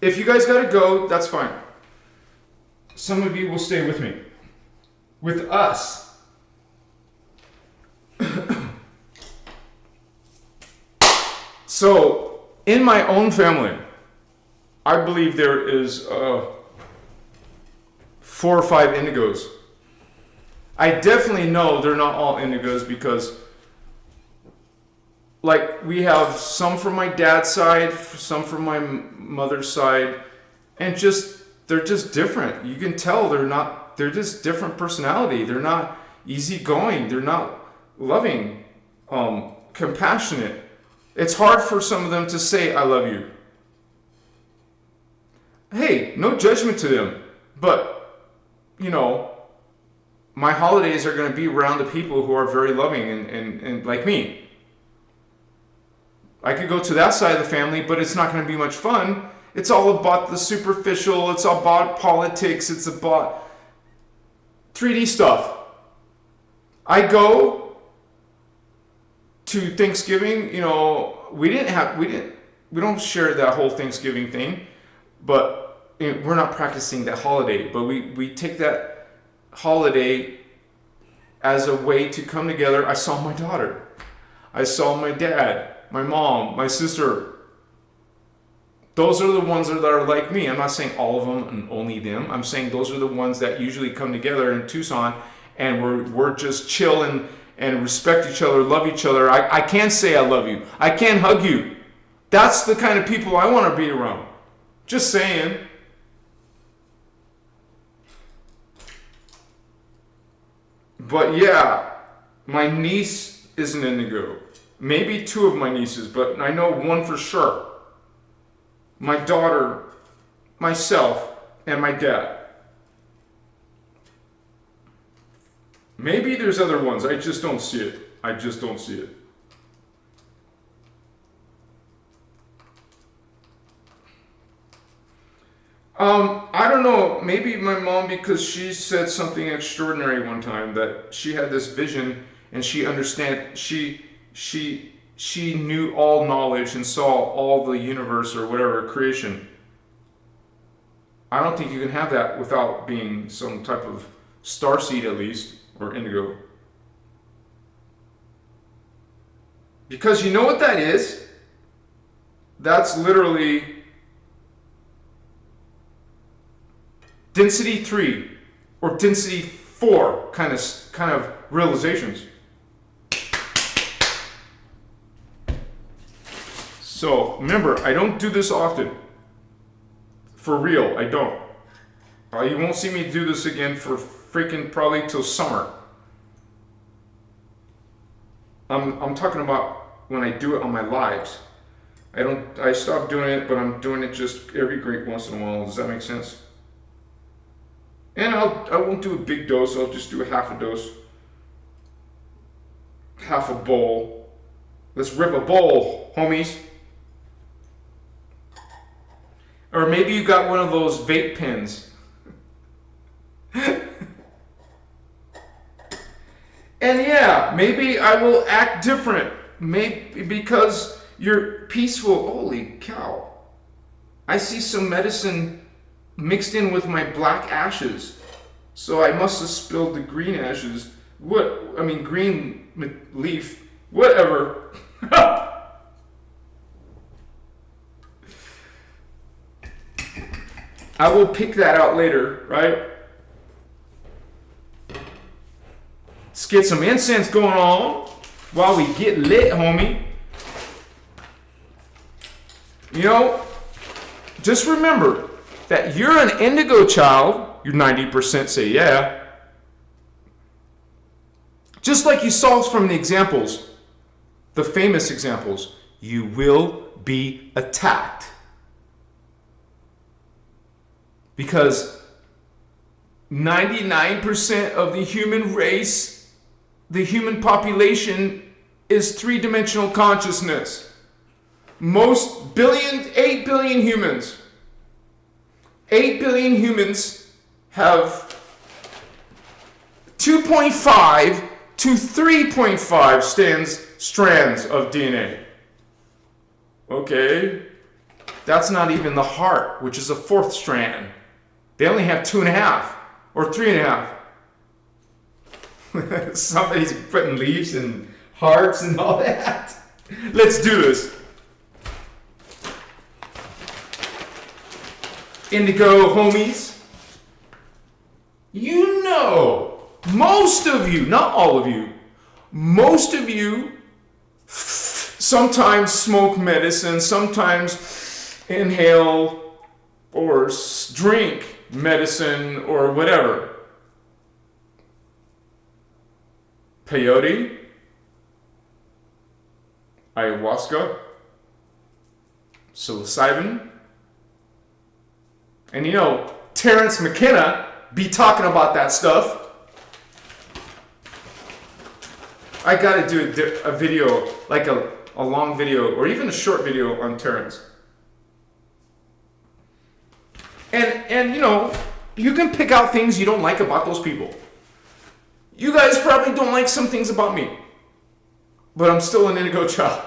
If you guys gotta go, that's fine. Some of you will stay with me. With us. So, in my own family, I believe there is 4 or 5 indigos. I definitely know they're not all indigos because, like, we have some from my dad's side, some from my mother's side, and they're just different. You can tell they're just different personality. They're not easygoing. They're not loving, compassionate. It's hard for some of them to say, I love you. Hey, no judgment to them. But, my holidays are going to be around the people who are very loving and like me. I could go to that side of the family, but it's not going to be much fun. It's all about the superficial. It's all about politics. It's about 3D stuff. I go to Thanksgiving, we don't share that whole Thanksgiving thing, but we're not practicing that holiday, but we take that holiday as a way to come together. I saw my daughter. I saw my dad, my mom, my sister. Those are the ones that are like me. I'm not saying all of them and only them. I'm saying those are the ones that usually come together in Tucson and we're just chill and respect each other, love each other. I can't say I love you. I can't hug you. That's the kind of people I want to be around. Just saying. But yeah, my niece is an indigo. Maybe 2 of my nieces, but I know 1 for sure. My daughter, myself, and my dad. Maybe there's other ones. I just don't see it. I don't know. Maybe my mom, because she said something extraordinary one time, that she had this vision and she knew all knowledge and saw all the universe or whatever creation. I don't think you can have that without being some type of starseed at least, or indigo. Because you know what that is? That's literally density 3 or density 4 kind of realizations. So remember, I don't do this often. For real, I don't. You won't see me do this again for freaking probably till summer. I'm talking about when I do it on my lives. I stopped doing it, but I'm doing it just every great once in a while. Does that make sense? And I won't do a big dose. I'll just do a half a dose. Half a bowl. Let's rip a bowl, homies. Or maybe you got one of those vape pens. And yeah, maybe I will act different. Maybe because you're peaceful. Holy cow. I see some medicine mixed in with my black ashes. So I must have spilled the green ashes. Green leaf. Whatever. I will pick that out later, right? Let's get some incense going on while we get lit, homie. You know, just remember that you're an indigo child. You're 90% say yeah. Just like you saw from the examples, the famous examples, you will be attacked. Because 99% of the human race, the human population, is three-dimensional consciousness. Most 8 billion humans. 8 billion humans have 2.5 to 3.5 strands of DNA. Okay? That's not even the heart, which is a fourth strand. They only have 2.5 or 3.5. Somebody's putting leaves and hearts and all that. Let's do this. Indigo homies. You know, most of you, not all of you, most of you sometimes smoke medicine, sometimes inhale or drink medicine or whatever. Peyote, ayahuasca, psilocybin, and you know, Terrence McKenna be talking about that stuff. I gotta do a video, like a long video, or even a short video on Terrence. And you know, you can pick out things you don't like about those people. You guys probably don't like some things about me, but I'm still an indigo child.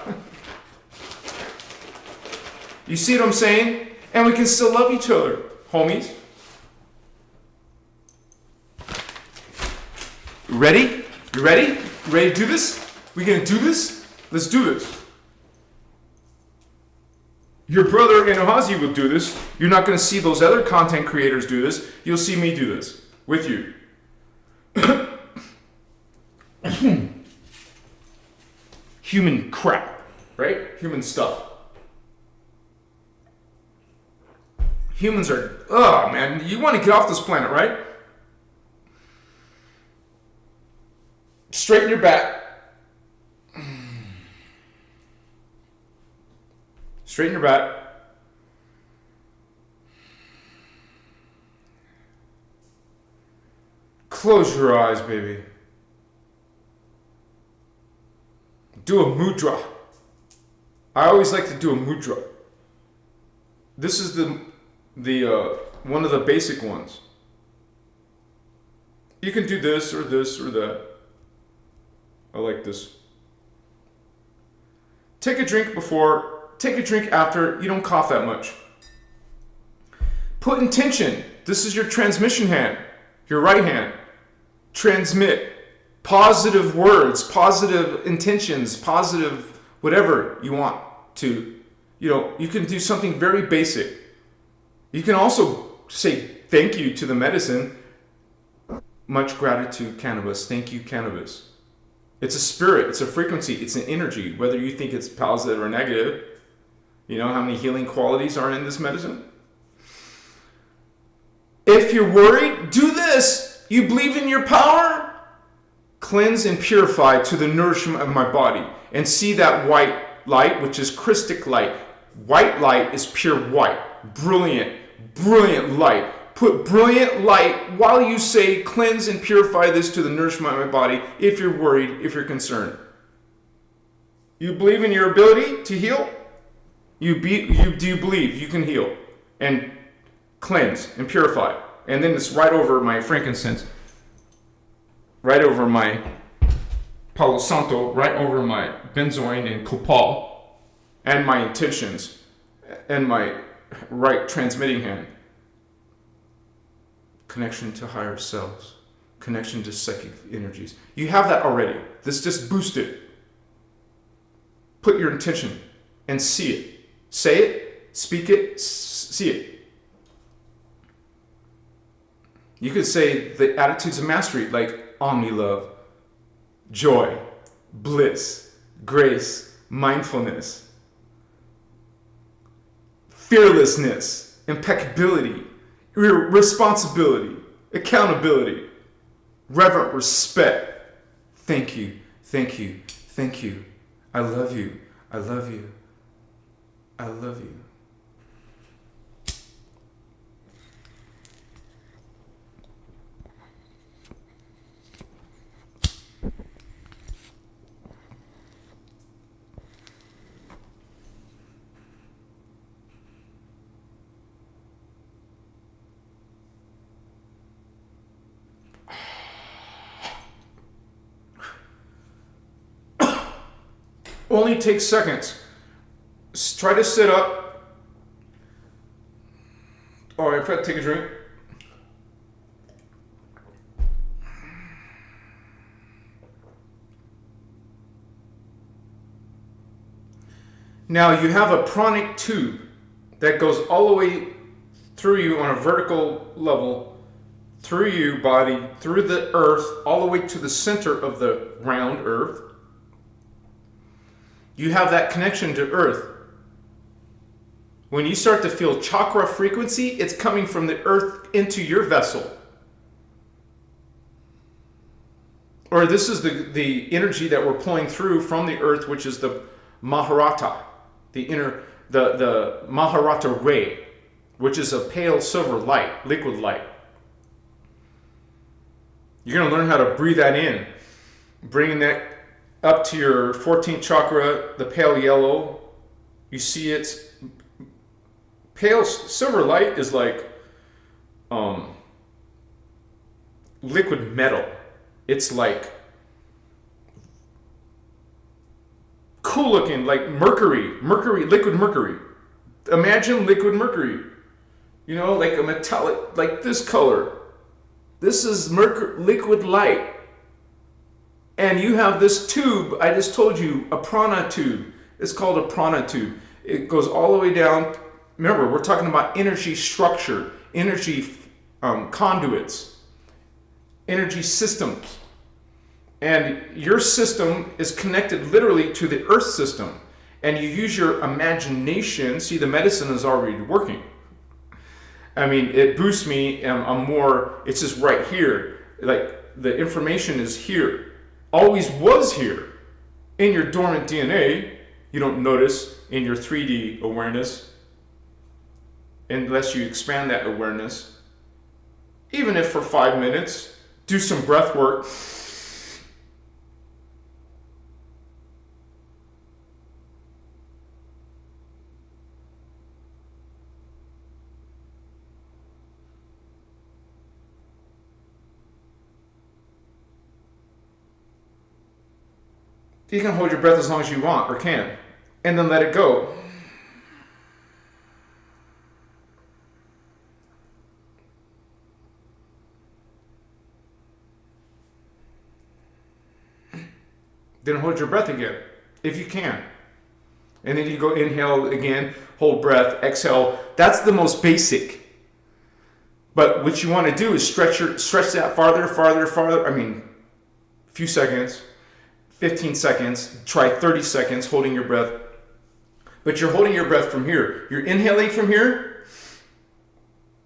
You see what I'm saying? And we can still love each other, homies. Ready? You ready? You ready to do this? We gonna do this? Let's do this. Your brother Inohazi will do this. You're not gonna see those other content creators do this. You'll see me do this with you. Human crap, right? Human stuff. Humans are, oh man, you want to get off this planet, right? Straighten your back. Straighten your back. Close your eyes, baby. Do a mudra. I always like to do a mudra. This is the one of the basic ones. You can do this or that. I like this. Take a drink before, take a drink after. You don't cough that much. Put intention. This is your transmission hand, your right hand. Transmit positive words, positive intentions, positive whatever you want to. You can do something very basic. You can also say thank you to the medicine. Much gratitude, cannabis. Thank you, cannabis. It's a spirit, it's a frequency, it's an energy, whether you think it's positive or negative. You know how many healing qualities are in this medicine? If you're worried, do this. You believe in your power? Cleanse and purify to the nourishment of my body. And see that white light, which is Christic light. White light is pure white. Brilliant, brilliant light. Put brilliant light while you say, cleanse and purify this to the nourishment of my body, if you're worried, if you're concerned. You believe in your ability to heal? Do you believe you can heal and cleanse and purify? And then it's right over my frankincense, right over my Palo Santo, right over my benzoin and copal, and my intentions, and my right transmitting hand. Connection to higher selves, connection to psychic energies. You have that already. This just boost it. Put your intention and see it. Say it, speak it, see it. You could say the attitudes of mastery, like omni-love, joy, bliss, grace, mindfulness, fearlessness, impeccability, responsibility, accountability, reverent respect. Thank you, thank you, thank you. I love you, I love you, I love you. Only takes seconds. Try to sit up. All right, Fred, take a drink. Now you have a pranic tube that goes all the way through you on a vertical level, through you, body, through the earth, all the way to the center of the round earth. You have that connection to earth. When you start to feel chakra frequency, it's coming from the earth into your vessel. Or this is the energy that we're pulling through from the earth, which is the Maharata, the Maharata ray, which is a pale silver light, liquid light. You're going to learn how to breathe that in, bringing that up to your 14th chakra, the pale yellow. You see it's pale silver light is like liquid metal. It's like cool looking, like mercury, liquid mercury. Imagine liquid mercury, like a metallic, like this color. This is liquid light. And you have this tube, I just told you, a prana tube. It's called a prana tube. It goes all the way down. Remember, we're talking about energy structure, energy conduits, energy systems. And your system is connected literally to the earth system. And you use your imagination. See, the medicine is already working. I mean, it boosts me, and it's just right here. Like, the information is here. Always was here in your dormant DNA. You don't notice in your 3D awareness unless you expand that awareness. Even if for 5 minutes, do some breath work. You can hold your breath as long as you want or can, and then let it go. Then hold your breath again, if you can. And then you go inhale again, hold breath, exhale. That's the most basic. But what you want to do is stretch that farther. I mean, a few seconds, 15 seconds, try 30 seconds holding your breath. But you're holding your breath from here. You're inhaling from here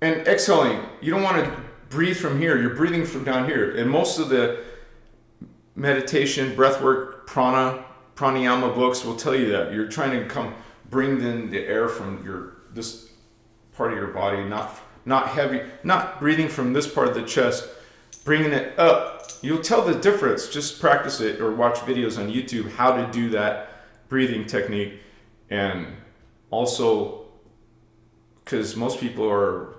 and exhaling. You don't want to breathe from here. You're breathing from down here. And most of the meditation, breathwork, pranayama books will tell you that. You're trying to bring in the air from this part of your body, not heavy, not breathing from this part of the chest, bringing it up. You'll tell the difference. Just practice it or watch videos on YouTube how to do that breathing technique. And also, because most people are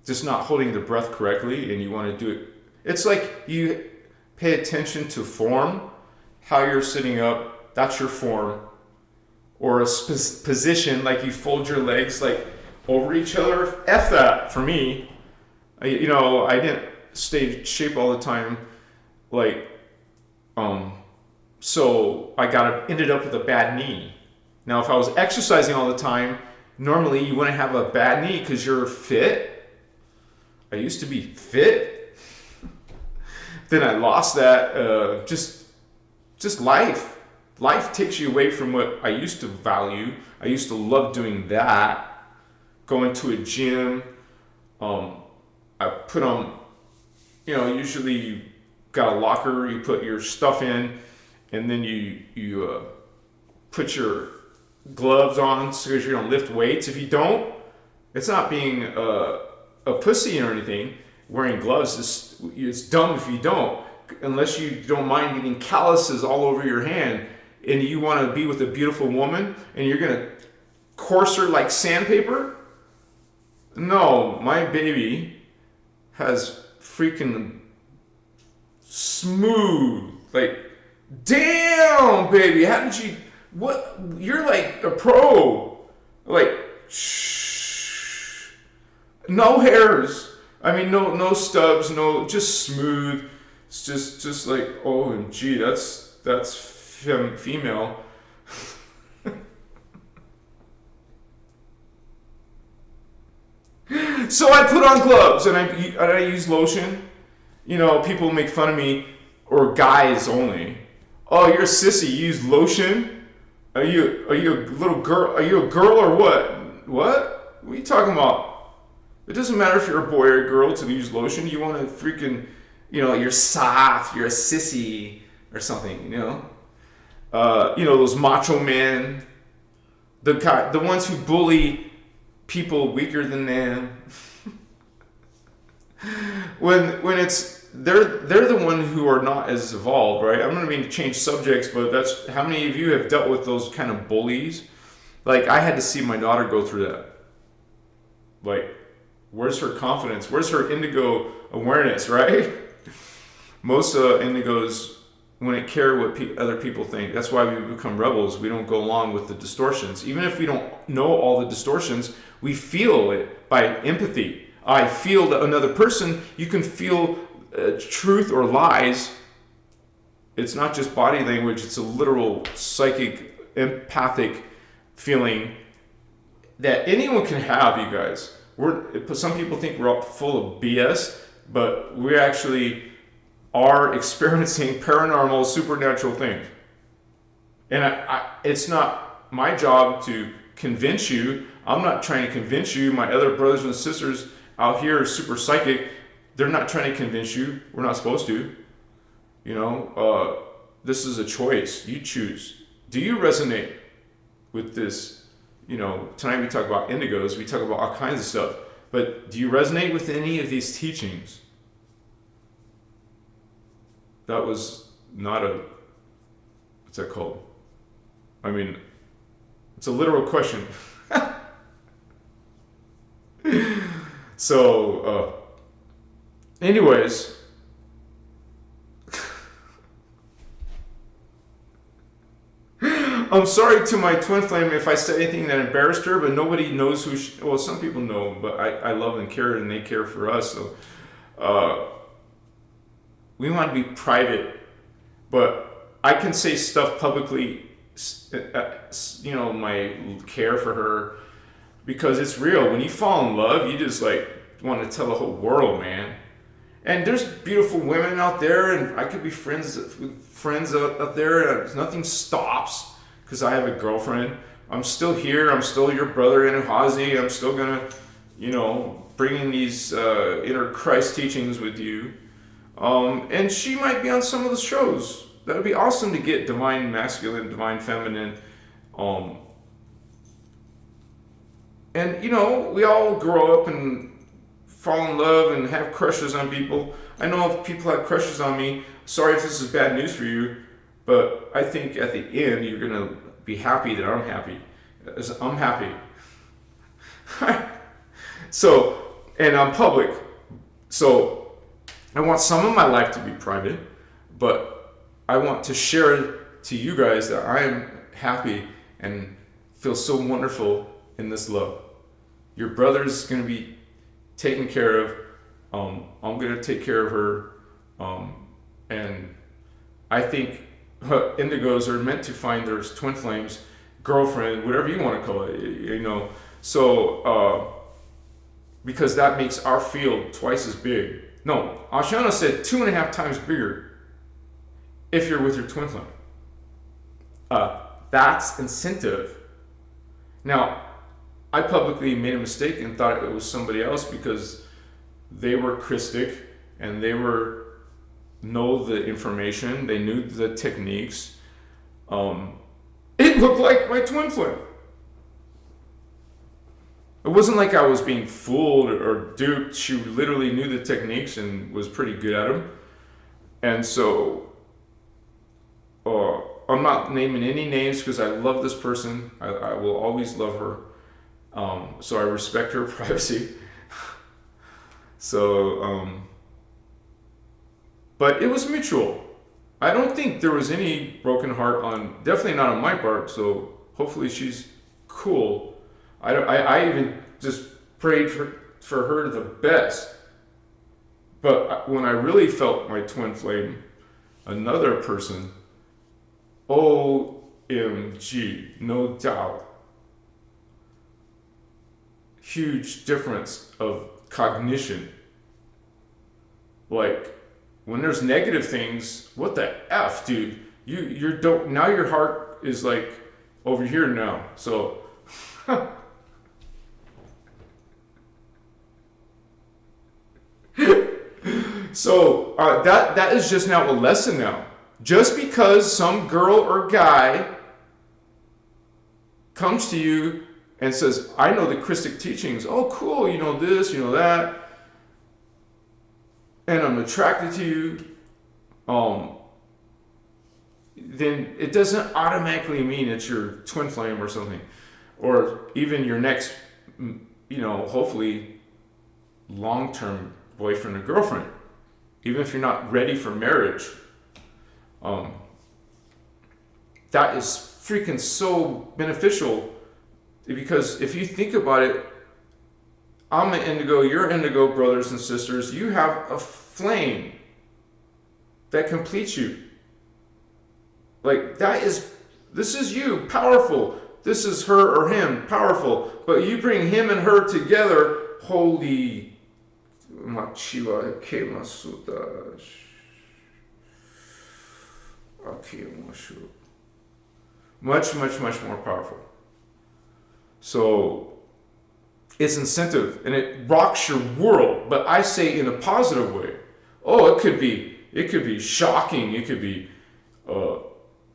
just not holding the breath correctly, and you want to do it. It's like you pay attention to form, how you're sitting up, that's your form. Or a position, like you fold your legs like over each other. F that for me. I didn't stay in shape all the time. So I ended up with a bad knee. Now, if I was exercising all the time, normally you wouldn't have a bad knee because you're fit. I used to be fit. Then I lost that. Just life. Life takes you away from what I used to value. I used to love doing that. Going to a gym. I put on, usually you got a locker, you put your stuff in, and then you put your gloves on so you don't lift weights. If you don't, it's not being a pussy or anything. Wearing gloves it's dumb if you don't, unless you don't mind getting calluses all over your hand and you want to be with a beautiful woman and you're going to coarse her like sandpaper. No, my baby has freaking smooth, like, damn, baby, how did you, what, you're like a pro, like, shh, no hairs, I mean, no stubs, no, just smooth, it's just like, OMG, that's female. So I put on gloves and I use lotion. People make fun of me, or guys only. Oh, you're a sissy. You use lotion? Are you a little girl? Are you a girl or what? What are you talking about? It doesn't matter if you're a boy or a girl to use lotion. You want to freaking, you're soft. You're a sissy or something. Those macho men, the ones who bully people weaker than them. when it's they're the one who are not as evolved, right? I'm not mean to change subjects, but that's how many of you have dealt with those kind of bullies? Like, I had to see my daughter go through that. Like, where's her confidence? Where's her indigo awareness, right? Most indigos wouldn't care what other people think. That's why we become rebels. We don't go along with the distortions. Even if we don't know all the distortions, we feel it by empathy. I feel that another person, you can feel truth or lies. It's not just body language, it's a literal psychic, empathic feeling that anyone can have, you guys. Some people think we're all full of BS, but we actually are experiencing paranormal, supernatural things. And it's not my job to convince you. I'm not trying to convince you. My other brothers and sisters out here are super psychic. They're not trying to convince you. We're not supposed to. This is a choice. You choose. Do you resonate with this? Tonight we talk about indigos. We talk about all kinds of stuff. But do you resonate with any of these teachings? That was not what's that called? I mean, it's a literal question. So, anyways, I'm sorry to my twin flame if I said anything that embarrassed her, but nobody knows who well, some people know, but I love and care, and they care for us. So, we want to be private but I can say stuff publicly, my care for her, because it's real. When you fall in love, you just like want to tell the whole world, man. And there's beautiful women out there, and I could be friends with friends out there, and nothing stops because I have a girlfriend. I'm still here. I'm still your brother in Uhazi. I'm still gonna, bring in these inner Christ teachings with you. And she might be on some of the shows. That would be awesome to get divine masculine, divine feminine. And we all grow up and fall in love and have crushes on people. I know if people have crushes on me, sorry if this is bad news for you, but I think at the end you're gonna be happy that I'm happy. I'm happy. So, and I'm public. So I want some of my life to be private, but I want to share to you guys that I am happy and feel so wonderful in this love. Your brother's gonna be taken care of. I'm gonna take care of her. And I think indigos are meant to find their twin flames, girlfriend, whatever you want to call it, So, because that makes our field twice as big. No, Ashana said 2.5 times bigger if you're with your twin flame. That's incentive. Now, I publicly made a mistake and thought it was somebody else because they were Christic and they know the information, they knew the techniques. It looked like my twin flame. It wasn't like I was being fooled or duped. She literally knew the techniques and was pretty good at them. And so, I'm not naming any names because I love this person. I will always love her. So I respect her privacy. But it was mutual. I don't think there was any broken heart definitely not on my part. So hopefully she's cool. I even just prayed for her the best. But when I really felt my twin flame, another person, OMG, no doubt. Huge difference of cognition. Like, when there's negative things, what the F, dude? Now your heart is like over here now. So, that is just now a lesson now. Just because some girl or guy comes to you and says, I know the Christic teachings. Oh, cool. You know this, you know that. And I'm attracted to you. Then it doesn't automatically mean it's your twin flame or something. Or even your next, hopefully long-term boyfriend or girlfriend. Even if you're not ready for marriage. That is freaking so beneficial. Because if you think about it, I'm an indigo, you're indigo, brothers and sisters. You have a flame that completes you. Like, this is you, powerful. This is her or him, powerful. But you bring him and her together, holy Machiva Kemasuta. Much, much, much more powerful. So it's incentive and it rocks your world, but I say in a positive way. Oh, it could be shocking. It could be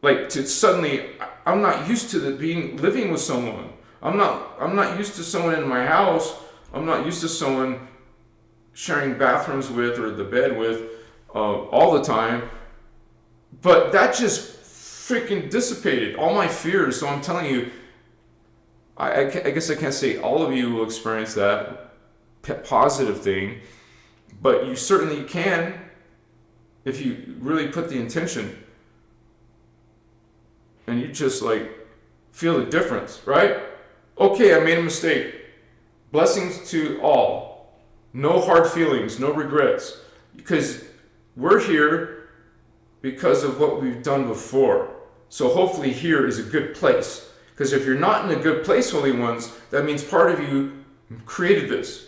like to suddenly, I'm not used to living with someone. I'm not used to someone in my house. I'm not used to someone sharing bathrooms with or the bed with all the time. But that just freaking dissipated all my fears. So I'm telling you, I guess I can't say all of you will experience that positive thing, but you certainly can if you really put the intention and you just like feel the difference, right? Okay, I made a mistake. Blessings to all. No hard feelings, no regrets, because we're here because of what we've done before. So hopefully here is a good place. Because if you're not in a good place, Holy Ones, that means part of you created this.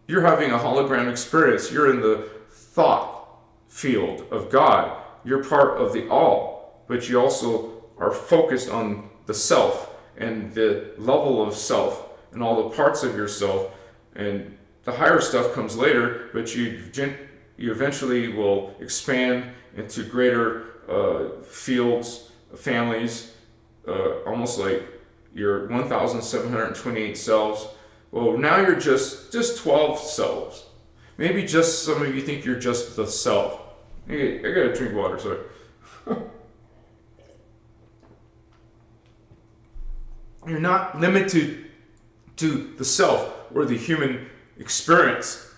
You're having a hologram experience. You're in the thought field of God. You're part of the all. But you also are focused on the self and the level of self and all the parts of yourself. And the higher stuff comes later, but you eventually will expand into greater fields, families, almost like your 1,728 selves. Well, now you're just 12 selves. Maybe just some of you think you're just the self. Hey, I gotta drink water, sorry. You're not limited to the self or the human experience.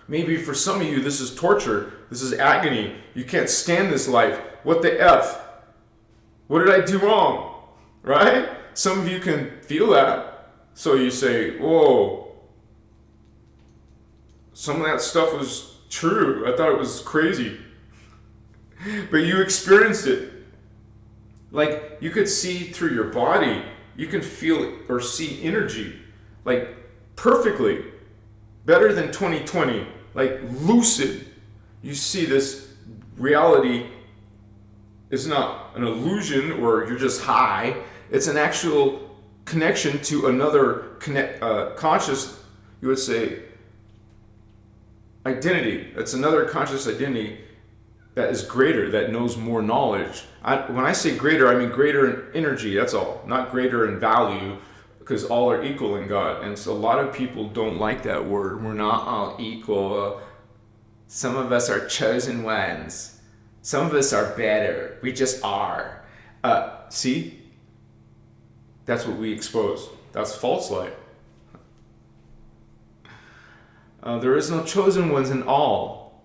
Maybe for some of you this is torture, this is agony. You can't stand this life. What the F? What did I do wrong? Right? Some of you can feel that. So you say, whoa, some of that stuff was true. I thought it was crazy. But you experienced it. Like you could see through your body. You can feel or see energy. Like perfectly. Better than 2020. Like lucid. You see this reality is not an illusion or you're just high. It's an actual connection to another conscious, you would say, identity. It's another conscious identity that is greater, that knows more knowledge. When I say greater, I mean greater in energy, that's all. Not greater in value, because all are equal in God. And so a lot of people don't like that word. We're not all equal. Some of us are chosen ones. Some of us are better. We just are. See? That's what we expose. That's false light. There is no chosen ones in all.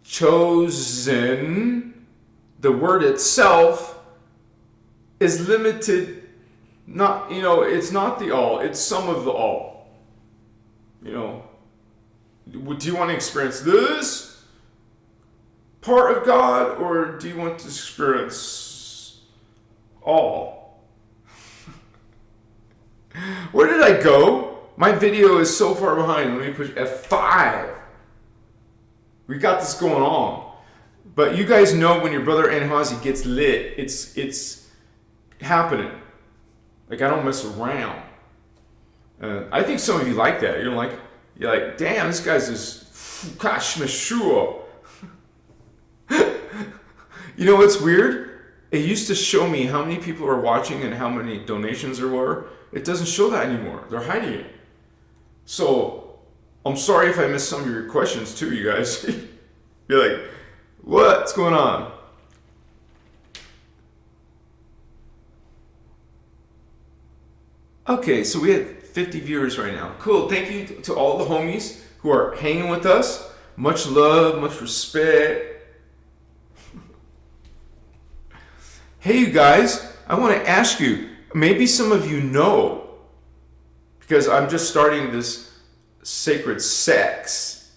Chosen, the word itself, is limited. Not, it's not the all. It's some of the all. Do you want to experience this part of God, or do you want to experience all? Where did I go? My video is so far behind. Let me push F5. We got this going on. But you guys know when your brother Anhazi gets lit, it's happening. Like, I don't mess around. I think some of you like that. You're like, damn, this guy's just, gosh, mashua. You know what's weird? It used to show me how many people are watching and how many donations there were. It doesn't show that anymore. They're hiding it. So, I'm sorry if I missed some of your questions too, you guys. You're like, what's going on? Okay, so we had 50 viewers right now. Cool. Thank you to all the homies who are hanging with us. Much love, much respect. Hey, you guys, I want to ask you, maybe some of you know, because I'm just starting this sacred sex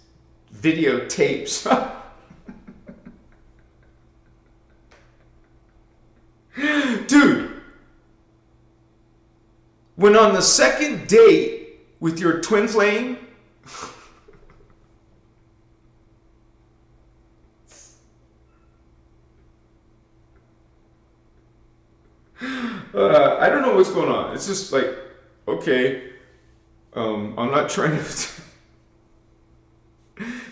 videotapes. Dude, when on the second date with your twin flame, I don't know what's going on. It's just like, okay, I'm not trying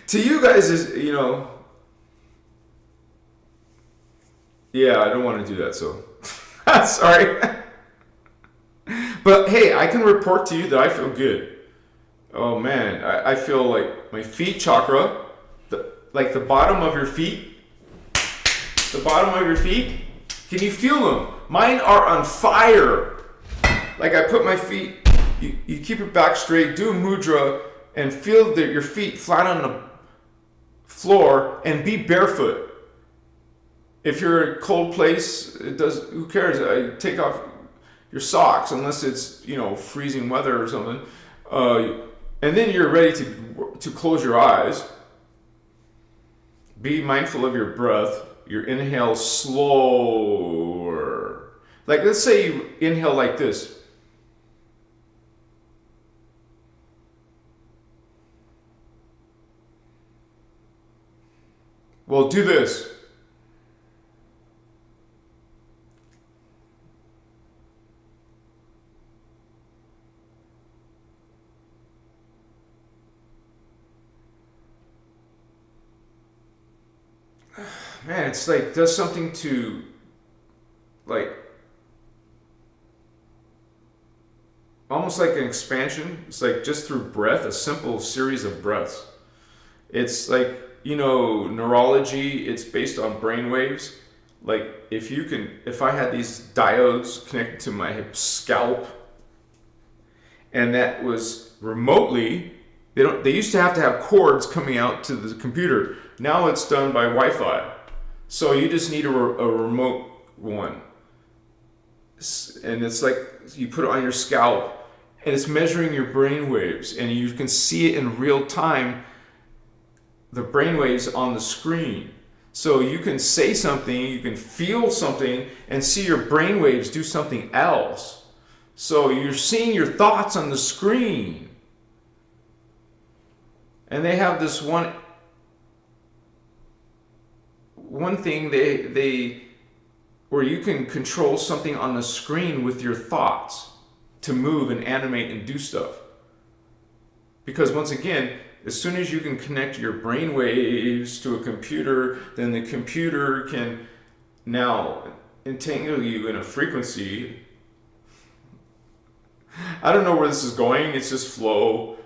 to you guys is, yeah, I don't want to do that, so sorry. But hey, I can report to you that I feel good. Oh man, I feel like my feet chakra, the bottom of your feet, can you feel them? Mine are on fire. Like I put my feet, you keep your back straight, do a mudra, and feel your feet flat on the floor, and be barefoot. If you're in a cold place, who cares? I take off your socks unless it's freezing weather or something, and then you're ready to close your eyes. Be mindful of your breath. Your inhale slower. Like, let's say you inhale like this. Well, do this. Man, it's like, does something to, like, almost like an expansion. It's like just through breath, a simple series of breaths. It's like, neurology, it's based on brain waves. Like, if I had these diodes connected to my scalp, and that was remotely, they used to have cords coming out to the computer. Now it's done by Wi-Fi. So you just need a remote one. And it's like, you put it on your scalp, and it's measuring your brain waves, and you can see it in real time, the brain waves on the screen. So you can say something, you can feel something, and see your brain waves do something else. So you're seeing your thoughts on the screen. And they have this one thing they where you can control something on the screen with your thoughts to move and animate and do stuff. Because once again, as soon as you can connect your brain waves to a computer, then the computer can now entangle you in a frequency. I don't know where this is going, it's just flow.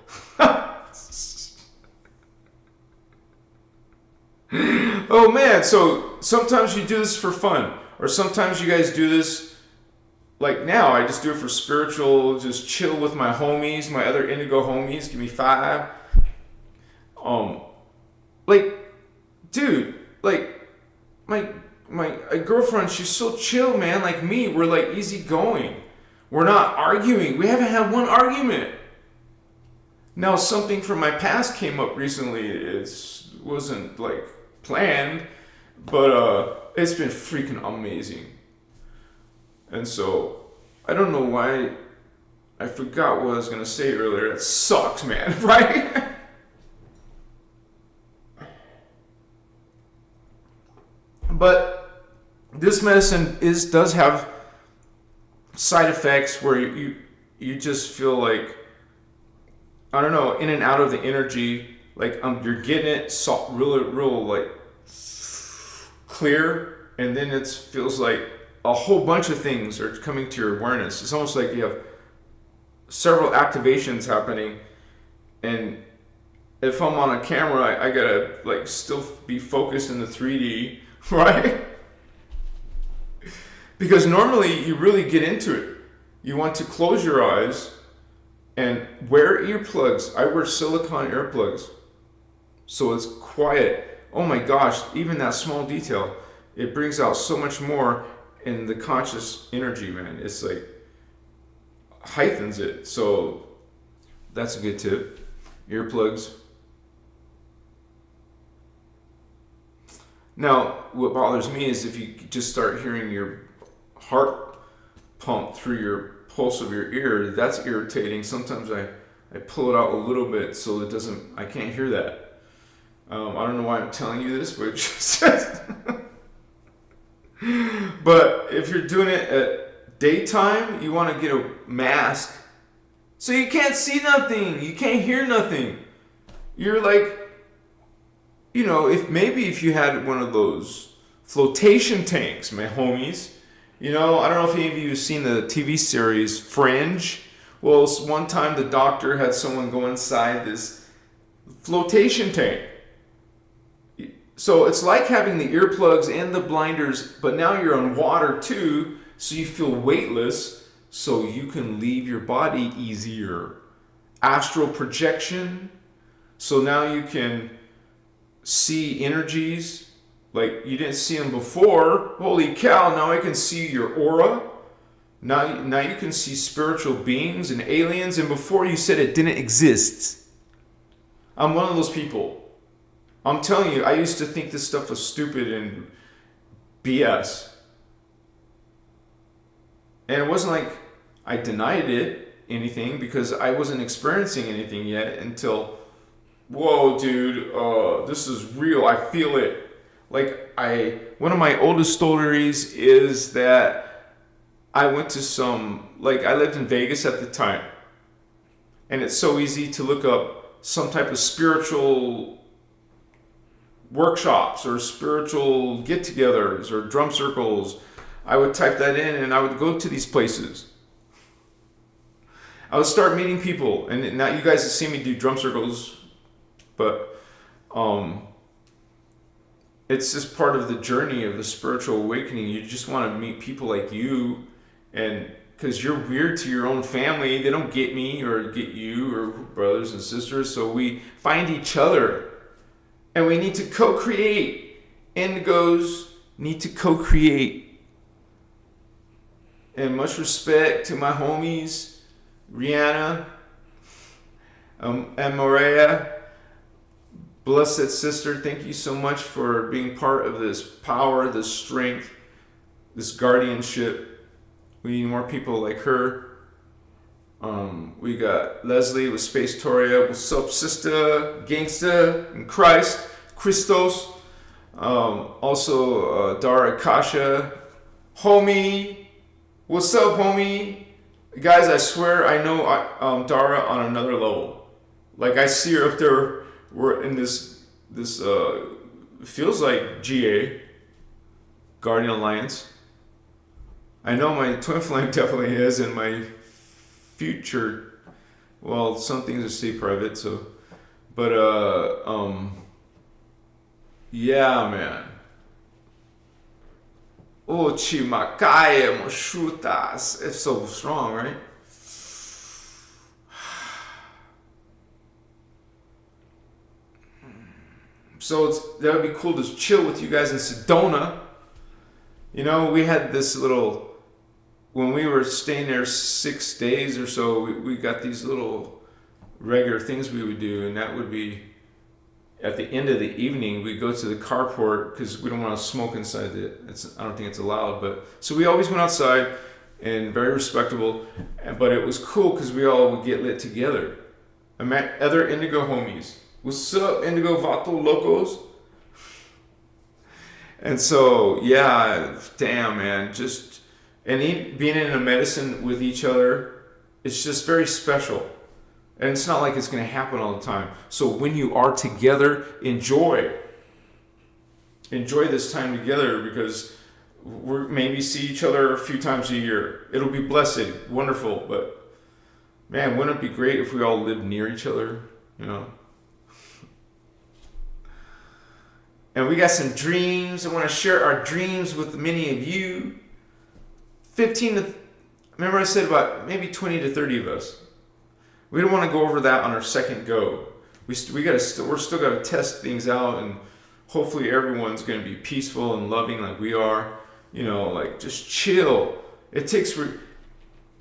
Oh man, so sometimes you do this for fun, or sometimes you guys do this, like now I just do it for spiritual, just chill with my homies, my other Indigo homies, give me 5. Like, dude, like, my girlfriend, she's so chill, man, like me, we're like easygoing. We're not arguing, we haven't had one argument. Now something from my past came up recently, it wasn't like planned, but it's been freaking amazing. And so I don't know why I forgot what I was gonna say earlier. It sucks, man, right? But this medicine does have side effects where you just feel like, I don't know, in and out of the energy. Like, you're getting it real like clear, and then it feels like a whole bunch of things are coming to your awareness. It's almost like you have several activations happening, and if I'm on a camera, I gotta like still be focused in the 3D, right? Because normally you really get into it. You want to close your eyes and wear earplugs. I wear silicone earplugs, so it's quiet. Oh my gosh, even that small detail, it brings out so much more in the conscious energy, man. It's like heightens it. So that's a good tip. Earplugs. Now, what bothers me is if you just start hearing your heart pump through your pulse of your ear, that's irritating. Sometimes I pull it out a little bit so I can't hear that. I don't know why I'm telling you this, but but if you're doing it at daytime, you want to get a mask so you can't see nothing, you can't hear nothing. You're like, if you had one of those flotation tanks, my homies, I don't know if any of you have seen the TV series Fringe. Well, one time the doctor had someone go inside this flotation tank. So it's like having the earplugs and the blinders, but now you're on water too, so you feel weightless, so you can leave your body easier. Astral projection, so now you can see energies like you didn't see them before. Holy cow, now I can see your aura. Now you can see spiritual beings and aliens, and before you said it didn't exist. I'm one of those people. I'm telling you, I used to think this stuff was stupid and BS. And it wasn't like I denied anything, because I wasn't experiencing anything yet until, whoa, dude, this is real. I feel it. Like, one of my oldest stories is that I went to I lived in Vegas at the time. And it's so easy to look up some type of spiritual workshops or spiritual get-togethers or drum circles. I would type that in and I would go to these places. I would start meeting people, and now you guys have seen me do drum circles, but it's just part of the journey of the spiritual awakening. You just want to meet people like you, and because you're weird to your own family, they don't get me or get you or brothers and sisters, so we find each other, and we need to co-create. Indigos need to co-create. And much respect to my homies, Rihanna, and Maria, blessed sister, thank you so much for being part of this power, this strength, this guardianship. We need more people like her. We got Leslie with Space Toria. What's up, sister? Gangsta in Christ. Christos. Also, Dara Kasha. Homie. What's up, homie? Guys, I swear I know Dara on another level. Like, I see her up there. We're in this feels like GA, Guardian Alliance. I know my twin flame definitely is, and my future, well, some things are stay private, so, but, yeah, man. Ochi makaye moshutas. It's so strong, right? So that would be cool to chill with you guys in Sedona. You know, we had this little, when we were staying there 6 days or so, we got these little regular things we would do, and that would be at the end of the evening, we go to the carport because we don't want to smoke inside I don't think it's allowed, but so we always went outside, and very respectable, but it was cool because we all would get lit together. I met other Indigo homies. What's up, Indigo Vato Locos? And so, yeah, damn, man, being in a medicine with each other, it's just very special. And it's not like it's going to happen all the time. So when you are together, enjoy this time together, because we're maybe see each other a few times a year. It'll be blessed, wonderful, but man, wouldn't it be great if we all lived near each other, you know? And we got some dreams. I want to share our dreams with many of you. Remember I said about maybe 20 to 30 of us. We don't want to go over that on our second go. We're still got to test things out, and hopefully everyone's going to be peaceful and loving like we are. You know, like just chill. It takes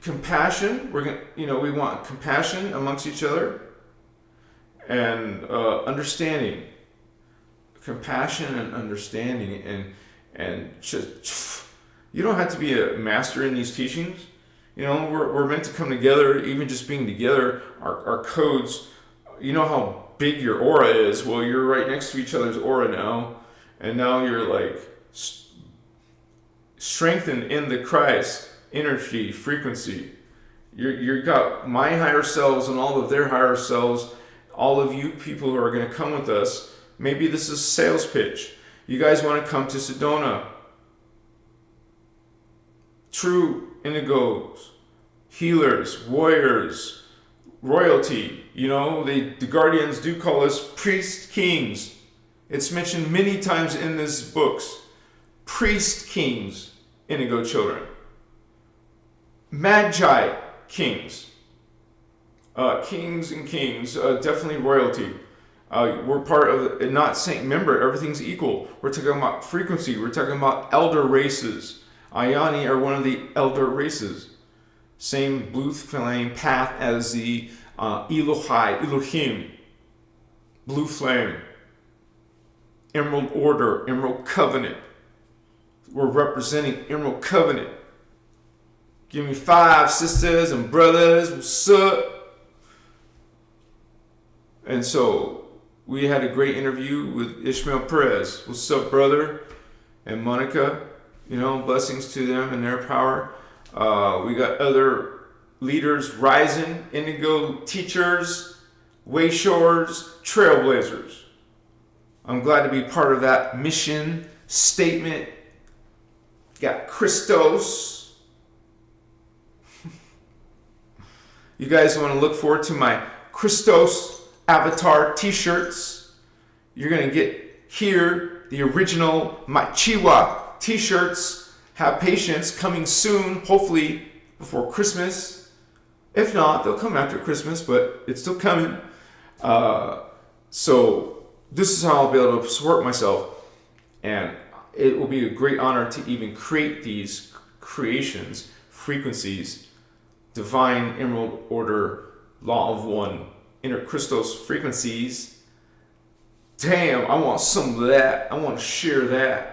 compassion. We want compassion amongst each other, and understanding. Compassion and understanding, and just, you don't have to be a master in these teachings. You know, we're meant to come together. Even just being together, our codes. You know how big your aura is. Well, you're right next to each other's aura now, and now you're like strengthened in the Christ energy frequency. You got my higher selves and all of their higher selves. All of you people who are going to come with us. Maybe this is a sales pitch. You guys want to come to Sedona. True Indigos, healers, warriors, royalty. You know, the Guardians do call us priest kings. It's mentioned many times in these books. Priest kings, Indigo Children. Magi kings. Kings and kings, definitely royalty. We're part of, not saying, remember, everything's equal. We're talking about frequency. We're talking about elder races. Ayani are one of the elder races. Same blue flame path as the Elohim, blue flame. Emerald Order, Emerald Covenant. We're representing Emerald Covenant. Give me 5 sisters and brothers. What's up? And so we had a great interview with Ishmael Perez. What's up, brother? And Monica. Blessings to them and their power. We got other leaders rising, Indigo teachers, Wayshores, trailblazers. I'm glad to be part of that mission statement. Got Christos. You guys want to look forward to my Christos avatar t-shirts. You're going to get here the original Machiwa t-shirts. Have patience, coming soon, hopefully before Christmas. If not, they'll come after Christmas, but it's still coming. So this is how I'll be able to support myself. And it will be a great honor to even create these creations, frequencies, divine emerald order, law of one, inner Christos frequencies. Damn, I want some of that. I want to share that.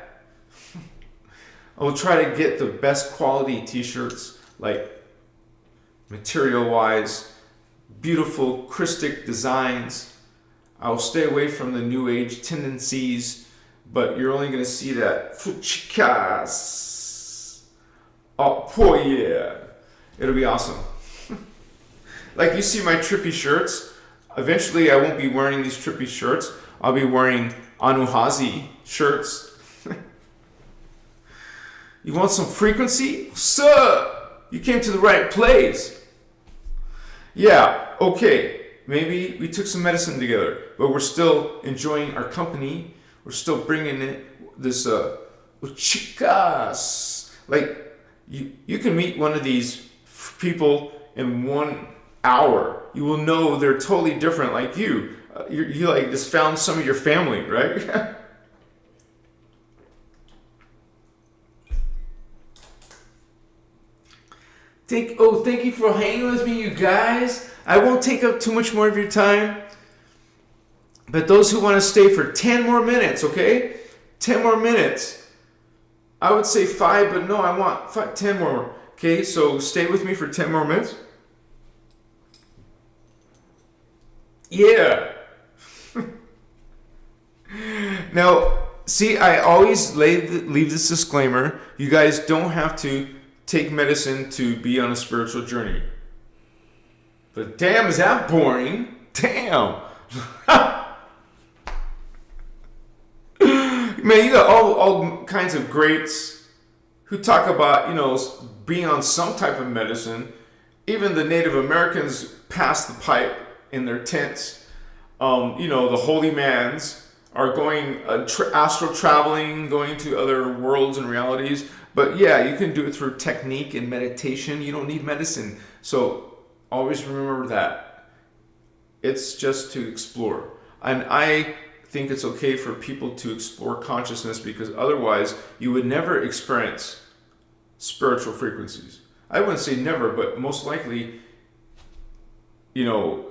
I will try to get the best quality t-shirts, like material-wise, beautiful Christic designs. I will stay away from the new age tendencies, but you're only going to see that fuchikas. Oh, boy, yeah. It'll be awesome. Like you see my trippy shirts. Eventually, I won't be wearing these trippy shirts. I'll be wearing Anuhazi shirts. You want some frequency? Sir, you came to the right place. Yeah, okay. Maybe we took some medicine together, but we're still enjoying our company. We're still bringing in this chicas. Like you can meet one of these people in 1 hour. You will know they're totally different, like you. You like just found some of your family, right? Thank you for hanging with me, you guys. I won't take up too much more of your time. But those who want to stay for 10 more minutes, okay? 10 more minutes. I would say 5, but no, I want 10 more. Okay, so stay with me for 10 more minutes. Yeah. Now, see, I always leave this disclaimer. You guys don't have to take medicine to be on a spiritual journey. But damn, is that boring? Damn. Man, you got all kinds of greats who talk about, being on some type of medicine. Even the Native Americans pass the pipe in their tents. The holy mans are going astral traveling, going to other worlds and realities. But yeah, you can do it through technique and meditation. You don't need medicine. So always remember that. It's just to explore. And I think it's okay for people to explore consciousness, because otherwise you would never experience spiritual frequencies. I wouldn't say never, but most likely, you're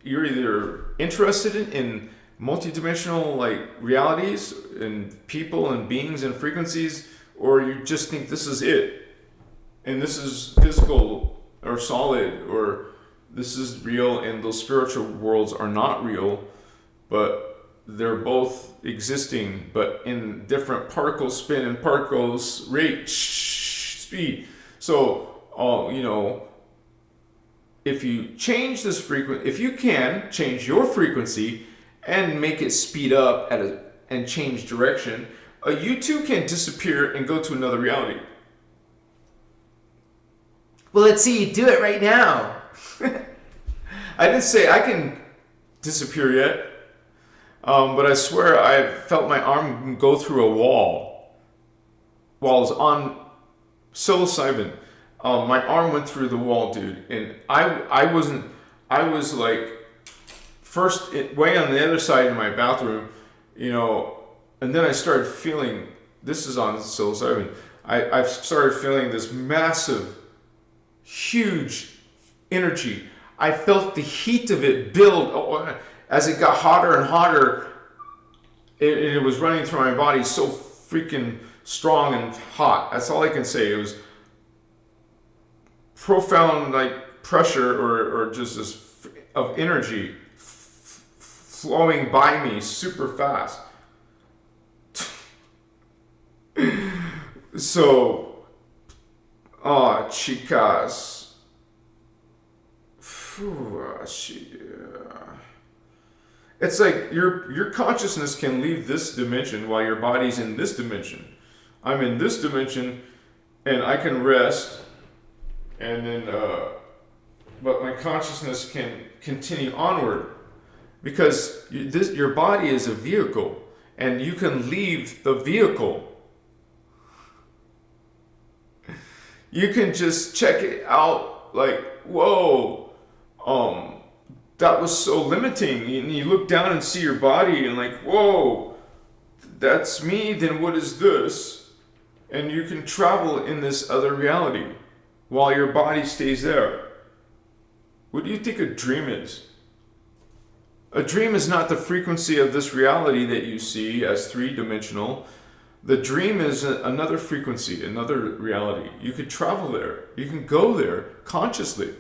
either interested in multidimensional realities and people and beings and frequencies, or you just think this is it, and this is physical or solid, or this is real and those spiritual worlds are not real, but they're both existing, but in different particle spin and particles rate speed. So if you change this frequency, if you can change your frequency and make it speed up and change direction, you too can disappear and go to another reality. Well, let's see you do it right now. I didn't say I can disappear yet, but I swear I felt my arm go through a wall while I was on psilocybin. My arm went through the wall, dude, and I was first way on the other side of my bathroom, and then I started feeling, this is on psilocybin, I started feeling this massive, huge energy. I felt the heat of it build as it got hotter and hotter. it was running through my body so freaking strong and hot. That's all I can say. It was profound, like pressure or just this of energy flowing by me super fast. So, oh, chicas. It's like your consciousness can leave this dimension while your body's in this dimension. I'm in this dimension, and I can rest, and then, but my consciousness can continue onward, because your body is a vehicle, and you can leave the vehicle. You can just check it out, like, whoa, that was so limiting. And you look down and see your body and like, whoa, that's me, then what is this? And you can travel in this other reality while your body stays there. What do you think a dream is? A dream is not the frequency of this reality that you see as three-dimensional. The dream is another frequency, another reality. You could travel there. You can go there consciously.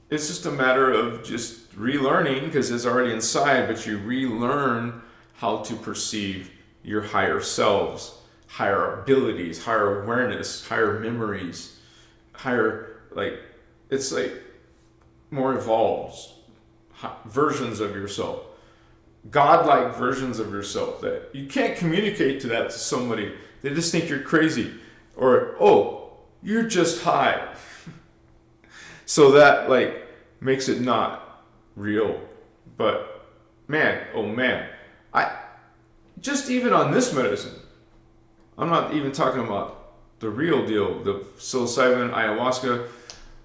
It's just a matter of just relearning, because it's already inside, but you relearn how to perceive your higher selves, higher abilities, higher awareness, higher memories, higher, like, it's like more evolved versions of yourself. Godlike versions of yourself that you can't communicate to that to somebody. They just think you're crazy, or, oh, you're just high. So that, like, makes it not real. But man, oh man, I just, even on this medicine, I'm not even talking about the real deal, the psilocybin, ayahuasca,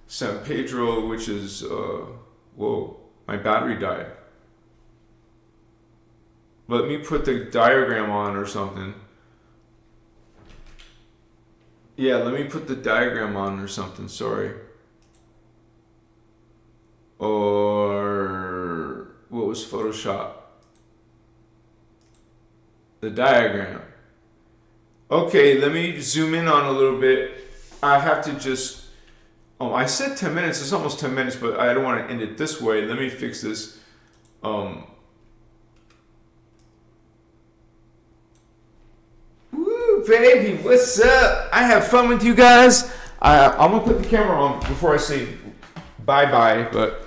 San Pedro, which is whoa, my battery died. Let me put the diagram on or something. Yeah, let me put the diagram on or something, sorry. Or what was Photoshop? The diagram. Okay, let me zoom in on a little bit. I have to just, oh, I said 10 minutes, it's almost 10 minutes, but I don't want to end it this way. Let me fix this. Woo, baby, what's up? I have fun with you guys. I'm gonna put the camera on before I say bye-bye, but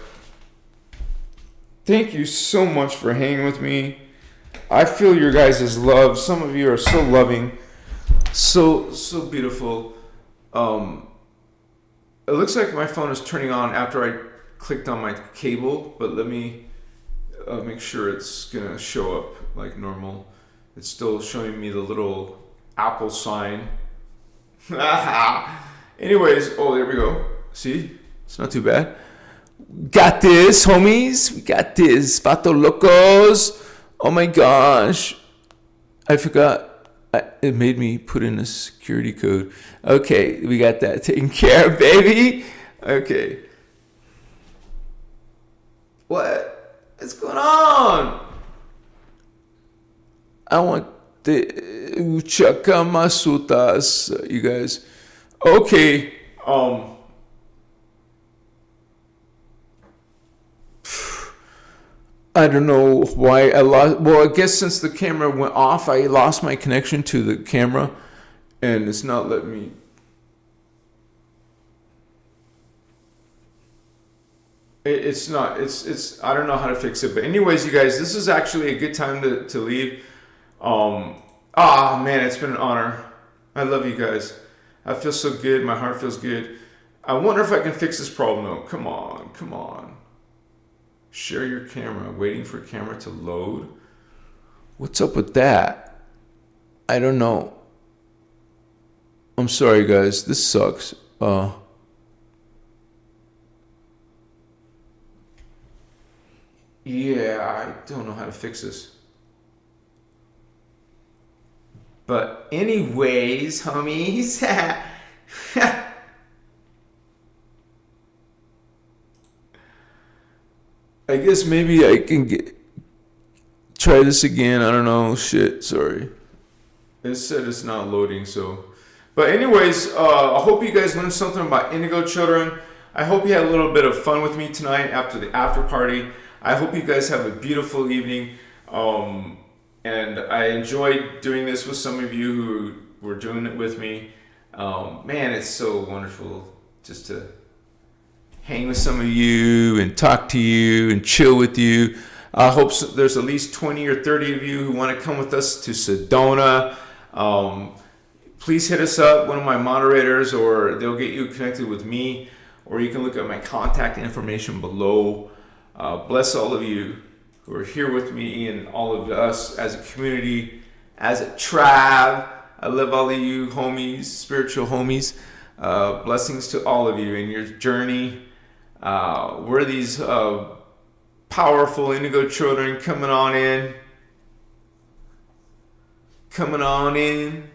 thank you so much for hanging with me. I feel your guys' love. Some of you are so loving, so beautiful. It looks like my phone is turning on after I clicked on my cable, but let me make sure it's gonna show up like normal. It's still showing me the little Apple sign. Anyways, oh, there we go. See? It's not too bad. Got this, homies. We got this. Vato locos. Oh my gosh. I forgot. It made me put in a security code. Okay, we got that taken care of, baby. Okay. What's going on? I want the Uchakamasutas, you guys. Okay. I don't know why I lost. Well, I guess since the camera went off, I lost my connection to the camera, and it's not letting me. It's not. It's. I don't know how to fix it. But anyways, you guys, this is actually a good time to leave. Man, it's been an honor. I love you guys. I feel so good. My heart feels good. I wonder if I can fix this problem though. Come on. Share your camera. Waiting for camera to load. What's up with that? I don't know. I'm sorry, guys. This sucks. Yeah, I don't know how to fix this. But anyways, homies. I guess maybe I can try this again. I don't know. Shit, sorry. It said it's not loading, so. But anyways, I hope you guys learned something about Indigo Children. I hope you had a little bit of fun with me tonight after the after party. I hope you guys have a beautiful evening. And I enjoyed doing this with some of you who were doing it with me. Man, it's so wonderful just to hang with some of you and talk to you and chill with you. I hope there's at least 20 or 30 of you who want to come with us to Sedona. Please hit us up, one of my moderators, or they'll get you connected with me, or you can look at my contact information below. Bless all of you who are here with me and all of us as a community, as a tribe. I love all of you homies, spiritual homies. Blessings to all of you in your journey. We're these powerful Indigo children coming on in. Coming on in.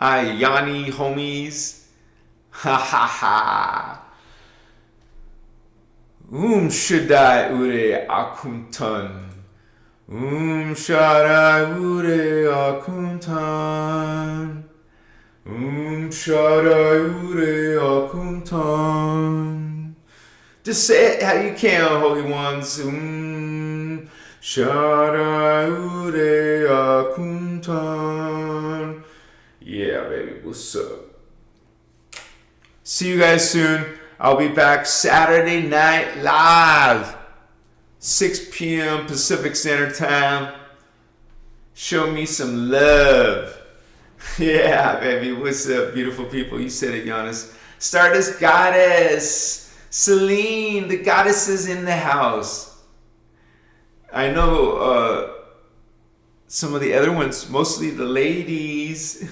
Ayani homies. Ha ha ha. Shaddai Ure Akuntan. Shaddai Ure Akuntan. Shaddai Ure Akuntan. Just say it how you can, holy ones. Shaddai Ure Akuntan. Yeah, baby, what's up? See you guys soon. I'll be back Saturday night live, 6 p.m. Pacific Standard Time. Show me some love. Yeah, baby, what's up, beautiful people? You said it, Giannis. Stardust Goddess. Celine, the goddess is in the house. I know some of the other ones, mostly the ladies.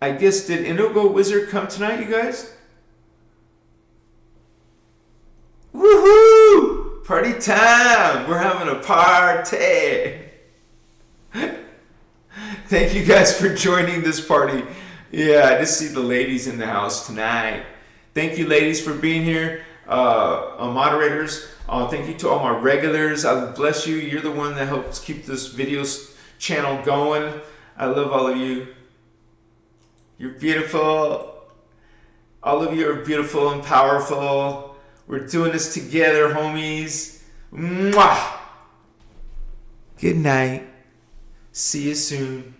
I guess, did Indigo Wizard come tonight, you guys? Woohoo! Party time! We're having a party! Thank you guys for joining this party. Yeah, I just see the ladies in the house tonight. Thank you, ladies, for being here. Moderators, thank you to all my regulars. I bless you. You're the one that helps keep this video channel going. I love all of you. You're beautiful. All of you are beautiful and powerful. We're doing this together, homies. Mwah! Good night. See you soon.